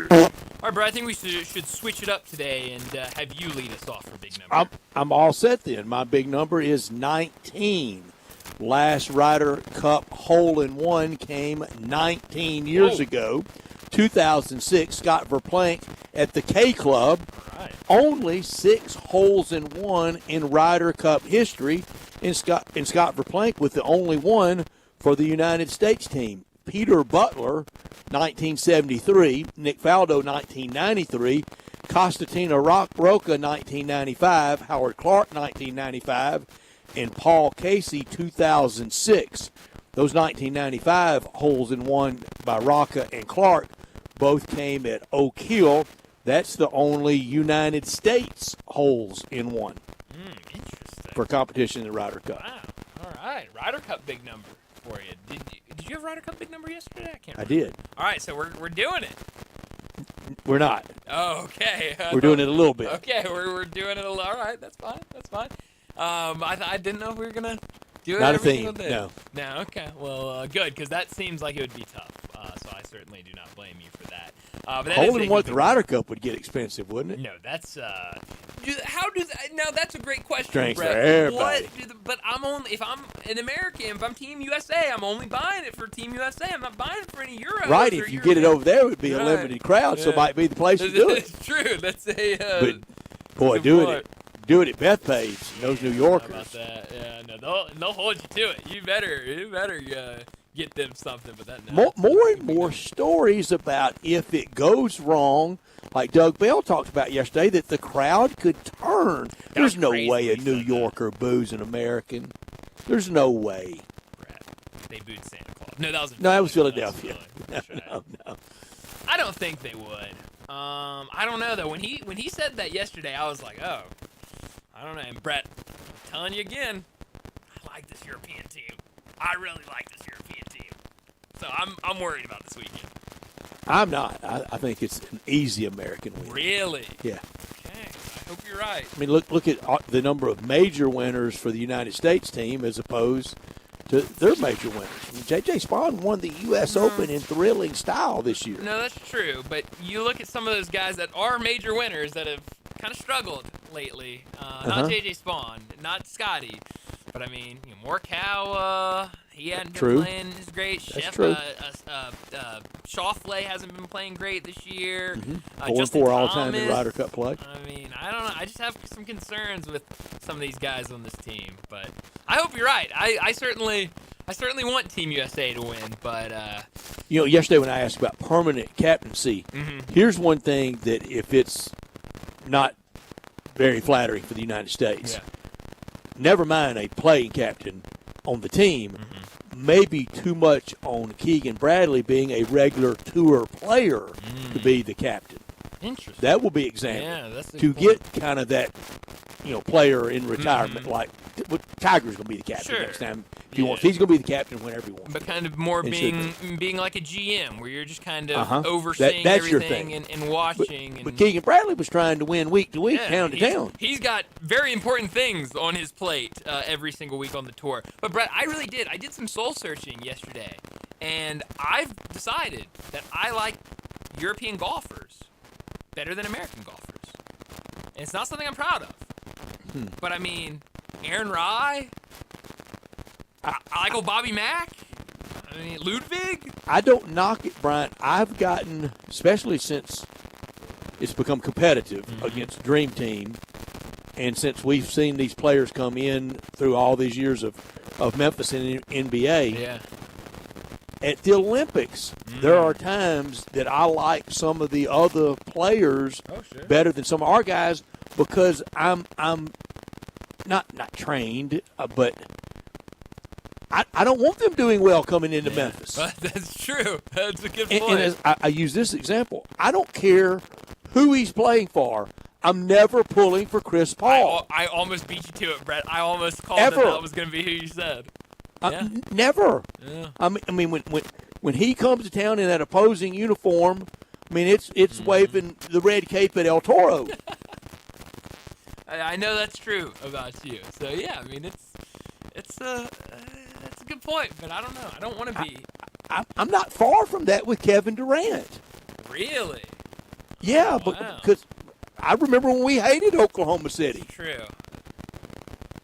day. All right, Brad, I think we should switch it up today and have you lead us off for big number. I'm all set then. My big number is 19. Last Ryder Cup hole-in-one came 19 years ago. 2006, Scott Verplank at the K Club. Right. Only 6 holes-in-one in Ryder Cup history, and Scott Verplank with the only one for the United States team. Peter Butler, 1973. Nick Faldo, 1993. Constantino Rocca, 1995. Howard Clark, 1995. And Paul Casey, 2006. Those 1995 holes-in-one by Rocca and Clark both came at Oak Hill. That's the only United States holes-in-one for competition in the Ryder Cup. Wow. All right. Ryder Cup big number for you. Did you have Ryder Cup big number yesterday? I can't remember. I did. All right, so we're doing it. We're not. Oh, okay. We're doing it a little bit. Okay, we're doing it a little. All right, that's fine. That's fine. I didn't know if we were going to do it Not every a single thing, day. no. No, okay. Well, good, because that seems like it would be tough. So I certainly do not blame you for that. But that Holding is one at the Ryder Cup would get expensive, wouldn't it? No, that's how does now that's a great question, Drinks Brett. for everybody. But I'm only if I'm an American, if I'm Team USA, I'm only buying it for Team USA. I'm not buying it for any Euros. Right, or if you Euros. get it over there, it would be a Right. limited crowd, so it might be the place to do it. It's true. That's a But, boy, good do point. it at Bethpage, those New Yorkers. How about that? Yeah, no, they'll hold you to it. You better get them something. But that More and more stories about if it goes wrong, like Doug Bell talked about yesterday, that the crowd could turn. There's no way a New Yorker boos an American. There's no way. They booed Santa Claus. No, that was Philadelphia. No. I don't think they would. I don't know though. When he said that yesterday, I was like, oh, I don't know. And Brett, I'm telling you again, I like this European team. I really like this European team. So I'm worried about this weekend. I'm not. I think it's an easy American win. Really? Yeah. Okay. I hope you're right. I mean, look at the number of major winners for the United States team as opposed to their major winners. I mean, J.J. Spahn won the U.S. Open in thrilling style this year. No, that's true. But you look at some of those guys that are major winners that have kind of struggled lately. Not J.J. Spahn, not Scotty. But I mean, Morikawa, he hadn't True. been playing his great. That's true. Schauffele hasn't been playing great this year. 4-4 all-time in Ryder Cup play. I mean, I don't know. I just have some concerns with some of these guys on this team. But I hope you're right. I certainly want Team USA to win. But yesterday when I asked about permanent captaincy, here's one thing that if it's not very flattering for the United States, never mind a playing captain on the team, maybe too much on Keegan Bradley being a regular tour player to be the captain. Interesting. That will be example. Yeah, that's a to good point. get kind of that, player in retirement like Tiger's going to be the captain Sure. next time if he wants. He's going to be the captain whenever he wants. But kind of more And being like a GM, where you're just kind of Uh-huh. overseeing That's your everything thing. and watching. But Keegan Bradley was trying to win week to week, town to town. He's got very important things on his plate every single week on the tour. But, Brett, I really did. I did some soul searching yesterday, and I've decided that I like European golfers better than American golfers. And it's not something I'm proud of. But, I mean, Aaron Rai, I like old Bobby Mack, I mean, Ludwig. I don't knock it, Brian. I've gotten, especially since it's become competitive against Dream Team, and since we've seen these players come in through all these years of Memphis in the NBA, at the Olympics, there are times that I like some of the other players better than some of our guys because I'm not trained, but I don't want them doing well coming into Memphis. That's true. That's a good point. And as I use this example, I don't care who he's playing for. I'm never pulling for Chris Paul. I almost beat you to it, Brett. I almost called Ever. that was going to be who you said. Never. Yeah. I mean, when he comes to town in that opposing uniform, I mean, it's waving the red cape at El Toro. I know that's true about you. So yeah, I mean that's a good point, but I don't know. I don't want to be. I'm not far from that with Kevin Durant. Really? Yeah, Wow. because I remember when we hated Oklahoma City. True.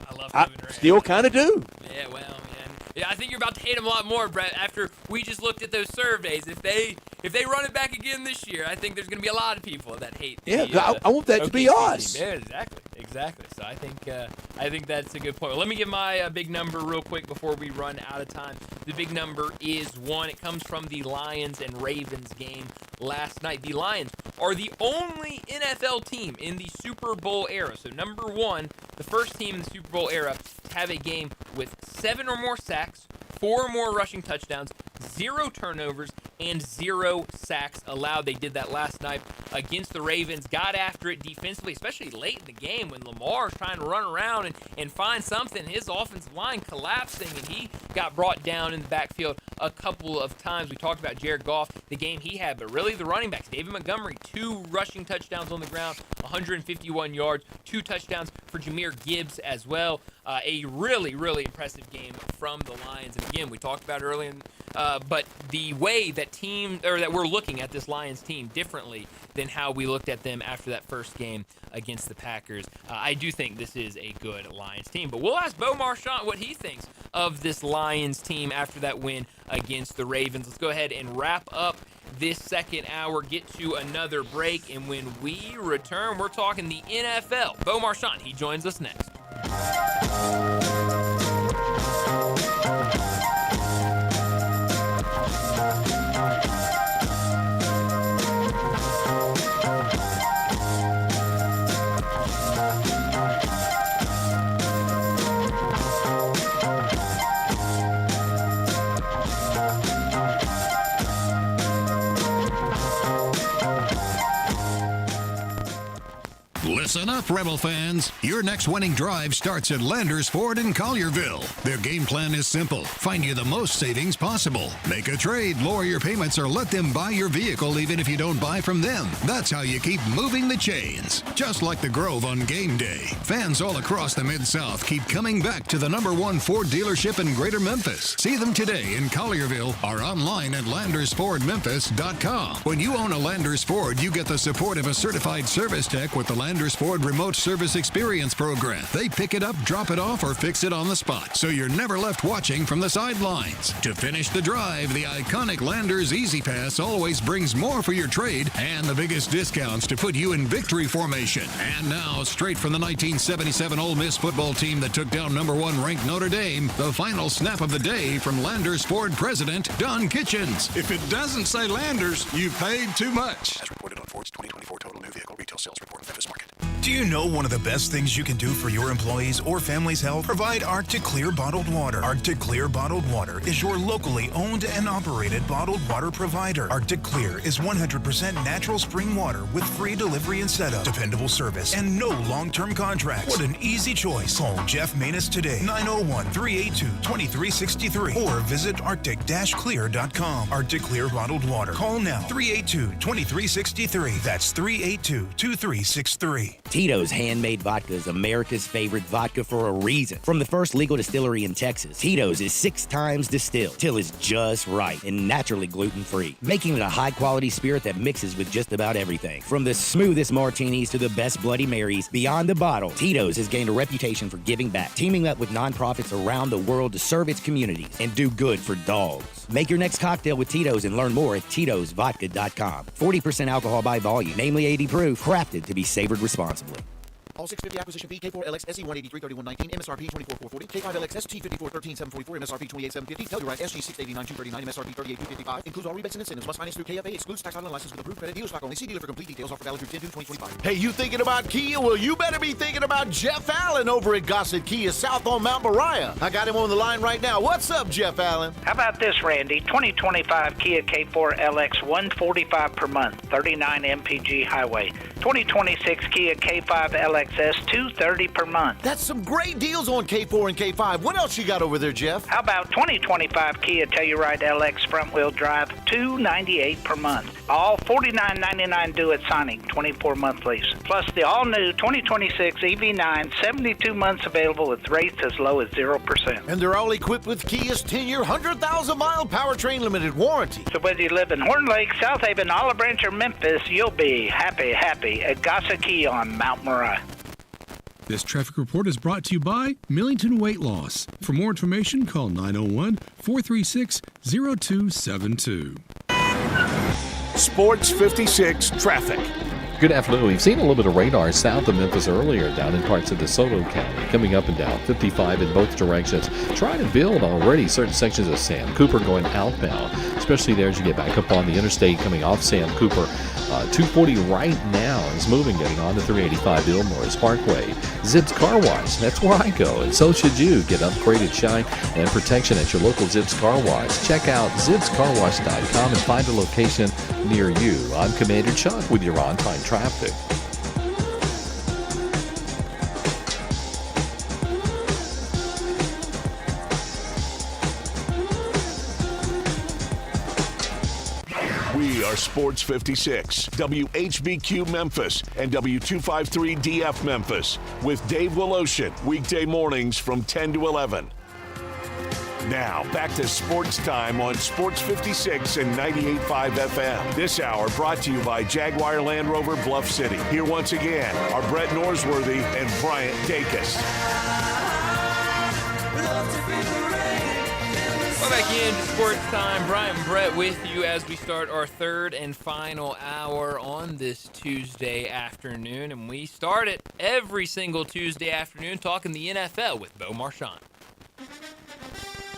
I love I Kevin Durant. still kind of do. Yeah, well, man. Yeah, I think you're about to hate him a lot more, Brett, after we just looked at those surveys. If they run it back again this year, I think there's going to be a lot of people that hate. Yeah, the, I want that to be OKC us. team. Yeah, exactly. So I think that's a good point. Well, let me give my big number real quick before we run out of time. The big number is 1. It comes from the Lions and Ravens game last night. The Lions are the only NFL team in the Super Bowl era. So number 1, the first team in the Super Bowl era to have a game with 7 or more sacks, 4 or more rushing touchdowns, 0 turnovers, and 0 sacks allowed. They did that last night against the Ravens, got after it defensively, especially late in the game when Lamar's trying to run around and find something. His offensive line collapsing, and he got brought down in the backfield a couple of times. We talked about Jared Goff, the game he had, but really the running backs. David Montgomery, 2 rushing touchdowns on the ground, 151 yards, 2 touchdowns for Jahmyr Gibbs as well. A really, really impressive game from the Lions. And again, we talked about earlier, but the way that that we're looking at this Lions team differently than how we looked at them after that first game against the Packers. I do think this is a good Lions team. But we'll ask Bo Marchant what he thinks of this Lions team after that win against the Ravens. Let's go ahead and wrap up this second hour, get to another break, and when we return, we're talking the NFL. Bo Marchant, he joins us next. Listen up, Rebel fans. Your next winning drive starts at Landers Ford in Collierville. Their game plan is simple. Find you the most savings possible. Make a trade, lower your payments, or let them buy your vehicle even if you don't buy from them. That's how you keep moving the chains. Just like the Grove on game day. Fans all across the Mid-South keep coming back to the #1 Ford dealership in Greater Memphis. See them today in Collierville or online at LandersFordMemphis.com. When you own a Landers Ford, you get the support of a certified service tech with the Landers Ford remote service experience program. They pick it up, drop it off, or fix it on the spot, so you're never left watching from the sidelines. To finish the drive, the iconic Landers Easy Pass always brings more for your trade and the biggest discounts to put you in victory formation. And now, straight from the 1977 Ole Miss football team that took down number 1 ranked Notre Dame, the final snap of the day from Landers Ford President Don Kitchens. If it doesn't say Landers, you paid too much. As reported on Ford's 2024 Total New Vehicle Retail Sales Report of Memphis Market. Do you know one of the best things you can do for your employees or family's health? Provide Arctic Clear bottled water. Arctic Clear bottled water is your locally owned and operated bottled water provider. Arctic Clear is 100% natural spring water with free delivery and setup, dependable service, and no long-term contracts. What an easy choice. Call Jeff Manus today, 901-382-2363, or visit arctic-clear.com. Arctic Clear bottled water. Call now, 382-2363. That's 382-2363. Tito's Handmade Vodka is America's favorite vodka for a reason. From the first legal distillery in Texas, Tito's is 6 times distilled till it's just right and naturally gluten-free, making it a high-quality spirit that mixes with just about everything. From the smoothest martinis to the best Bloody Marys, beyond the bottle, Tito's has gained a reputation for giving back, teaming up with nonprofits around the world to serve its communities and do good for dogs. Make your next cocktail with Tito's and learn more at Tito'sVodka.com. 40% alcohol by volume, namely 80 proof, crafted to be savored responsibly. All 650 acquisition fee, K4LX SE 183.31.19, MSRP 24.440, K5LX ST 54.13.744, MSRP 28.750, Telluride SG 689.239, MSRP 38.255, includes all rebates and incentives, must finance through KFA, excludes tax title and license with approved credit, dealer stock only, see dealer for complete details, offer valid through 10/2/2025. Hey, you thinking about Kia? Well, you better be thinking about Jeff Allen over at Gossett Kia South on Mount Moriah. I got him on the line right now. What's up, Jeff Allen? How about this, Randy? 2025 Kia K4LX, $145 per month, 39 MPG highway. 2026 Kia K5LXS, $230 per month. That's some great deals on K4 and K5. What else you got over there, Jeff? How about 2025 Kia Telluride LX front-wheel drive, $298 per month. All $49.99 due at signing, 24-month lease. Plus the all-new 2026 EV9, 72 months available with rates as low as 0%. And they're all equipped with Kia's 10-year, 100,000-mile powertrain limited warranty. So whether you live in Horn Lake, South Haven, Olive Branch, or Memphis, you'll be happy at Gossett Kia on Mount Moriah. This traffic report is brought to you by Millington Weight Loss. For more information, call 901-436-0272. Sports 56 traffic. Good afternoon. We've seen a little bit of radar south of Memphis earlier, down in parts of DeSoto County, coming up and down 55 in both directions. Trying to build already certain sections of Sam Cooper going outbound, especially there as you get back up on the interstate coming off Sam Cooper. 240 right now is moving, getting on to 385 Billmore Parkway. Zips Car Wash, that's where I go, and so should you. Get upgraded shine and protection at your local Zips Car Wash. Check out zipscarwash.com and find a location near you. I'm Commander Chuck with your on-time traffic. We are Sports 56, WHBQ Memphis, and W253DF Memphis, with Dave Woloshin, weekday mornings from 10 to 11. Now, back to Sports Time on Sports 56 and 98.5 FM. This hour brought to you by Jaguar Land Rover Bluff City. Here once again are Brett Norsworthy and Bryant Dacus. Welcome back into Sports Time. Brian and Brett with you as we start our third and final hour on this Tuesday afternoon. And we start it every single Tuesday afternoon talking the NFL with Bo Marchand.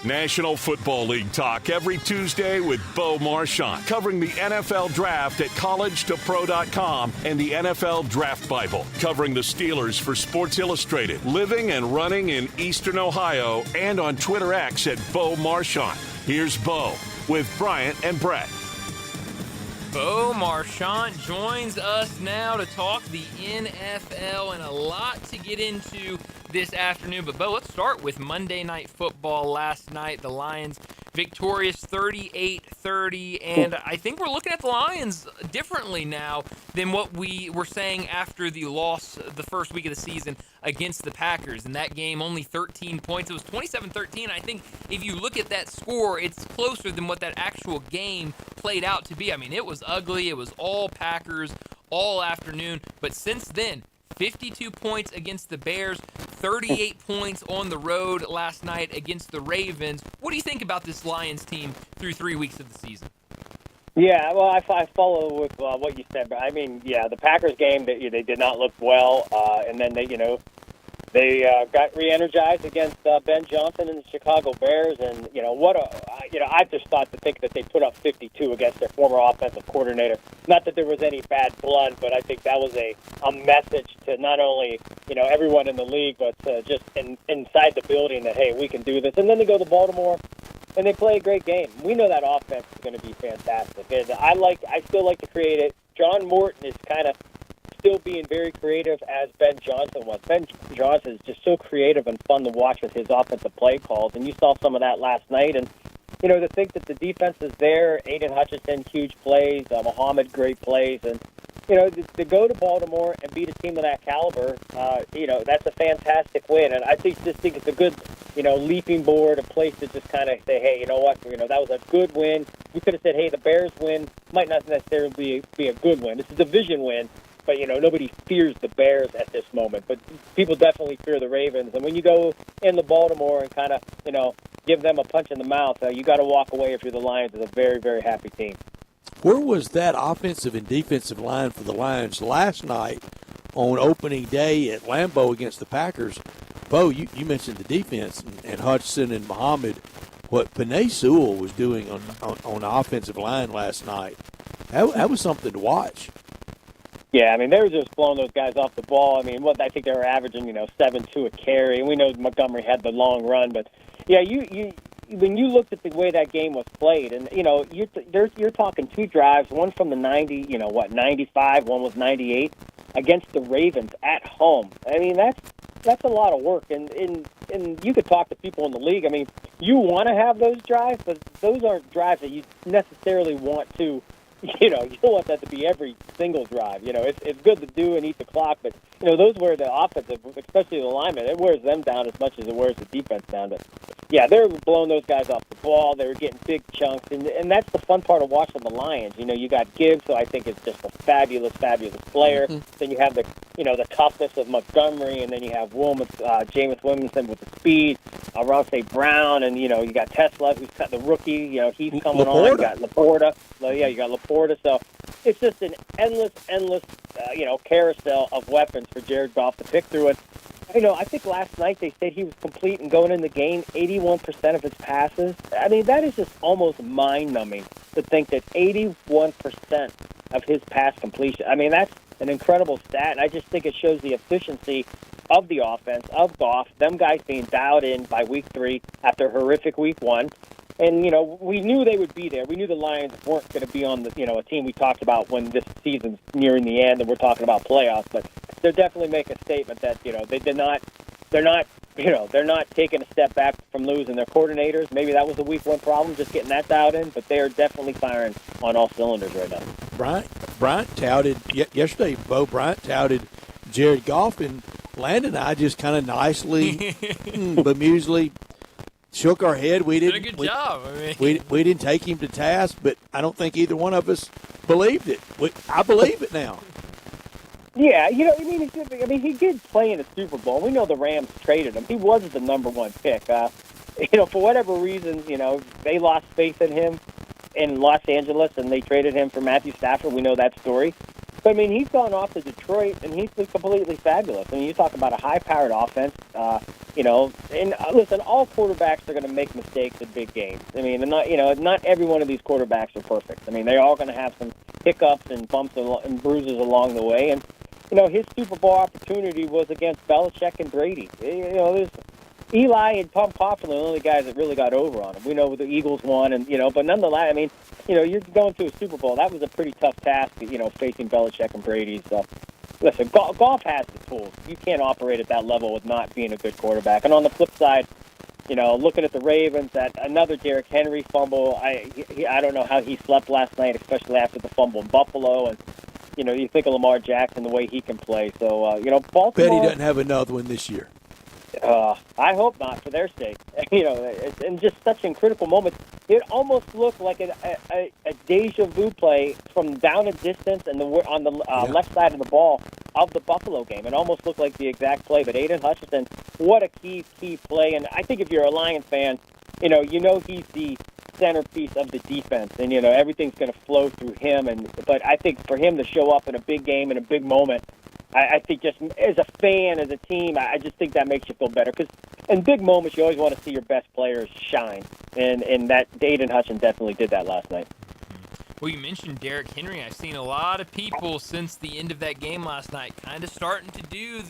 National Football League talk every Tuesday with Bo Marchand, covering the NFL Draft at collegetopro.com and the NFL Draft Bible, covering the Steelers for Sports Illustrated, living and running in Eastern Ohio, and on Twitter X at Bo Marchand. Here's Bo with Bryant and Brett. Bo Marchand joins us now to talk the NFL, and a lot to get into this afternoon. But Bo, let's start with Monday Night Football last night. The Lions victorious 38-30, and I think we're looking at the Lions differently now than what we were saying after the loss the first week of the season against the Packers. In that game, only 13 points. It was 27-13. I think if you look at that score, it's closer than what that actual game played out to be. I mean, it was ugly. It was all Packers all afternoon. But since then, 52 points against the Bears, 38 points on the road last night against the Ravens. What do you think about this Lions team through 3 weeks of the season? Yeah, well, I follow with what you said, but I mean, yeah, the Packers game, they did not look well, and then they got re-energized against Ben Johnson and the Chicago Bears, and I just thought to think that they put up 52 against their former offensive coordinator. Not that there was any bad blood, but I think that was a message to not only everyone in the league, but to just inside the building that hey, we can do this. And then they go to Baltimore. And they play a great game. We know that offense is going to be fantastic. And I still like to create it. John Morton is kind of still being very creative as Ben Johnson was. Ben Johnson is just so creative and fun to watch with his offensive play calls. And you saw some of that last night. And, to think that the defense is there, Aiden Hutchinson, huge plays, Muhammad, great plays. And, to go to Baltimore and beat a team of that caliber, that's a fantastic win. And I think it's a good, leaping board, a place to just kind of say, hey, you know what, that was a good win. We could have said, hey, the Bears win might not necessarily be a good win. It's a division win, but, nobody fears the Bears at this moment. But people definitely fear the Ravens. And when you go into Baltimore and kind of, give them a punch in the mouth, you got to walk away if you're the Lions as a very, very happy team. Where was that offensive and defensive line for the Lions last night on opening day at Lambeau against the Packers? Bo, you mentioned the defense and Hudson and Muhammad. What Penei Sewell was doing on the offensive line last night, that was something to watch. Yeah, I mean, they were just blowing those guys off the ball. I mean, I think they were averaging, 7-2 a carry. And we know Montgomery had the long run. But, yeah, when you looked at the way that game was played, and, you're talking two drives, one from the 95, one was 98, against the Ravens at home. I mean, that's a lot of work. And you could talk to people in the league. I mean, you want to have those drives, but those aren't drives that you necessarily want to, you don't want that to be every single drive. It's good to do and eat the clock, but, those wear the offensive, especially the linemen, it wears them down as much as it wears the defense down. But, yeah, they were blowing those guys off the ball. They were getting big chunks, and that's the fun part of watching the Lions. You got Gibbs, who I think is just a fabulous, fabulous player. Mm-hmm. Then you have the toughness of Montgomery, and then you have Jameis Williamson with the speed, Ronse Brown, and, you got Tesla, who's got the rookie, he's coming on. You got Laporta. You got Laporta. So it's just an endless, carousel of weapons for Jared Goff to pick through it. I think last night they said he was complete and going in the game 81% of his passes. I mean, that is just almost mind-numbing to think that 81% of his pass completion. I mean, that's an incredible stat, and I just think it shows the efficiency of the offense, of Goff, them guys being dialed in by week 3 after a horrific week 1. And, we knew they would be there. We knew the Lions weren't going to be on the, a team we talked about when this season's nearing the end and we're talking about playoffs. But they're definitely making a statement that, they're not taking a step back from losing their coordinators. Maybe that was a week 1 problem, just getting that dialed in. But they are definitely firing on all cylinders right now. Bryant touted, yesterday, Bo Bryant touted Jared Goff, and Landon and I just kind of nicely, bemusely, shook our head. We did a good job. I mean, we didn't take him to task, but I don't think either one of us believed it. I believe it now. Yeah, he did play in the Super Bowl. We know the Rams traded him. He wasn't the number 1 pick. For whatever reason, they lost faith in him in Los Angeles, and they traded him for Matthew Stafford. We know that story. But, I mean, he's gone off to Detroit, and he's been completely fabulous. I mean, you talk about a high-powered offense, and listen, all quarterbacks are going to make mistakes in big games. I mean, not every one of these quarterbacks are perfect. I mean, they're all going to have some hiccups and bumps and bruises along the way. And, his Super Bowl opportunity was against Belichick and Brady. There's Eli and Tom Coughlin are the only guys that really got over on him. We know the Eagles won, and but nonetheless, I mean, you're going to a Super Bowl. That was a pretty tough task, facing Belichick and Brady. So, listen, Goff has the tools. You can't operate at that level with not being a good quarterback. And on the flip side, looking at the Ravens, that another Derrick Henry fumble. I don't know how he slept last night, especially after the fumble in Buffalo. And you think of Lamar Jackson, the way he can play. So, Baltimore. Bet he doesn't have another one this year. I hope not, for their sake. It's in just such in critical moments. It almost looked like a deja vu play from down a distance and on the left side of the ball of the Buffalo game. It almost looked like the exact play. But Aiden Hutchinson, what a key play. And I think if you're a Lions fan, you know he's the centerpiece of the defense, and everything's going to flow through him. But I think for him to show up in a big game in a big moment, I think just as a fan, as a team, I just think that makes you feel better. Because in big moments, you always want to see your best players shine. And that Aiden Hutchinson definitely did that last night. Well, you mentioned Derrick Henry. I've seen a lot of people since the end of that game last night kind of starting to do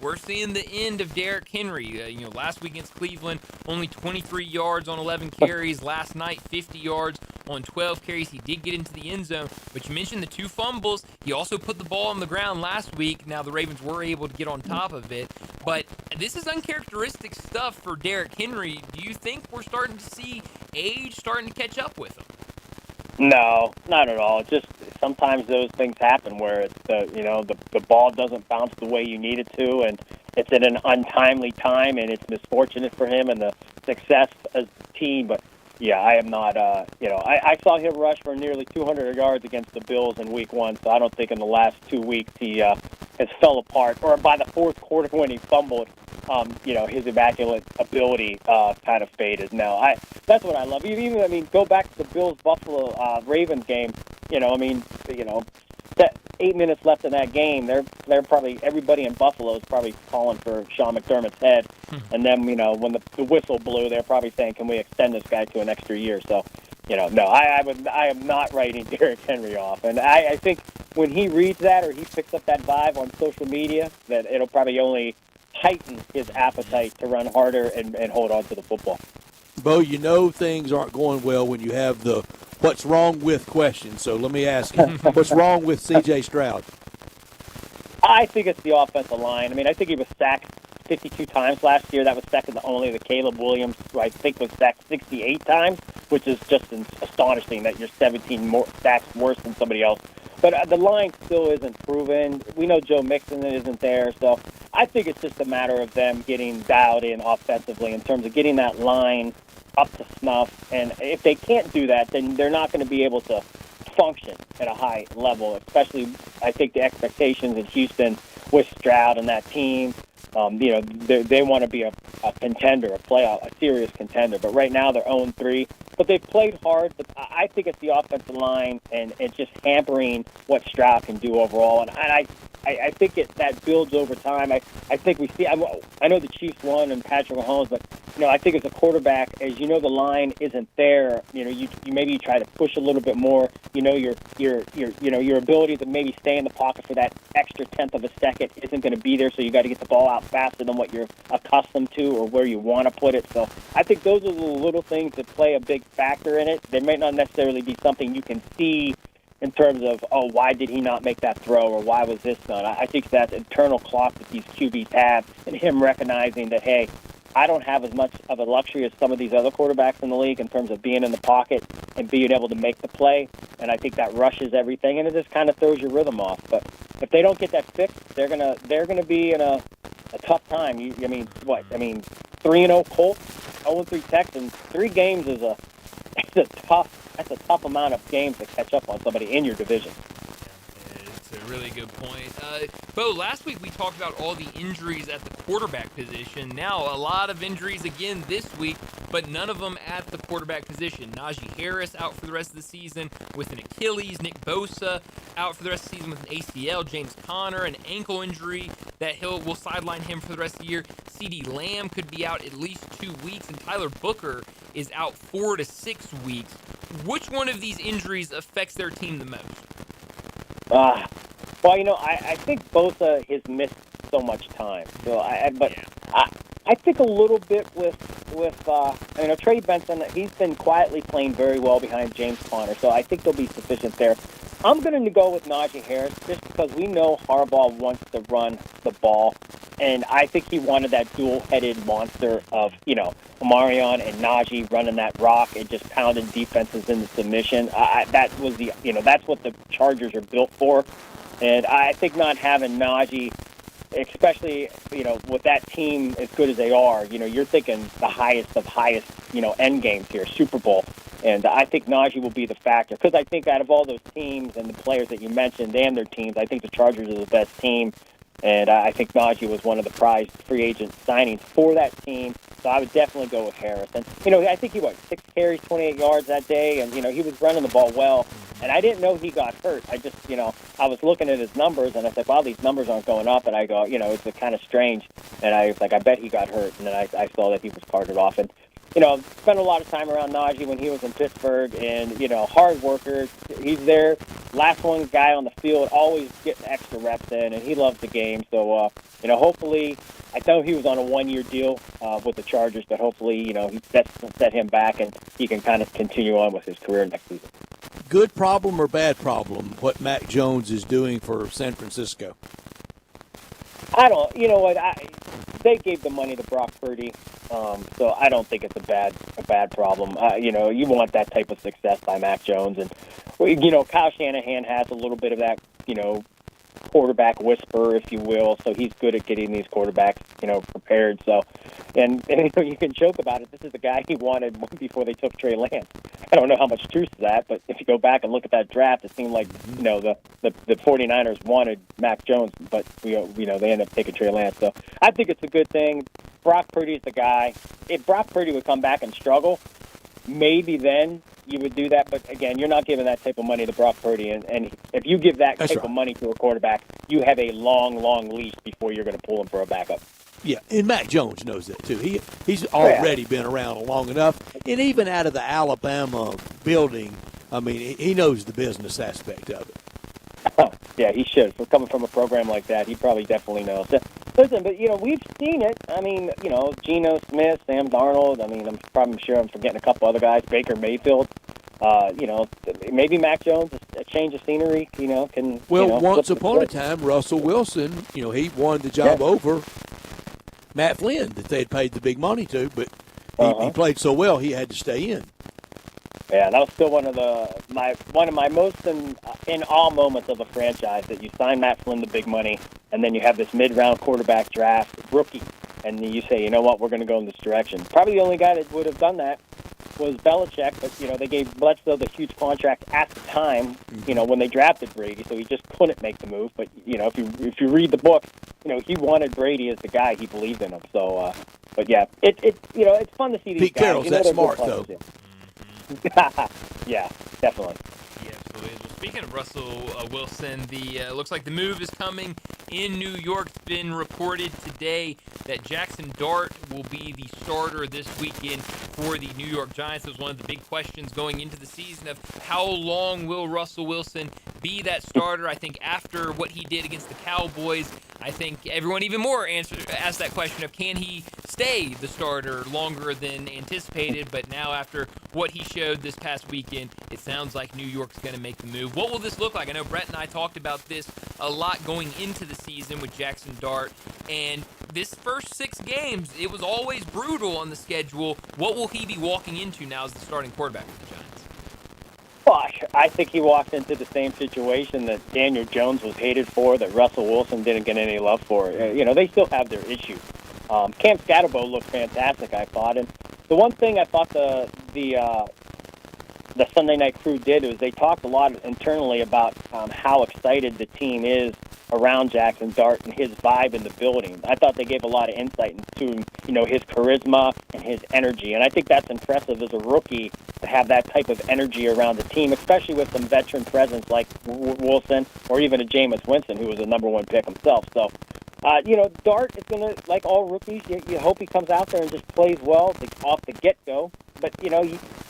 we're seeing the end of Derrick Henry. Last week against Cleveland, only 23 yards on 11 carries. Last night, 50 yards on 12 carries. He did get into the end zone, but you mentioned the 2 fumbles. He also put the ball on the ground last week. Now, the Ravens were able to get on top of it, but this is uncharacteristic stuff for Derrick Henry. Do you think we're starting to see age starting to catch up with him? No, not at all. Just sometimes those things happen where it's the ball doesn't bounce the way you need it to, and it's at an untimely time, and it's misfortunate for him and the success as a team. But yeah, I am not. I saw him rush for nearly 200 yards against the Bills in Week 1, so I don't think in the last 2 weeks he has fell apart. Or by the fourth quarter when he fumbled, his immaculate ability kind of faded. No, that's what I love. Go back to the Bills-Buffalo Ravens game. 8 minutes left in that game. They're probably everybody in Buffalo is probably calling for Sean McDermott's head. And then when the whistle blew, they're probably saying, "Can we extend this guy to an extra year?" So, no, I am not writing Derrick Henry off, and I think when he reads that or he picks up that vibe on social media, that it'll probably only heighten his appetite to run harder and hold on to the football. Bo, things aren't going well when you have the what's wrong with question. So let me ask you, what's wrong with C.J. Stroud? I think it's the offensive line. I think he was sacked 52 times last year. That was second to only to Caleb Williams, who I think was sacked 68 times, which is just astonishing that you're 17 more sacks worse than somebody else. But the line still isn't proven. We know Joe Mixon isn't there, so I think it's just a matter of them getting dialed in offensively in terms of getting that line up to snuff. And if they can't do that, then they're not going to be able to function at a high level, especially I think the expectations in Houston with Stroud and that team. They want to be a contender, a serious contender. But right now they're 0-3. But they've played hard. But I think it's the offensive line, and it's just hampering what Stroud can do overall. And I think that builds over time. I think we see. I know the Chiefs won and Patrick Mahomes, but I think as a quarterback, as the line isn't there. You maybe try to push a little bit more. Your ability to maybe stay in the pocket for that extra tenth of a second isn't going to be there. So you got to get the ball out faster than what you're accustomed to or where you want to put it. So I think those are the little things that play a big factor in it. They may not necessarily be something you can see in terms of, why did he not make that throw or why was this done? I think that internal clock that these QBs have and him recognizing that, hey, I don't have as much of a luxury as some of these other quarterbacks in the league in terms of being in the pocket and being able to make the play. And I think that rushes everything, and it just kind of throws your rhythm off. But if they don't get that fixed, they're gonna be in a tough time. 3-0 Colts, 0-3 Texans. 3 games is a tough amount of games to catch up on somebody in your division. It's a really good point. Bo, last week we talked about all the injuries at the quarterback position. Now, a lot of injuries again this week, but none of them at the quarterback position. Najee Harris out for the rest of the season with an Achilles. Nick Bosa out for the rest of the season with an ACL. James Conner, an ankle injury that will sideline him for the rest of the year. CeeDee Lamb could be out at least 2 weeks, and Tyler Booker is out 4 to 6 weeks. Which one of these injuries affects their team the most? I think Bosa has missed so much time. So I think a little bit with Trey Benson. He's been quietly playing very well behind James Conner, so I think there'll be sufficient there. I'm going to go with Najee Harris just because we know Harbaugh wants to run the ball, and I think he wanted that dual-headed monster of Omarion and Najee running that rock and just pounding defenses into submission. That's what the Chargers are built for, and I think not having Najee especially, with that team as good as they are, you're thinking the highest of highest, end games here, Super Bowl. And I think Najee will be the factor because I think out of all those teams and the players that you mentioned and their teams, I think the Chargers are the best team. And I think Najee was one of the prized free agent signings for that team. So I would definitely go with Harris. And, I think he, 6 carries, 28 yards that day. And, he was running the ball well. And I didn't know he got hurt. I just, I was looking at his numbers, and I said, wow, these numbers aren't going up. And I go, it's kind of strange. And I was like, I bet he got hurt. And then I saw that he was carted off. And, spent a lot of time around Najee when he was in Pittsburgh, and, hard worker. He's there, last one guy on the field, always getting extra reps in, and he loves the game. So, hopefully, I know he was on a 1-year deal with the Chargers, but hopefully, that's set him back, and he can kind of continue on with his career next season. Good problem or bad problem, what Mac Jones is doing for San Francisco? I don't. You know what? They gave the money to Brock Purdy, so I don't think it's a bad problem. You want that type of success by Mac Jones, and Kyle Shanahan has a little bit of that, quarterback whisper, if you will. So he's good at getting these quarterbacks, prepared. So, and you can joke about it. This is the guy he wanted before they took Trey Lance. I don't know how much truth to that, but if you go back and look at that draft, it seemed like the 49ers wanted Mac Jones, but they ended up taking Trey Lance. So I think it's a good thing. Brock Purdy's the guy. If Brock Purdy would come back and struggle, maybe then you would do that. But again, you're not giving that type of money to Brock Purdy, and if you give that type of money to a quarterback, you have a long, long leash before you're going to pull him for a backup. Yeah, and Mac Jones knows that too. He's already been around long enough, and even out of the Alabama building, I mean, he knows the business aspect of it. Yeah, he should. For coming from a program like that, he probably definitely knows. Listen, but we've seen it. I mean, Geno Smith, Sam Darnold. I mean, I'm sure I'm forgetting a couple other guys. Baker Mayfield. Maybe Mac Jones, a change of scenery. Can. Well, once upon a time, Russell Wilson. He won the job over Matt Flynn that they had paid the big money to, but he played so well he had to stay in. Yeah, that was still one of my most in awe moments of a franchise, that you sign Matt Flynn the big money, and then you have this mid-round quarterback draft rookie, and you say, you know what, we're going to go in this direction. Probably the only guy that would have done that was Belichick, but they gave Bledsoe the huge contract at the time, when they drafted Brady, so he just couldn't make the move. But if you read the book, he wanted Brady as the guy. He believed in him. So, but yeah, it's fun to see these Pete guys. Carroll's that smart though. Yeah, definitely. Yeah, absolutely. Well, speaking of Russell Wilson, looks like the move is coming in New York. It's been reported today that Jackson Dart will be the starter this weekend for the New York Giants. It was one of the big questions going into the season of how long will Russell Wilson be that starter. I think after what he did against the Cowboys, I think everyone even more asked that question of, can he stay the starter longer than anticipated? But now after what he showed this past weekend, it sounds like New York's going to make the move. What will this look like? I know Brett and I talked about this a lot going into the season with Jackson Dart, and this first 6 games, it was always brutal on the schedule. What will he be walking into now as the starting quarterback for the Giants? Gosh, I think he walked into the same situation that Daniel Jones was hated for, that Russell Wilson didn't get any love for. They still have their issues. Cam Scatterbo looked fantastic, I thought. And the one thing I thought the Sunday Night Crew did was they talked a lot internally about how excited the team is around Jackson Dart and his vibe in the building. I thought they gave a lot of insight into, his charisma and his energy. And I think that's impressive as a rookie to have that type of energy around the team, especially with some veteran presence like Wilson or even a Jameis Winston, who was a number 1 pick himself. So, Dart is going to, like all rookies, you hope he comes out there and just plays well off the get-go. But,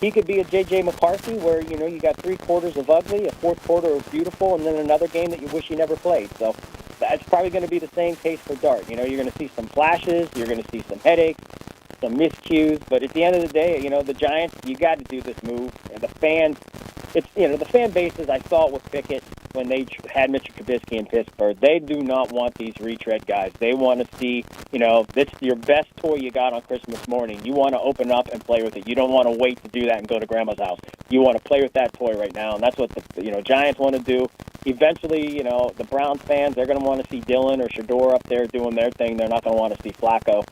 he could be a J.J. McCarthy where, you got 3 quarters of ugly, a 4th quarter of beautiful, and then another game that you wish you never played. So that's probably going to be the same case for Dart. You're going to see some flashes, you're going to see some headaches, some miscues, but at the end of the day, the Giants, you got to do this move. And the fans, the fan bases, I saw it with Pickett when they had Mr. Trubisky in Pittsburgh. They do not want these retread guys. They want to see, this is your best toy you got on Christmas morning. You want to open up and play with it. You don't want to wait to do that and go to grandma's house. You want to play with that toy right now, and that's what the Giants want to do. eventually, the Browns fans, they're going to want to see Dillon or Shador up there doing their thing. They're not going to want to see Flacco.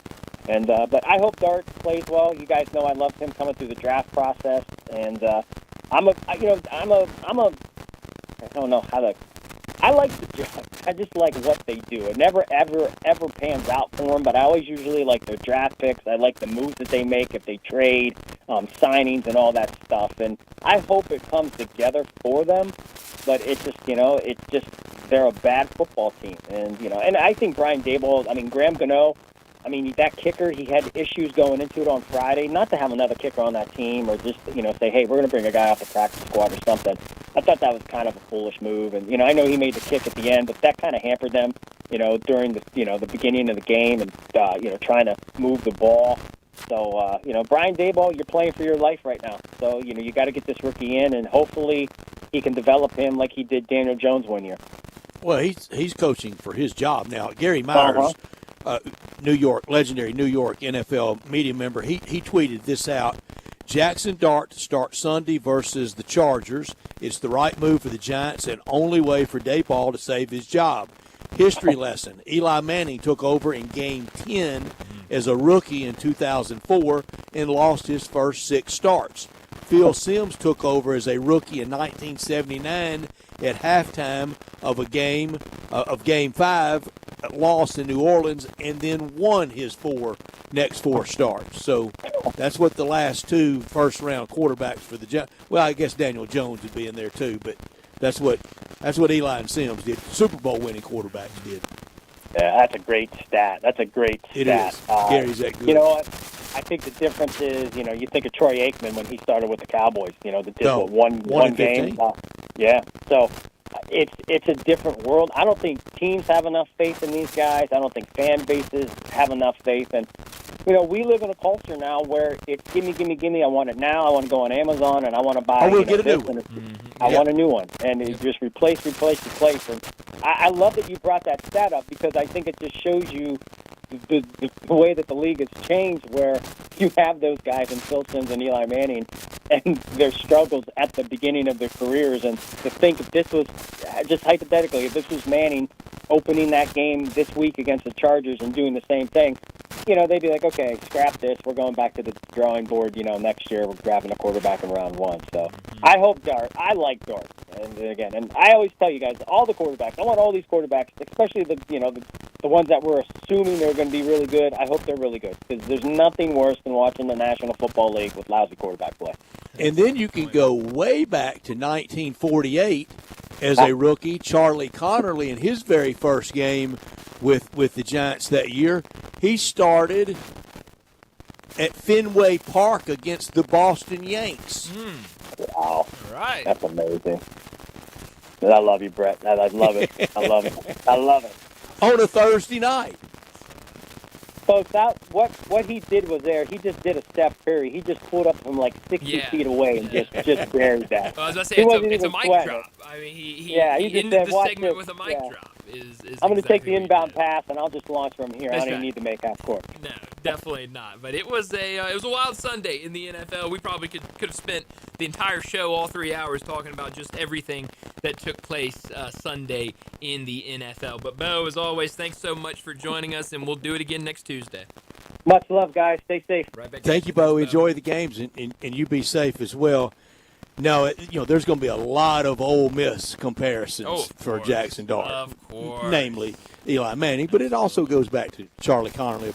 And but I hope Dart plays well. You guys know I loved him coming through the draft process, and I don't know how to. I like the draft. I just like what they do. It never, ever pans out for them, but I always usually like their draft picks. I like the moves that they make if they trade, signings and all that stuff. And I hope it comes together for them, but it's just, they're a bad football team. And, and I think Brian Daboll, Graham Gano, that kicker, he had issues going into it on Friday. Not to have another kicker on that team or just, say, hey, we're going to bring a guy off the practice squad or something. I thought that was kind of a foolish move. And, I know he made the kick at the end, but that kind of hampered them, during the, the beginning of the game and, trying to move the ball. So, Brian Daboll, you're playing for your life right now. So, you got to get this rookie in, and hopefully he can develop him like he did Daniel Jones one year. Well, he's coaching for his job now. Gary Myers, legendary New York NFL media member, he tweeted this out. Jackson Dart to start Sunday versus the Chargers. It's the right move for the Giants and only way for Daboll to save his job. History lesson. Eli Manning took over in Game 10 as a rookie in 2004 and lost his first 6 starts. Phil Simms took over as a rookie in 1979 at halftime of Game 5, lost in New Orleans, and then won his next four starts. So that's what the last 2 first-round quarterbacks for the Giants. Well, I guess Daniel Jones would be in there too, but that's what Eli and Simms did. Super Bowl winning quarterbacks did. Yeah, that's a great stat. It is. Gary's that good. You know what? I think the difference is, you think of Troy Aikman when he started with the Cowboys. One game. Yeah. So it's a different world. I don't think teams have enough faith in these guys. I don't think fan bases have enough faith. And we live in a culture now where it's gimme. I want it now. I want to go on Amazon and I want to buy. I will get a new one. I want a new one, and it just replace. And I love that you brought that stat up because I think it just shows you the way that the league has changed, where you have those guys in Phil Simms and Eli Manning and their struggles at the beginning of their careers. And to think if this was, just hypothetically, if this was Manning opening that game this week against the Chargers and doing the same thing, they'd be like, okay, scrap this. We're going back to the drawing board. Next year we're grabbing a quarterback in round 1. So I hope Dart. I like Dart. And I always tell you guys, all the quarterbacks, I want all these quarterbacks, especially the ones that we're assuming they're going to be really good. I hope they're really good because there's nothing worse than watching the National Football League with lousy quarterback play. And then you can go way back to 1948 as a rookie. Charlie Connerly in his very first game with the Giants that year, he started at Fenway Park against the Boston Yanks. Wow. All right. That's amazing. I love you, Brett. I love it. I love it. I love it. On a Thursday night. Folks, what he did was there. He just did a Steph Curry. He just pulled up from like 60 feet away and just buried that. Well, I was going to say, it's a mic drop. I mean, he ended the segment with a mic drop. I'm going to take the inbound pass, and I'll just launch from here. I don't even need to make half court. No, definitely not. But it was a wild Sunday in the NFL. We probably could have spent the entire show, all 3 hours, talking about just everything that took place Sunday in the NFL. But, Bo, as always, thanks so much for joining us, and we'll do it again next Tuesday. Much love, guys. Stay safe. Right back. Thank you, Bo. Enjoy the games, and you be safe as well. No, there's going to be a lot of Ole Miss comparisons for Jackson Dart. Of course. Namely Eli Manning, but it also goes back to Charlie Connerly, a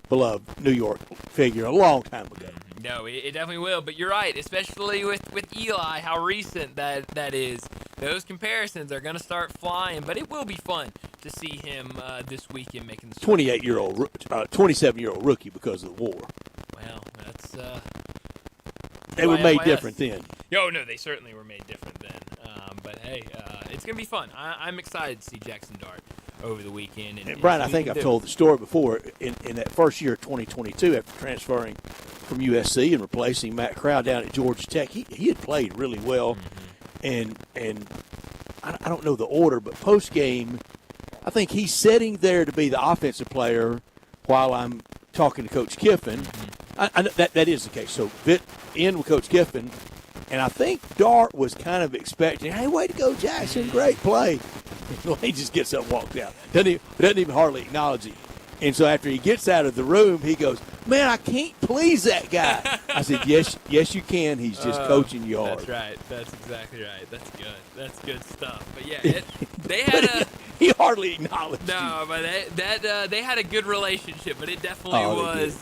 beloved New York figure a long time ago. No, it definitely will. But you're right, especially with Eli, how recent that is. Those comparisons are going to start flying, but it will be fun to see him this weekend making the 27-year-old rookie because of the war. Well, that's they were made different then. Oh, no, they certainly were made different then. But, hey, it's going to be fun. I'm excited to see Jackson Dart over the weekend. And Brian, I think I've told the story before. In that first year of 2022, after transferring from USC and replacing Matt Crow down at Georgia Tech, he had played really well. And I don't know the order, but post-game, I think he's sitting there to be the offensive player while I'm talking to Coach Kiffin. I that is the case. So in with Coach Kiffin, And I think Dart was kind of expecting, hey, way to go, Jackson, great play. And he just gets up and walks out. Doesn't even hardly acknowledge him. And so after he gets out of the room, he goes, man, I can't please that guy. I said, yes, you can. He's just coaching you hard. That's right. That's exactly right. That's good. That's good stuff. But, yeah, they had a – he hardly acknowledged No, but they had a good relationship, but it definitely was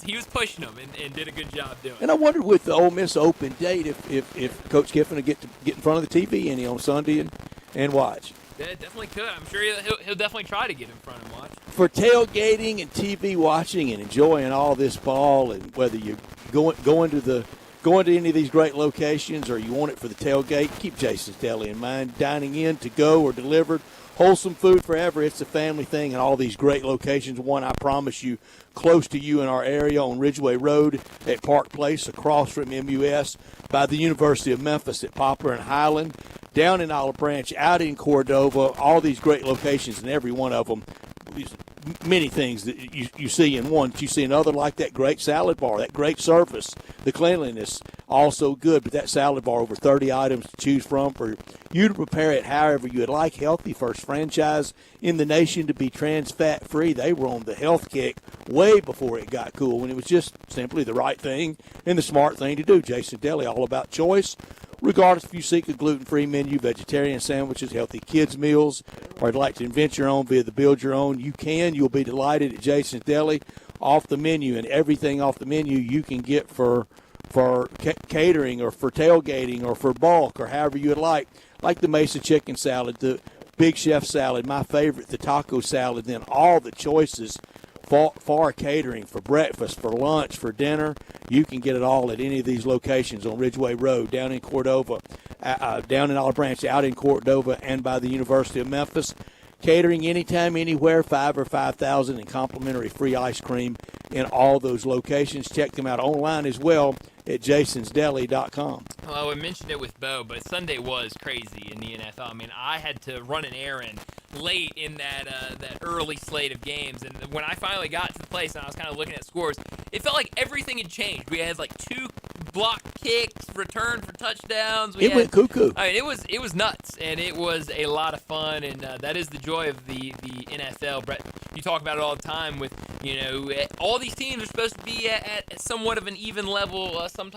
he was pushing them and did a good job doing it. And I wondered with the Ole Miss open date if Coach Kiffin would get in front of the TV any on Sunday and watch. Yeah, definitely could. I'm sure he'll definitely try to get in front and watch. For tailgating and TV watching and enjoying all this ball, and whether you're going to any of these great locations or you want it for the tailgate, keep Jason's Deli in mind. Dining in, to go, or delivered. Wholesome food forever. It's a family thing in all these great locations. One, I promise you, close to you in our area on Ridgeway Road at Park Place, across from MUS, by the University of Memphis at Poplar and Highland, down in Olive Branch, out in Cordova, all these great locations, and every one of them, many things that you see in one, you see another, like that great salad bar, that great service, the cleanliness, also good, but that salad bar, over 30 items to choose from for you to prepare it however you would like. Healthy, first franchise in the nation to be trans fat free. They were on the health kick way before it got cool, when it was just simply the right thing and the smart thing to do. Jason Deli, all about choice. Regardless if you seek a gluten-free menu, vegetarian sandwiches, healthy kids meals, or you'd like to invent your own via the Build Your Own, you can. You'll be delighted at Jason's Deli. Off the menu, and everything off the menu you can get for catering or for tailgating or for bulk or however you would like the Mesa chicken salad, the Big Chef salad, my favorite, the taco salad, then all the choices for catering, for breakfast, for lunch, for dinner. You can get it all at any of these locations on Ridgeway Road, down in Cordova, down in Olive Branch, out in Cordova, and by the University of Memphis. Catering anytime, anywhere, 5 or 5,000, and complimentary free ice cream in all those locations. Check them out online as well at jasonsdeli.com. Well, I mentioned it with Bo, but Sunday was crazy in the NFL. I mean, I had to run an errand late in that early slate of games, and when I finally got to the place and I was kind of looking at scores, it felt like everything had changed. We had like 2 block kicks, return for touchdowns. Went cuckoo. I mean, it was nuts, and it was a lot of fun, and that is the joy of the NFL. Brett, you talk about it all the time with, all these teams are supposed to be at somewhat of an even level, some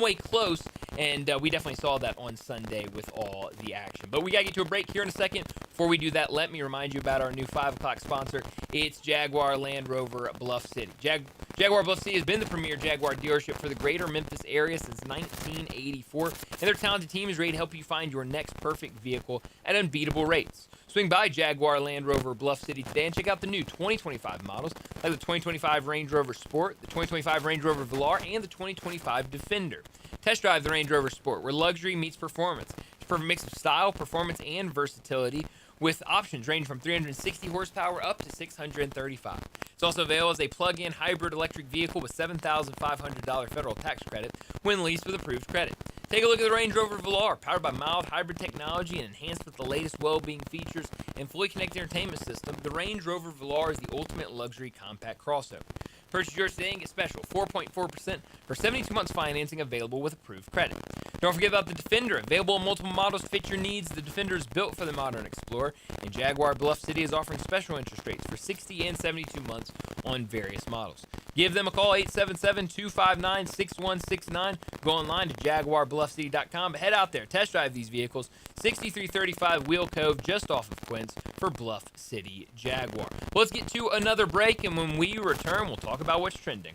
way close, and we definitely saw that on Sunday with all the action. But we got to get to a break here in a second. Before we do that, let me remind you about our new 5 o'clock sponsor. It's Jaguar Land Rover Bluff City. Jaguar Bluff City has been the premier Jaguar dealership for the greater Memphis area since 1984, and their talented team is ready to help you find your next perfect vehicle at unbeatable rates. Swing by Jaguar Land Rover Bluff City today and check out the new 2025 models, like the 2025 Range Rover Sport, the 2025 Range Rover Velar, and the 2025 Defender. Test drive the Range Rover Sport, where luxury meets performance. It's a perfect mix of style, performance, and versatility, with options ranging from 360 horsepower up to 635. It's also available as a plug-in hybrid electric vehicle with $7,500 federal tax credit when leased with approved credit. Take a look at the Range Rover Velar, powered by mild hybrid technology and enhanced with the latest well-being features and fully connected entertainment system. The Range Rover Velar is the ultimate luxury compact crossover. Purchase yours today and get special 4.4% for 72 months financing available with approved credit. Don't forget about the Defender. Available in multiple models to fit your needs, the Defender is built for the modern explorer, and Jaguar Bluff City is offering special interest rates for 60 and 72 months on various models. Give them a call, 877-259-6169. Go online to jaguarbluffcity.com. But head out there, test drive these vehicles. 6335 Wheel Cove, just off of Quince, for Bluff City Jaguar. Well, let's get to another break, and when we return, we'll talk about what's trending.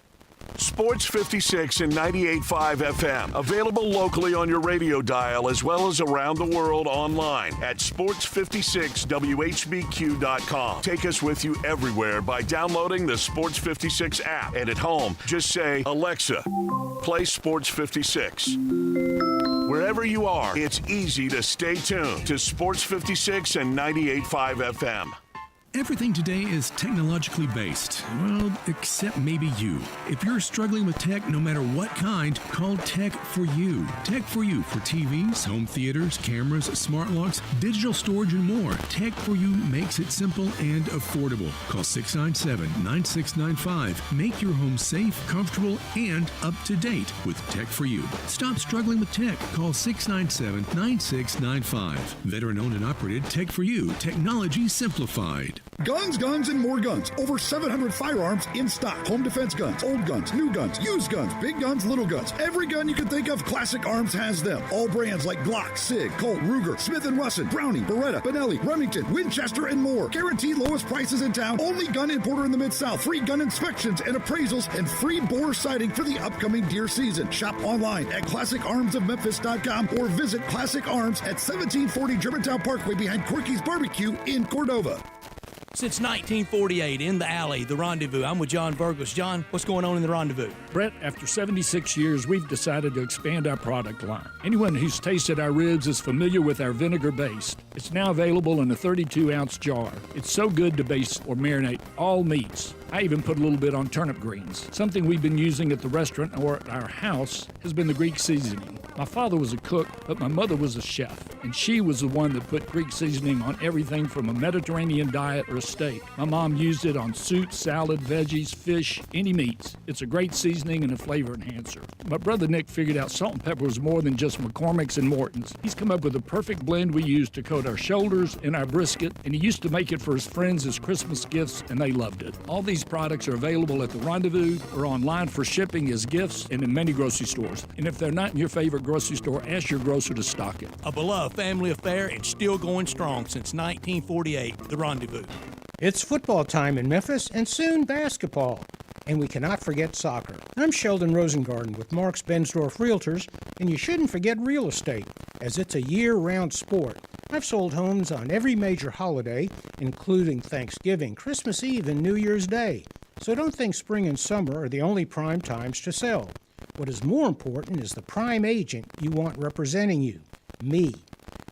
Sports 56 and 98.5 FM. Available locally on your radio dial as well as around the world online at sports56whbq.com. Take us with you everywhere by downloading the Sports 56 app. And at home, just say, Alexa, play Sports 56. Wherever you are, it's easy to stay tuned to Sports 56 and 98.5 FM. Everything today is technologically based. Well, except maybe you. If you're struggling with tech, no matter what kind, call Tech For You. Tech For You for TVs, home theaters, cameras, smart locks, digital storage, and more. Tech For You makes it simple and affordable. Call 697-9695. Make your home safe, comfortable, and up to date with Tech For You. Stop struggling with tech. Call 697-9695. Veteran-owned and operated Tech For You. Technology simplified. Guns, guns, and more guns. Over 700 firearms in stock. Home defense guns, old guns, new guns, used guns, big guns, little guns. Every gun you can think of, Classic Arms has them. All brands like Glock, Sig, Colt, Ruger, Smith & Wesson, Browning, Beretta, Benelli, Remington, Winchester, and more. Guaranteed lowest prices in town. Only gun importer in the Mid-South. Free gun inspections and appraisals and free bore sighting for the upcoming deer season. Shop online at ClassicArmsOfMemphis.com or visit Classic Arms at 1740 Germantown Parkway behind Corky's Barbecue in Cordova. Since 1948, in the alley, the Rendezvous. I'm with John Burgos. John, what's going on in the Rendezvous? Brett, after 76 years, we've decided to expand our product line. Anyone who's tasted our ribs is familiar with our vinegar base. It's now available in a 32-ounce jar. It's so good to base or marinate all meats. I even put a little bit on turnip greens. Something we've been using at the restaurant or at our house has been the Greek seasoning. My father was a cook, but my mother was a chef, and she was the one that put Greek seasoning on everything from a Mediterranean diet or a steak. My mom used it on soup, salad, veggies, fish, any meats. It's a great seasoning and a flavor enhancer. My brother Nick figured out salt and pepper was more than just McCormick's and Morton's. He's come up with a perfect blend we use to coat our shoulders and our brisket, and he used to make it for his friends as Christmas gifts, and they loved it. All these products are available at the Rendezvous or online for shipping as gifts and in many grocery stores. And if they're not in your favorite grocery store, ask your grocer to stock it. A beloved family affair and still going strong since 1948, the Rendezvous. It's football time in Memphis and soon basketball. And we cannot forget soccer. I'm Sheldon Rosengarten with Marks Bensdorf Realtors, and you shouldn't forget real estate, as it's a year-round sport. I've sold homes on every major holiday, including Thanksgiving, Christmas Eve, and New Year's Day. So don't think spring and summer are the only prime times to sell. What is more important is the prime agent you want representing you, me.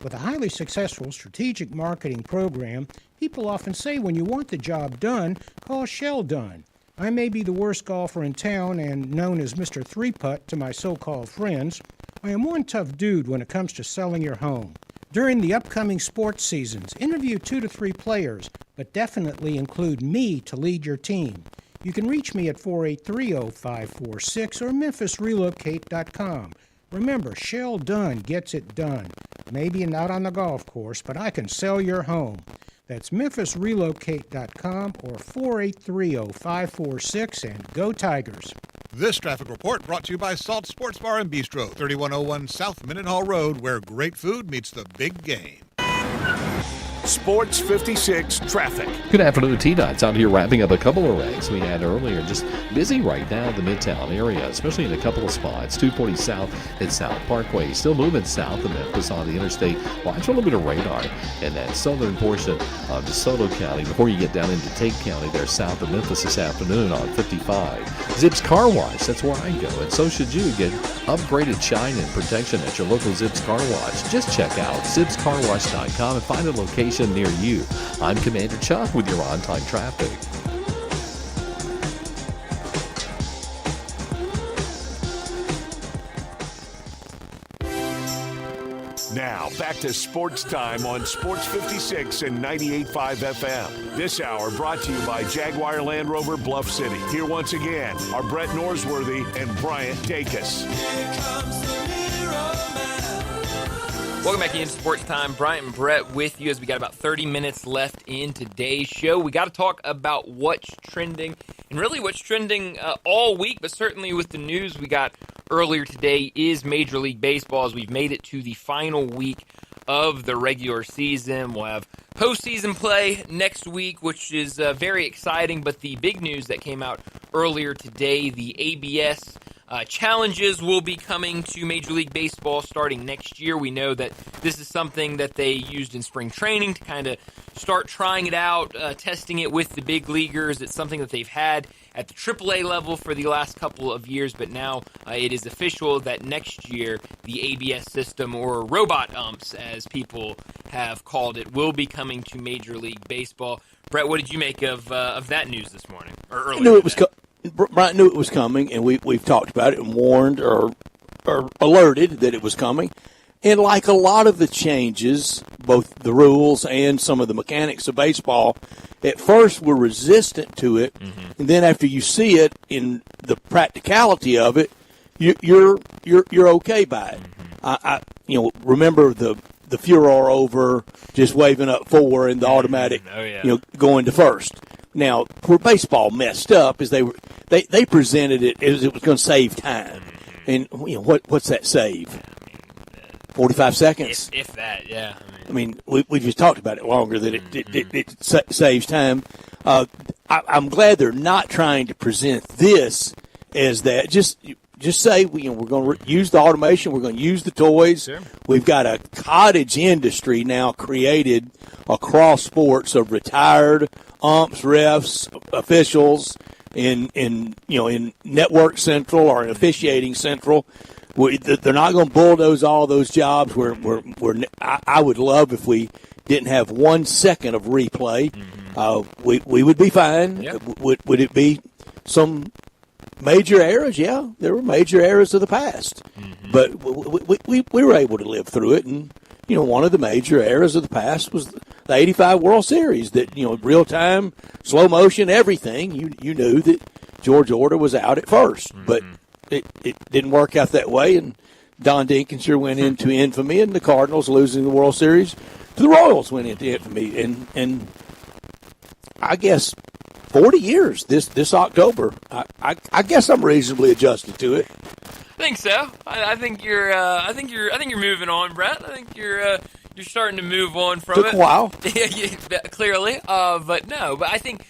With a highly successful strategic marketing program, people often say when you want the job done, call Sheldon. I may be the worst golfer in town and known as Mr. Three-Putt to my so-called friends. I am one tough dude when it comes to selling your home. During the upcoming sports seasons, interview 2 to 3 players, but definitely include me to lead your team. You can reach me at 483-0546 or memphisrelocate.com. Remember, Shell Dunn gets it done. Maybe not on the golf course, but I can sell your home. That's memphisrelocate.com or 483-0546, and go Tigers. This traffic report brought to you by Salt Sports Bar and Bistro, 3101 South Mendenhall Road, where great food meets the big game. Sports 56 traffic. Good afternoon, T-Dots. Out here wrapping up a couple of wrecks we had earlier. Just busy right now in the Midtown area, especially in a couple of spots. 240 South at South Parkway. Still moving south of Memphis on the interstate. Watch a little bit of radar in that southern portion of DeSoto County before you get down into Tate County there south of Memphis this afternoon on 55. Zips Car Wash, that's where I go. And so should you. Get upgraded shine and protection at your local Zips Car Wash. Just check out zipscarwash.com and find a location near you. I'm Commander Chuck with your on-time traffic. Now, back to Sports Time on Sports 56 and 98.5 FM. This hour brought to you by Jaguar Land Rover Bluff City. Here once again are Brett Norsworthy and Bryant Dacus. Welcome back into Sports Time. Bryant and Brett with you as we got about 30 minutes left in today's show. We got to talk about what's trending, and really what's trending all week, but certainly with the news we got earlier today is Major League Baseball as we've made it to the final week of the regular season. We'll have postseason play next week, which is very exciting, but the big news that came out earlier today, the ABS challenges will be coming to Major League Baseball starting next year. We know that this is something that they used in spring training to kind of start trying it out, testing it with the big leaguers. It's something that they've had at the AAA level for the last couple of years, but now it is official that next year the ABS system, or robot umps as people have called it, will be coming to Major League Baseball. Brett, what did you make of that news this morning, or earlier? I knew it was Brian knew it was coming, and we've talked about it and warned or alerted that it was coming. And like a lot of the changes, both the rules and some of the mechanics of baseball, at first we're resistant to it, and then after you see it in the practicality of it, you're okay by it. I remember the furor over just waving up 4 and the automatic, going to first. Now, where baseball messed up is they presented it as it was going to save time, and what's that save? 45 seconds, if that, yeah. I mean, we just talked about it longer that it saves time. I'm glad they're not trying to present this as that. Just say we're going to use the automation. We're going to use the toys. Sure. We've got a cottage industry now created across sports of retired umps, refs, officials in Network Central or in Officiating Central. They're not going to bulldoze all those jobs. I would love if we didn't have 1 second of replay. We would be fine. Yep. Would it be some major errors? Yeah, there were major errors of the past, but we were able to live through it. And one of the major errors of the past was the '85 World Series. That real time, slow motion, everything. You knew that George Order was out at first, but it didn't work out that way, and Don Dinkinshire went into infamy, and the Cardinals losing the World Series to the Royals went into infamy, and I guess 40 years this October. I guess I'm reasonably adjusted to it. I think so. I think you're moving on, Brett. I think you're starting to move on from it. Took a while. Clearly. But I think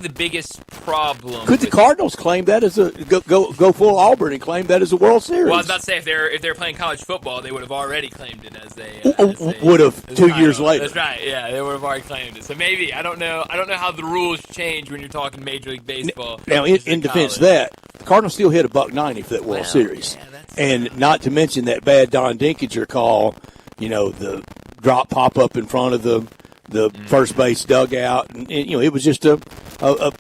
the biggest problem. Could the Cardinals claim that as a go full Auburn and claim that as a World Series? Well, I was about to say if they're playing college football, they would have already claimed it as a would have 2 years later. That's right. Yeah, they would have already claimed it. So maybe I don't know how the rules change when you're talking Major League Baseball. Now, in defense of that, the Cardinals still hit $1.90 for that World Series, and not to mention that bad Don Dinkinshire call. The drop pop up in front of the first base dugout, and it was just a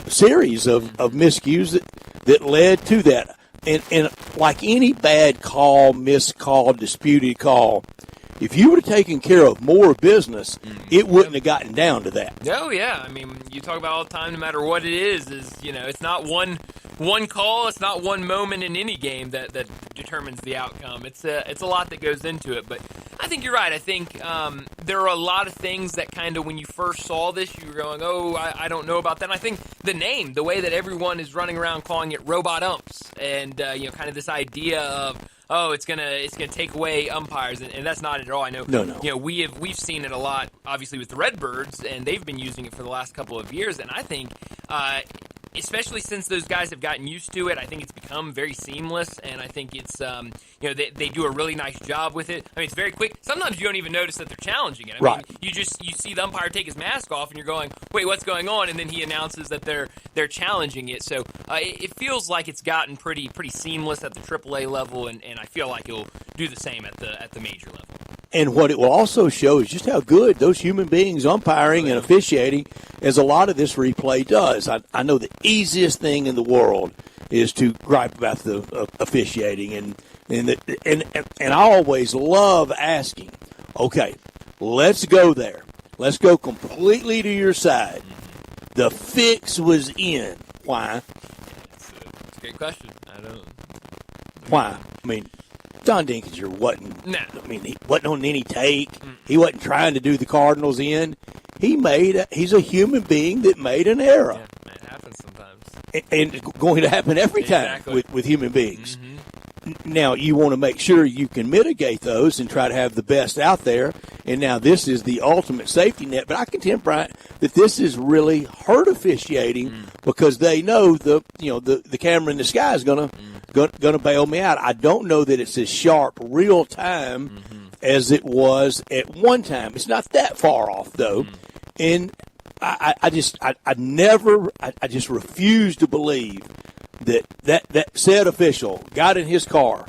series of miscues that led to that. And like any bad call, missed call, disputed call, if you would have taken care of more business, it wouldn't have gotten down to that. Oh yeah, I mean, you talk about all the time, no matter what it is it's not one call, it's not one moment in any game that determines the outcome. It's a lot that goes into it, but I think you're right. I think there are a lot of things that kind of, when you first saw this, you were going, I don't know about that. And I think the way that everyone is running around calling it robot umps, and kind of this idea of, it's gonna take away umpires, and that's not it at all. I know. No. We've seen it a lot, obviously with the Redbirds, and they've been using it for the last couple of years. And I think, especially since those guys have gotten used to it, I think it's become very seamless. And I think it's they do a really nice job with it. I mean, it's very quick. Sometimes you don't even notice that they're challenging it. I mean, you see the umpire take his mask off, and you're going, wait, what's going on? And then he announces that they're challenging it. So it feels like it's gotten pretty seamless at the AAA level, and I feel like it'll do the same at the major level. And what it will also show is just how good those human beings umpiring and officiating, as a lot of this replay does. I know the easiest thing in the world is to gripe about the officiating, and I always love asking, okay, let's go there. Let's go completely to your side. The fix was in. Why? It's a great question. I don't. Why? I mean, Don Dinkinshire wasn't. No. I mean, he wasn't on any take. He wasn't trying to do the Cardinals in. He's a human being that made an error. Yeah, it happens sometimes. And it's going to happen every time with human beings. Now, you want to make sure you can mitigate those and try to have the best out there. And now this is the ultimate safety net. But I contend, Brian, that this is really hurt officiating because they know the camera in the sky is going going to bail me out. I don't know that it's as sharp real time as it was at one time. It's not that far off though, and I just refuse to believe that said official got in his car,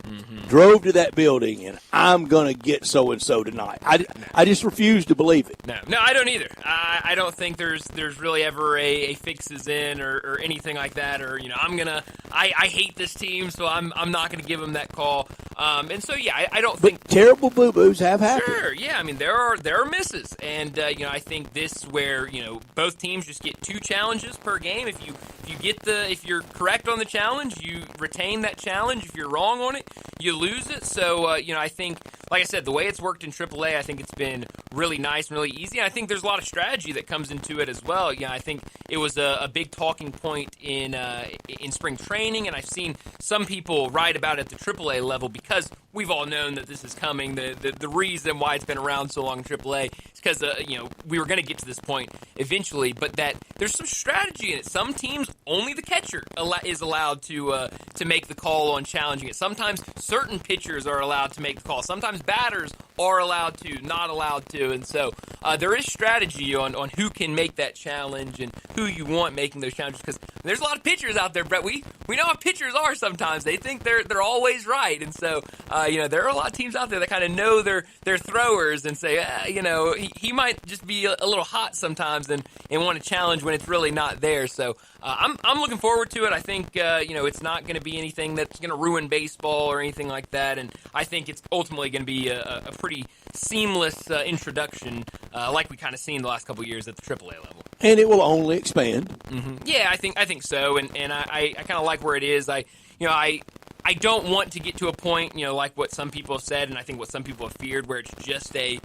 drove to that building, and I'm going to get so-and-so tonight. I just refuse to believe it. No, I don't either. I don't think there's really ever a fixes in or anything like that, or, I hate this team, so I'm not going to give them that call. And so, yeah, I don't think terrible boo-boos have happened. Sure, yeah. I mean, there are misses, and I think this where both teams just get 2 challenges per game. If you're correct on the challenge, you retain that challenge. If you're wrong on it, you lose it. So I think, like I said, the way it's worked in AAA, I think it's been really nice and really easy. And I think there's a lot of strategy that comes into it as well. I think it was a big talking point in spring training, and I've seen some people write about it at the AAA level because we've all known that this is coming. The reason why it's been around so long in AAA is because we were going to get to this point eventually, but that there's some strategy in it. Some teams, only the catcher is allowed to make the call on challenging it. Sometimes certain pitchers are allowed to make the call. Sometimes batters are allowed to, not allowed to, and so there is strategy on who can make that challenge and who you want making those challenges, because there's a lot of pitchers out there, Brett. We know how pitchers are sometimes. They think they're always right, and so there are a lot of teams out there that kind of know their throwers and say, he might just be a little hot sometimes and want to challenge when it's really not there. So I'm looking forward to it. I think it's not going to be anything that's going to ruin baseball or anything like that, and I think it's ultimately going to be a pretty seamless introduction, like we kind of seen the last couple of years at the AAA level. And it will only expand. Yeah, I think so, and I kind of like where it is. I don't want to get to a point, like what some people have said, and I think what some people have feared, where it's just a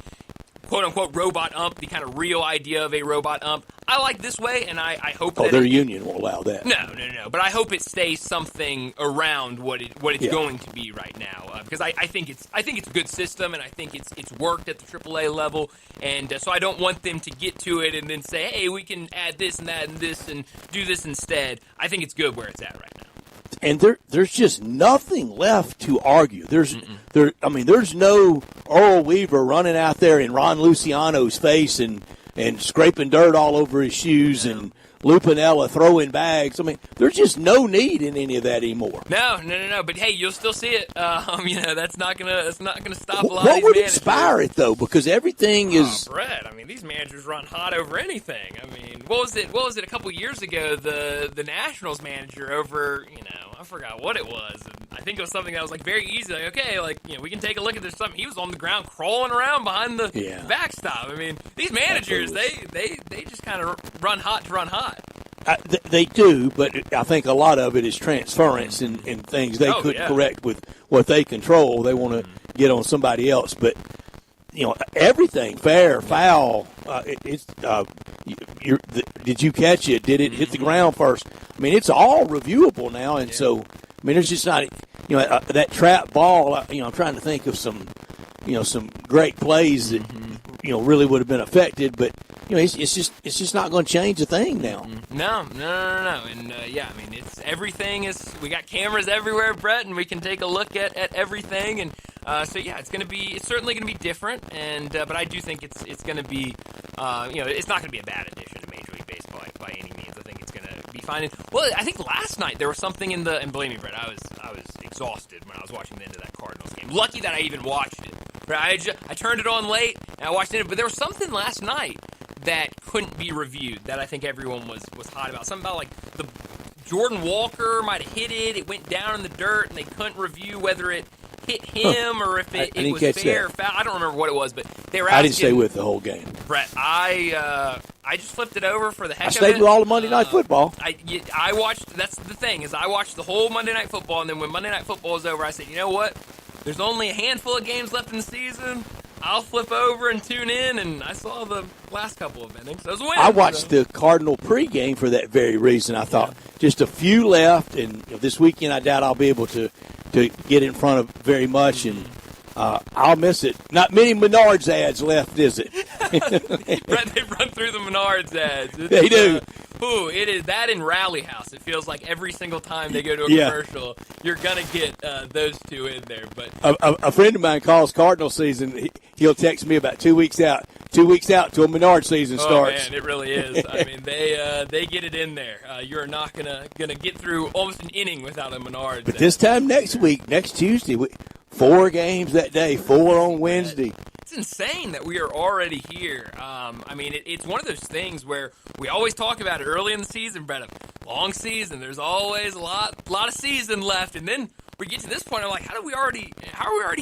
quote-unquote robot ump, the kind of real idea of a robot ump. I like this way, and I hope that their union will allow that. No. But I hope it stays something around what it's going to be right now, because I think it's a good system, and I think it's worked at the AAA level, and so I don't want them to get to it and then say, hey, we can add this and that and this and do this instead. I think it's good where it's at right now. And there's just nothing left to argue. There's no Earl Weaver running out there in Ron Luciano's face and scraping dirt all over his shoes and Lupinella throwing bags. I mean, there's just no need in any of that anymore. No. But hey, you'll still see it. That's not gonna stop a lot of these managers. What would inspire it though? Because everything is. Brett, these managers run hot over anything. What was it? A couple years ago, the Nationals manager over, I forgot what it was. And I think it was something that was very easy. We can take a look at this. Something he was on the ground crawling around behind the backstop. These managers, they just kind of run hot to run hot. They do, but I think a lot of it is transference and things they couldn't correct with what they control. They want to get on somebody else, but everything, fair, foul. Did you catch it? Did it hit the ground first? It's all reviewable now, and so there's just not that trap ball. I'm trying to think of some great plays that really would have been affected, but it's just not going to change a thing now. No, and it's everything is. We got cameras everywhere, Brett, and we can take a look at everything, and it's certainly going to be different, and but I do think it's going to be it's not going to be a bad addition to Major League Baseball by any means. I think it's going to be fine. Well, I think last night there was something and believe me, Brett, I was exhausted when I was watching the end of that Cardinals game. Lucky that I even watched it. I turned it on late and I watched it, but there was something last night that couldn't be reviewed that I think everyone was hot about. Something about the Jordan Walker might have hit it. It went down in the dirt, and they couldn't review whether it hit him or if it was fair or foul. I don't remember what it was, but they were asking. I didn't stay with the whole game. Brett, I just flipped it over for the heck of it. I stayed with all the Monday Night Football. I watched. That's the thing is I watched the whole Monday Night Football, and then when Monday Night Football was over, I said, you know what? There's only a handful of games left in the season. I'll flip over and tune in, and I saw the last couple of innings. It was a win. I watched the Cardinal pregame for that very reason. I thought just a few left, and this weekend I doubt I'll be able to get in front of very much, and I'll miss it. Not many Menards ads left, is it? Brett, they run through the Menards ads. They do. Ooh, it is that in Rally House. It feels like every single time they go to a commercial, you're gonna get those two in there. But a friend of mine calls Cardinal season. He'll text me about 2 weeks out. 2 weeks out till Menard season starts. Oh man, it really is. I mean, they get it in there. You're not gonna get through almost an inning without a Menard. But this time next week, next Tuesday, 4 games that day, 4 on Wednesday. It's insane that we are already here. I mean, it's one of those things where we always talk about it early in the season, Brett. A long season. There's always a lot of season left, and then we get to this point. I'm like, how are we already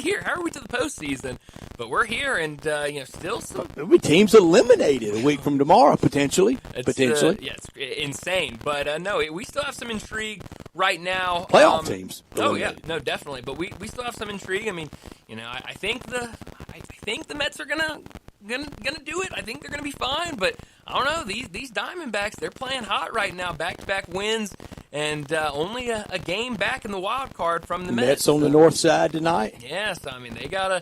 here? How are we to the postseason? But we're here, and still some teams eliminated a week from tomorrow, potentially. Yeah, it's insane. But no, we still have some intrigue right now. Playoff teams. Oh yeah, no, definitely. But we still have some intrigue. I mean, I think the Mets are gonna do it. I think they're gonna be fine. But I don't know. These Diamondbacks, they're playing hot right now. Back-to-back wins. And only a game back in the wild card from the Mets. Mets on the north side tonight. Yes, I mean they gotta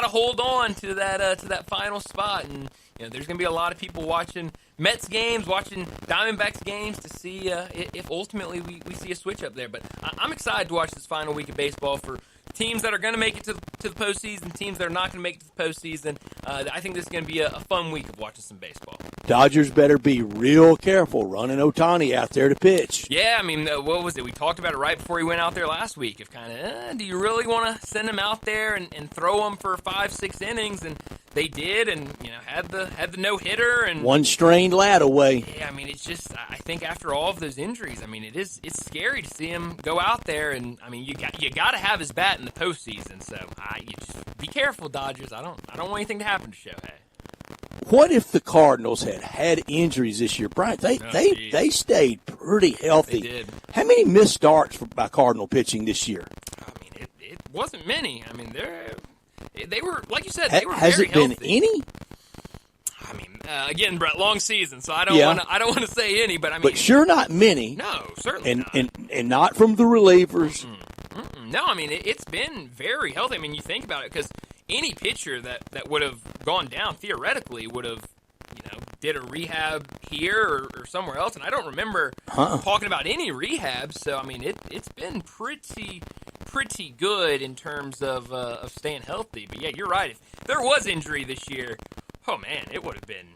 hold on to that final spot, and there's gonna be a lot of people watching Mets games, watching Diamondbacks games to see if ultimately we see a switch up there. But I'm excited to watch this final week of baseball for teams that are going to make it to the postseason, teams that are not going to make it to the postseason. I think this is going to be a fun week of watching some baseball. Dodgers better be real careful running Ohtani out there to pitch. Yeah, I mean, what was it? We talked about it right before he went out there last week. If kind of, do you really want to send him out there and throw him for 5-6 innings? And they did, and had the no hitter and one strained lad away. Yeah, I mean, it's just I think after all of those injuries, I mean, it's scary to see him go out there, and I mean, you got to have his bat in the postseason. So you just be careful, Dodgers. I don't want anything to happen to Shohei. What if the Cardinals had injuries this year, Brian? They stayed pretty healthy. They did. How many missed starts by Cardinal pitching this year? I mean, it wasn't many. I mean, they were, like you said, they were Has very it been healthy. any? I mean, again, Brett, long season, so I don't want to say any, but I mean, but sure, not many. No, certainly not. And not from the relievers. No, I mean, it's been very healthy. I mean, you think about it, because any pitcher that would have gone down theoretically would have, did a rehab here or somewhere else, and I don't remember talking about any rehab. So I mean, it's been pretty good in terms of staying healthy. But yeah, you're right. If there was injury this year, oh man, it would have been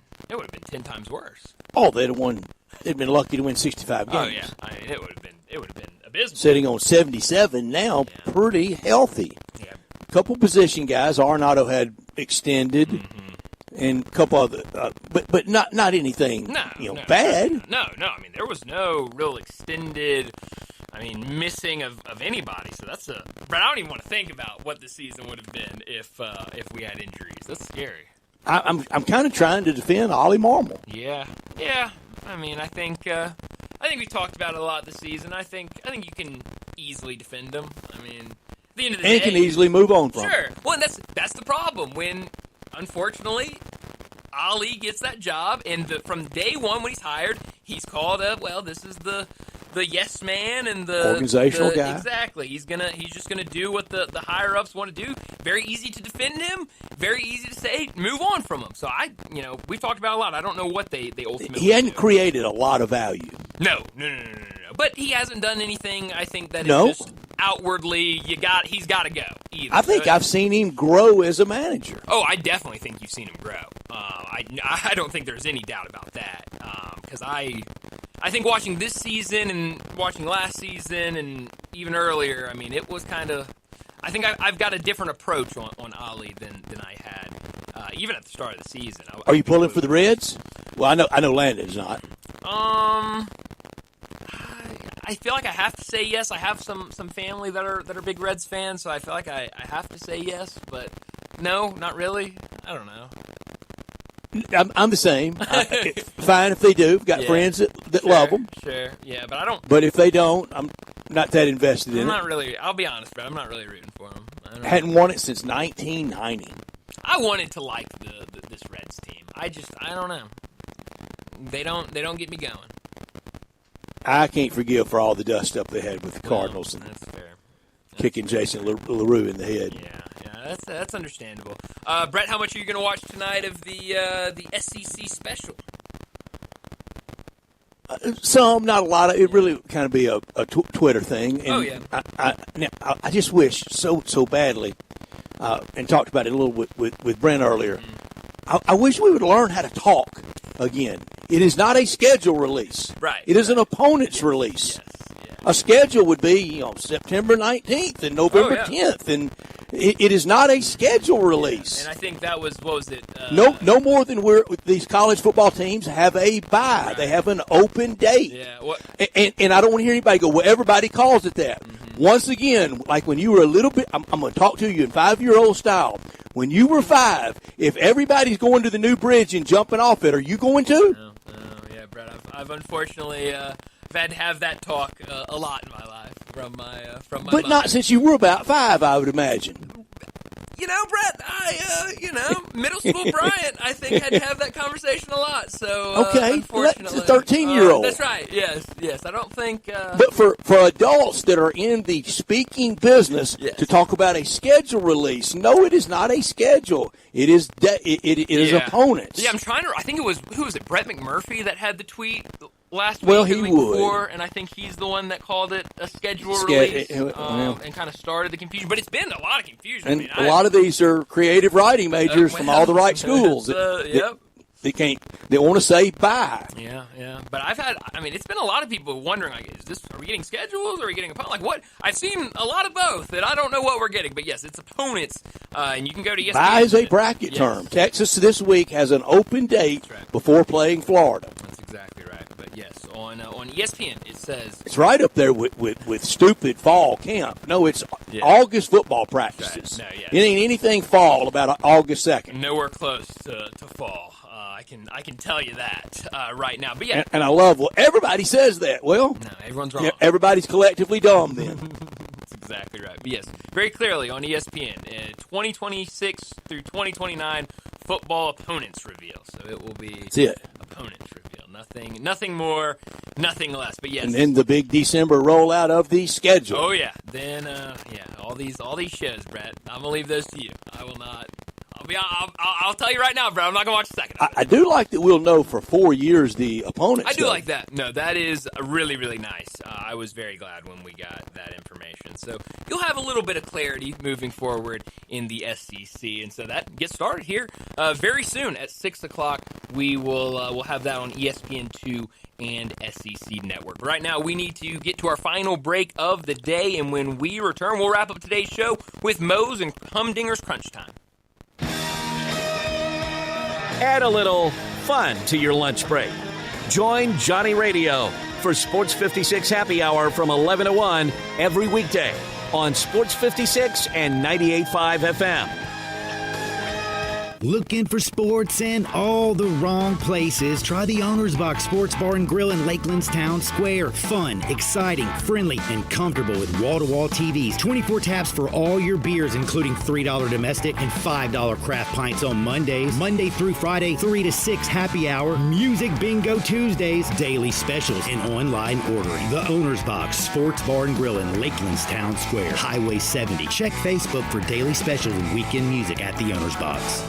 10 times worse. Oh, they'd have won. They'd been lucky to win 65 games. Oh yeah, I mean, it would have been abysmal. Sitting on 77 now, pretty healthy. Yeah. A couple position guys. Arenado had extended, and a couple other, but not anything. Bad. No. I mean, there was no real extended. I mean, missing of anybody. So that's but I don't even want to think about what the season would have been if we had injuries. That's scary. I'm kind of trying to defend Ollie Marmol. Yeah. I mean, I think we talked about it a lot this season. I think you can easily defend him. I mean, at the end of the day, can easily move on from. Sure. Well, and that's the problem when, unfortunately, Ali gets that job, and from day one when he's hired, he's called up. Well, this is the yes man and the organizational guy. Exactly. He's just gonna do what the higher ups want to do. Very easy to defend him. Very easy to say move on from him. So we've talked about it a lot. I don't know what they ultimately. He hadn't created a lot of value. No. But he hasn't done anything. I think that is just outwardly he's got to go. Either. I think I've seen him grow as a manager. Oh, I definitely think you've seen him grow. I don't think there's any doubt about that. Because I think watching this season and watching last season and even earlier, I mean, it was kind of. I think I've got a different approach on Ali than I had even at the start of the season. Are you pulling for the Reds? Well, I know Landon's not. I feel like I have to say yes. I have some family that are big Reds fans, so I feel like I have to say yes. But no, not really. I don't know. I'm the same. Fine if they do. Got friends that love them. Sure, yeah, but I don't. But if they don't, I'm not that invested in it. I'm not really. I'll be honest, but I'm not really rooting for them. Hadn't won it since 1990. I wanted to like this Reds team. I don't know. They don't get me going. I can't forgive for all the dust up they had with the Cardinals and that's fair. Kicking Jason LaRue in the head. Yeah, that's understandable. Brett, how much are you going to watch tonight of the SEC special? Some, not a lot of. It really kind of be a Twitter thing. And I just wish so badly, and talked about it a little with Brent earlier. I wish we would learn how to talk again. It is not a schedule release. Right. It is an opponent's release. Yes. A schedule would be, September 19th and November 10th, and it is not a schedule release. And I think that was, what was it? No more than these college football teams have a bye. Right. They have an open date. Yeah. And I don't want to hear anybody go, well, everybody calls it that. Mm-hmm. Once again, like when you were a little bit, I'm going to talk to you in 5-year-old style. When you were 5, if everybody's going to the new bridge and jumping off it, are you going to? No, yeah, Brett. I've unfortunately I've had to have that talk a lot in my life from my But mother. not since you were about 5, I would imagine. Brett, middle school Bryant, I think, had to have that conversation a lot. So, unfortunately. That's a 13-year-old. That's right, yes. I don't think... But for adults that are in the speaking business to talk about a schedule release, no, it is not a schedule. It is it is opponents. Yeah, I'm trying to... I think it was... Who was it? Brett McMurphy that had the tweet last week, well, the he week would. before, and I think he's the one that called it a schedule release and kind of started the confusion. But it's been a lot of confusion. And a lot of these are creative writing majors from all the right schools. Yep. They want to say bye. Yeah. But it's been a lot of people wondering, are we getting schedules? Are we getting opponents? Like what? I've seen a lot of both, and I don't know what we're getting. But yes, it's opponents, and you can go to ESPN. Bye is a bracket term. Texas this week has an open date before playing Florida. That's exactly right. But yes, on ESPN it says it's right up there with stupid fall camp. No, it's August football practices. Right. No, it ain't anything fall about August 2nd. Nowhere close to fall. I can tell you that right now. But yeah, and I love everybody says that. Well, no, everyone's wrong. Everybody's collectively dumb then. That's exactly right. But yes, very clearly on ESPN, 2026 through 2029 football opponents reveal. So it will be opponents reveal. Nothing more, nothing less. But yes, and then the big December rollout of the schedule. Oh yeah, then all these shows, Brett. I'm gonna leave those to you. I will not. I'll tell you right now, bro. I'm not going to watch a second. I do like that we'll know for 4 years the opponents. I do like that. No, that is really, really nice. I was very glad when we got that information. So you'll have a little bit of clarity moving forward in the SEC. And so that gets started here very soon at 6 o'clock. We'll have that on ESPN2 and SEC Network. Right now, we need to get to our final break of the day. And when we return, we'll wrap up today's show with Moe's and Humdinger's Crunch Time. Add a little fun to your lunch break. Join Johnny Radio for Sports 56 Happy Hour from 11 to 1 every weekday on Sports 56 and 98.5 FM. Looking for sports in all the wrong places? Try the Owner's Box Sports Bar and Grill in Lakeland's Town Square. Fun, exciting, friendly, and comfortable with wall-to-wall TVs. 24 taps for all your beers, including $3 domestic and $5 craft pints on Mondays. Monday through Friday, 3 to 6 happy hour. Music bingo Tuesdays. Daily specials and online ordering. The Owner's Box Sports Bar and Grill in Lakeland's Town Square. Highway 70. Check Facebook for daily specials and weekend music at the Owner's Box.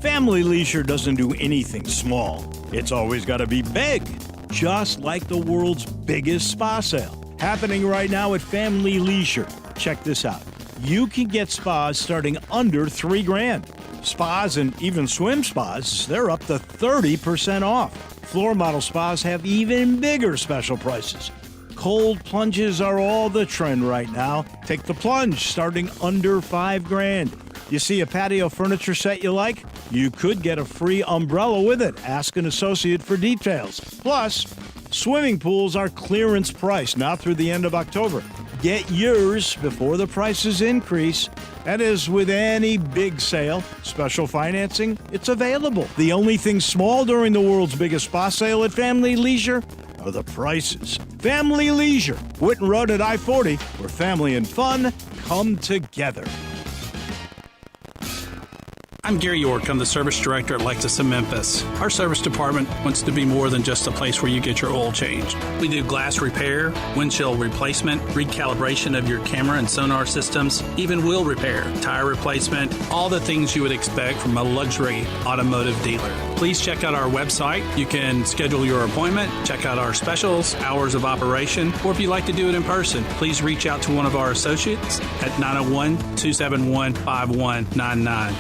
Family Leisure doesn't do anything small. It's always got to be big, just like the world's biggest spa sale. Happening right now at Family Leisure. Check this out. You can get spas starting under $3,000. Spas and even swim spas, they're up to 30% off. Floor model spas have even bigger special prices. Cold plunges are all the trend right now. Take the plunge starting under $5,000. You see a patio furniture set you like? You could get a free umbrella with it. Ask an associate for details. Plus, swimming pools are clearance price now through the end of October. Get yours before the prices increase. That is with any big sale. Special financing, it's available. The only thing small during the world's biggest spa sale at Family Leisure are the prices. Family Leisure, Whitten Road at I-40, where family and fun come together. I'm Gary York. I'm the service director at Lexus of Memphis. Our service department wants to be more than just a place where you get your oil changed. We do glass repair, windshield replacement, recalibration of your camera and sonar systems, even wheel repair, tire replacement, all the things you would expect from a luxury automotive dealer. Please check out our website. You can schedule your appointment, check out our specials, hours of operation, or if you'd like to do it in person, please reach out to one of our associates at 901-271-5199.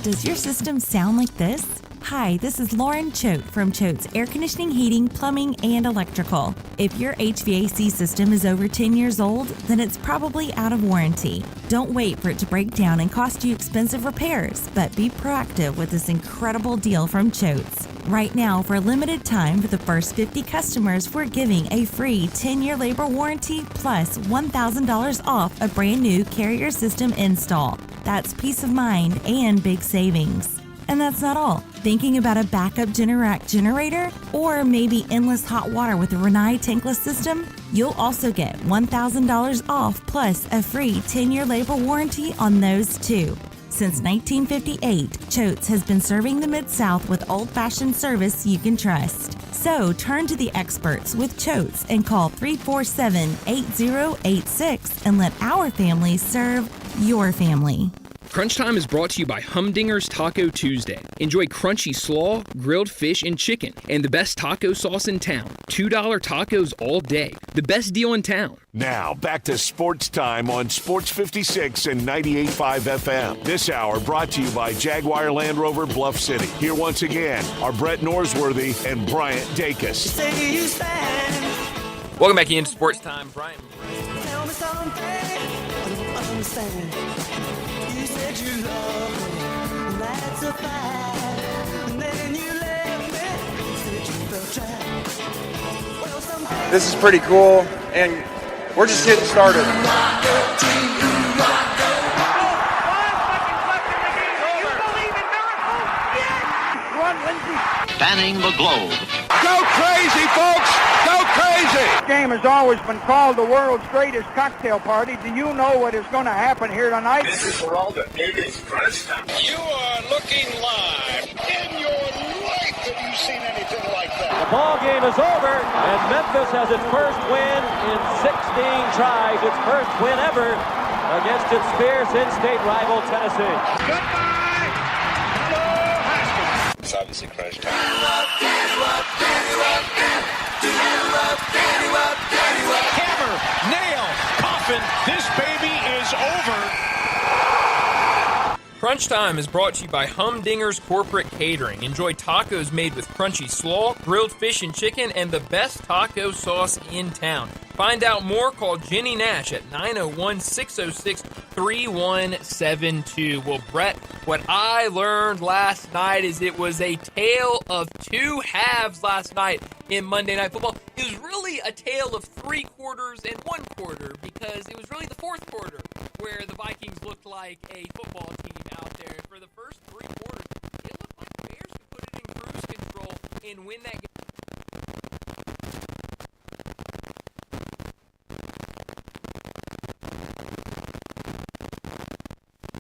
Does your system sound like this? Hi, this is Lauren Choate from Choate's Air Conditioning, Heating, Plumbing, and Electrical. If your HVAC system is over 10 years old, then it's probably out of warranty. Don't wait for it to break down and cost you expensive repairs, but be proactive with this incredible deal from Choate's. Right now, for a limited time, for the first 50 customers, we're giving a free 10-year labor warranty plus $1,000 off a brand new Carrier system install. That's peace of mind and big savings. And that's not all. Thinking about a backup Generac generator or maybe endless hot water with a Rinnai tankless system? You'll also get $1,000 off plus a free 10-year labor warranty on those too. Since 1958, Choate's has been serving the Mid-South with old-fashioned service you can trust. So turn to the experts with Choate's and call 347-8086 and let our family serve your family. Crunch Time is brought to you by Humdinger's Taco Tuesday. Enjoy crunchy slaw, grilled fish, and chicken, and the best taco sauce in town. $2 tacos all day. The best deal in town. Now, back to Sports Time on Sports 56 and 98.5 FM. This hour brought to you by Jaguar Land Rover Bluff City. Here once again are Brett Norsworthy and Bryant Dacus. Welcome back into Sports Time. Bryant. Tell me something I don't understand. You said you love me, and that's a fact. And then you left me, said you felt trapped. Well, something. This is pretty cool, and we're just getting started. Spanning the globe. Go crazy, folks! Go crazy! This game has always been called the world's greatest cocktail party. Do you know what is going to happen here tonight? This is Geraldo. It is Crunch Time. You are looking live. In your life have you seen anything like that? The ball game is over, and Memphis has its first win in 16 tries. Its first win ever against its fierce in-state rival Tennessee. Goodbye! It's obviously Crunch Time. Hammer, nail, coffin, this baby is over. Crunch Time is brought to you by Humdinger's Corporate Catering. Enjoy tacos made with crunchy slaw, grilled fish and chicken, and the best taco sauce in town. Find out more, call Jenny Nash at 901-606-3172. Well, Brett, what I learned last night is it was a tale of two halves last night in Monday Night Football. It was really a tale of 3 quarters and 1 quarter because it was really the fourth quarter where the Vikings looked like a football team out there. For the first 3 quarters, it looked like the Bears could put it in cruise control and win that game.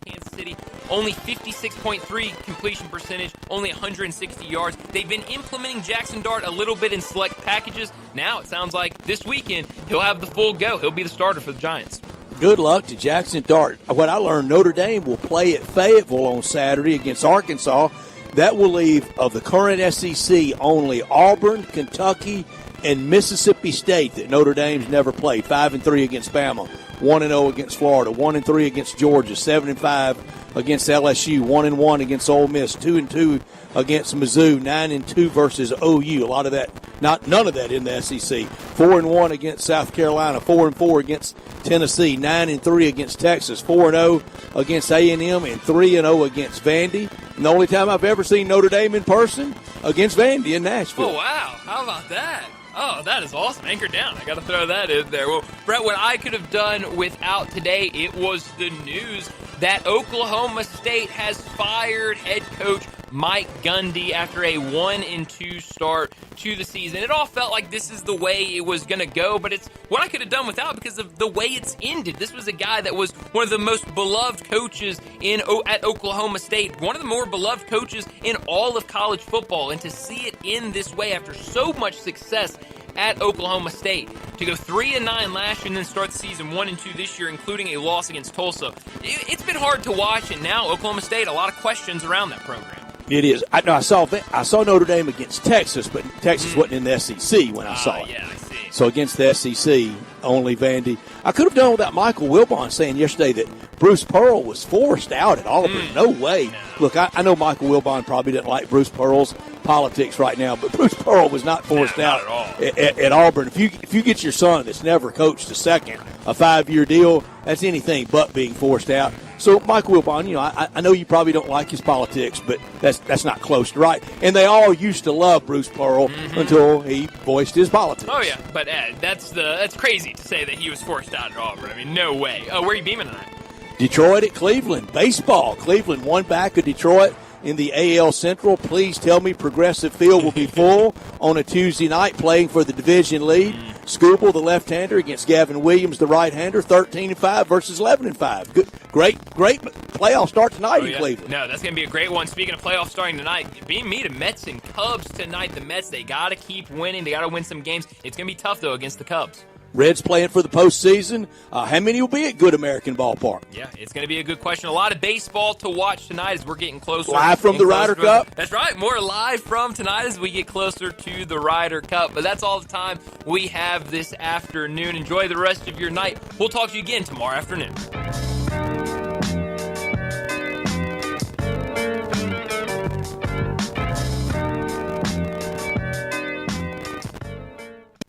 Kansas City, only 56.3 completion percentage, only 160 yards. They've been implementing Jackson Dart a little bit in select packages. Now it sounds like this weekend he'll have the full go. He'll be the starter for the Giants. Good luck to Jackson Dart. What I learned, Notre Dame will play at Fayetteville on Saturday against Arkansas. That will leave of the current SEC only Auburn, Kentucky, and Mississippi State that Notre Dame's never played. 5-3 against Bama, 1-0 against Florida, 1-3 against Georgia, 7-5 against LSU, 1-1 against Ole Miss, 2-2 against Mizzou, 9-2 versus OU. A lot of that, none of that in the SEC. 4-1 against South Carolina, 4-4 against Tennessee, 9-3 against Texas, 4-0 against A&M, and 3-0 against Vandy. And the only time I've ever seen Notre Dame in person against Vandy in Nashville. Oh, wow. How about that? Oh, that is awesome. Anchor down. I got to throw that in there. Well, Brett, what I could have done without today, it was the news that Oklahoma State has fired head coach Mike Gundy after a 1-2 start to the season. It all felt like this is the way it was going to go, but it's what I could have done without because of the way it's ended. This was a guy that was one of the most beloved coaches at Oklahoma State, one of the more beloved coaches in all of college football, and to see it end this way after so much success at Oklahoma State, to go 3-9 last year and then start the season 1-2 this year, including a loss against Tulsa. It's been hard to watch, and now Oklahoma State, a lot of questions around that program. It is. I saw Notre Dame against Texas, but Texas wasn't in the SEC when I saw it. Yeah, I see. So against the SEC, only Vandy. I could have done without Michael Wilbon saying yesterday that Bruce Pearl was forced out at Auburn. No way. No. Look, I know Michael Wilbon probably didn't like Bruce Pearl's politics right now, but Bruce Pearl was not forced out at Auburn. If you get your son that's never coached a 5-year deal, that's anything but being forced out. So Michael Wilbon, I know you probably don't like his politics, but that's not close to right. And they all used to love Bruce Pearl until he voiced his politics. Oh yeah, but Ed, that's crazy to say that he was forced out at Auburn. I mean, no way. Oh, where are you beaming tonight? Detroit at Cleveland. Baseball. Cleveland won back of Detroit in the AL Central. Please tell me Progressive Field will be full on a Tuesday night playing for the division lead. Skubal, the left-hander, against Gavin Williams, the right-hander, 13-5 versus 11-5. Good, great playoff start tonight in Cleveland. No, that's going to be a great one. Speaking of playoff starting tonight, being me to Mets and Cubs tonight. The Mets, they got to keep winning. They got to win some games. It's going to be tough, though, against the Cubs. Reds playing for the postseason. How many will be at Good American Ballpark? Yeah, it's going to be a good question. A lot of baseball to watch tonight as we're getting closer. Live from the Ryder Cup? That's right. More live from tonight as we get closer to the Ryder Cup. But that's all the time we have this afternoon. Enjoy the rest of your night. We'll talk to you again tomorrow afternoon.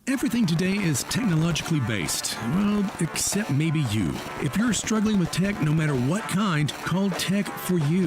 Everything today is technologically based. Well, except maybe you. If you're struggling with tech, no matter what kind, call Tech for You.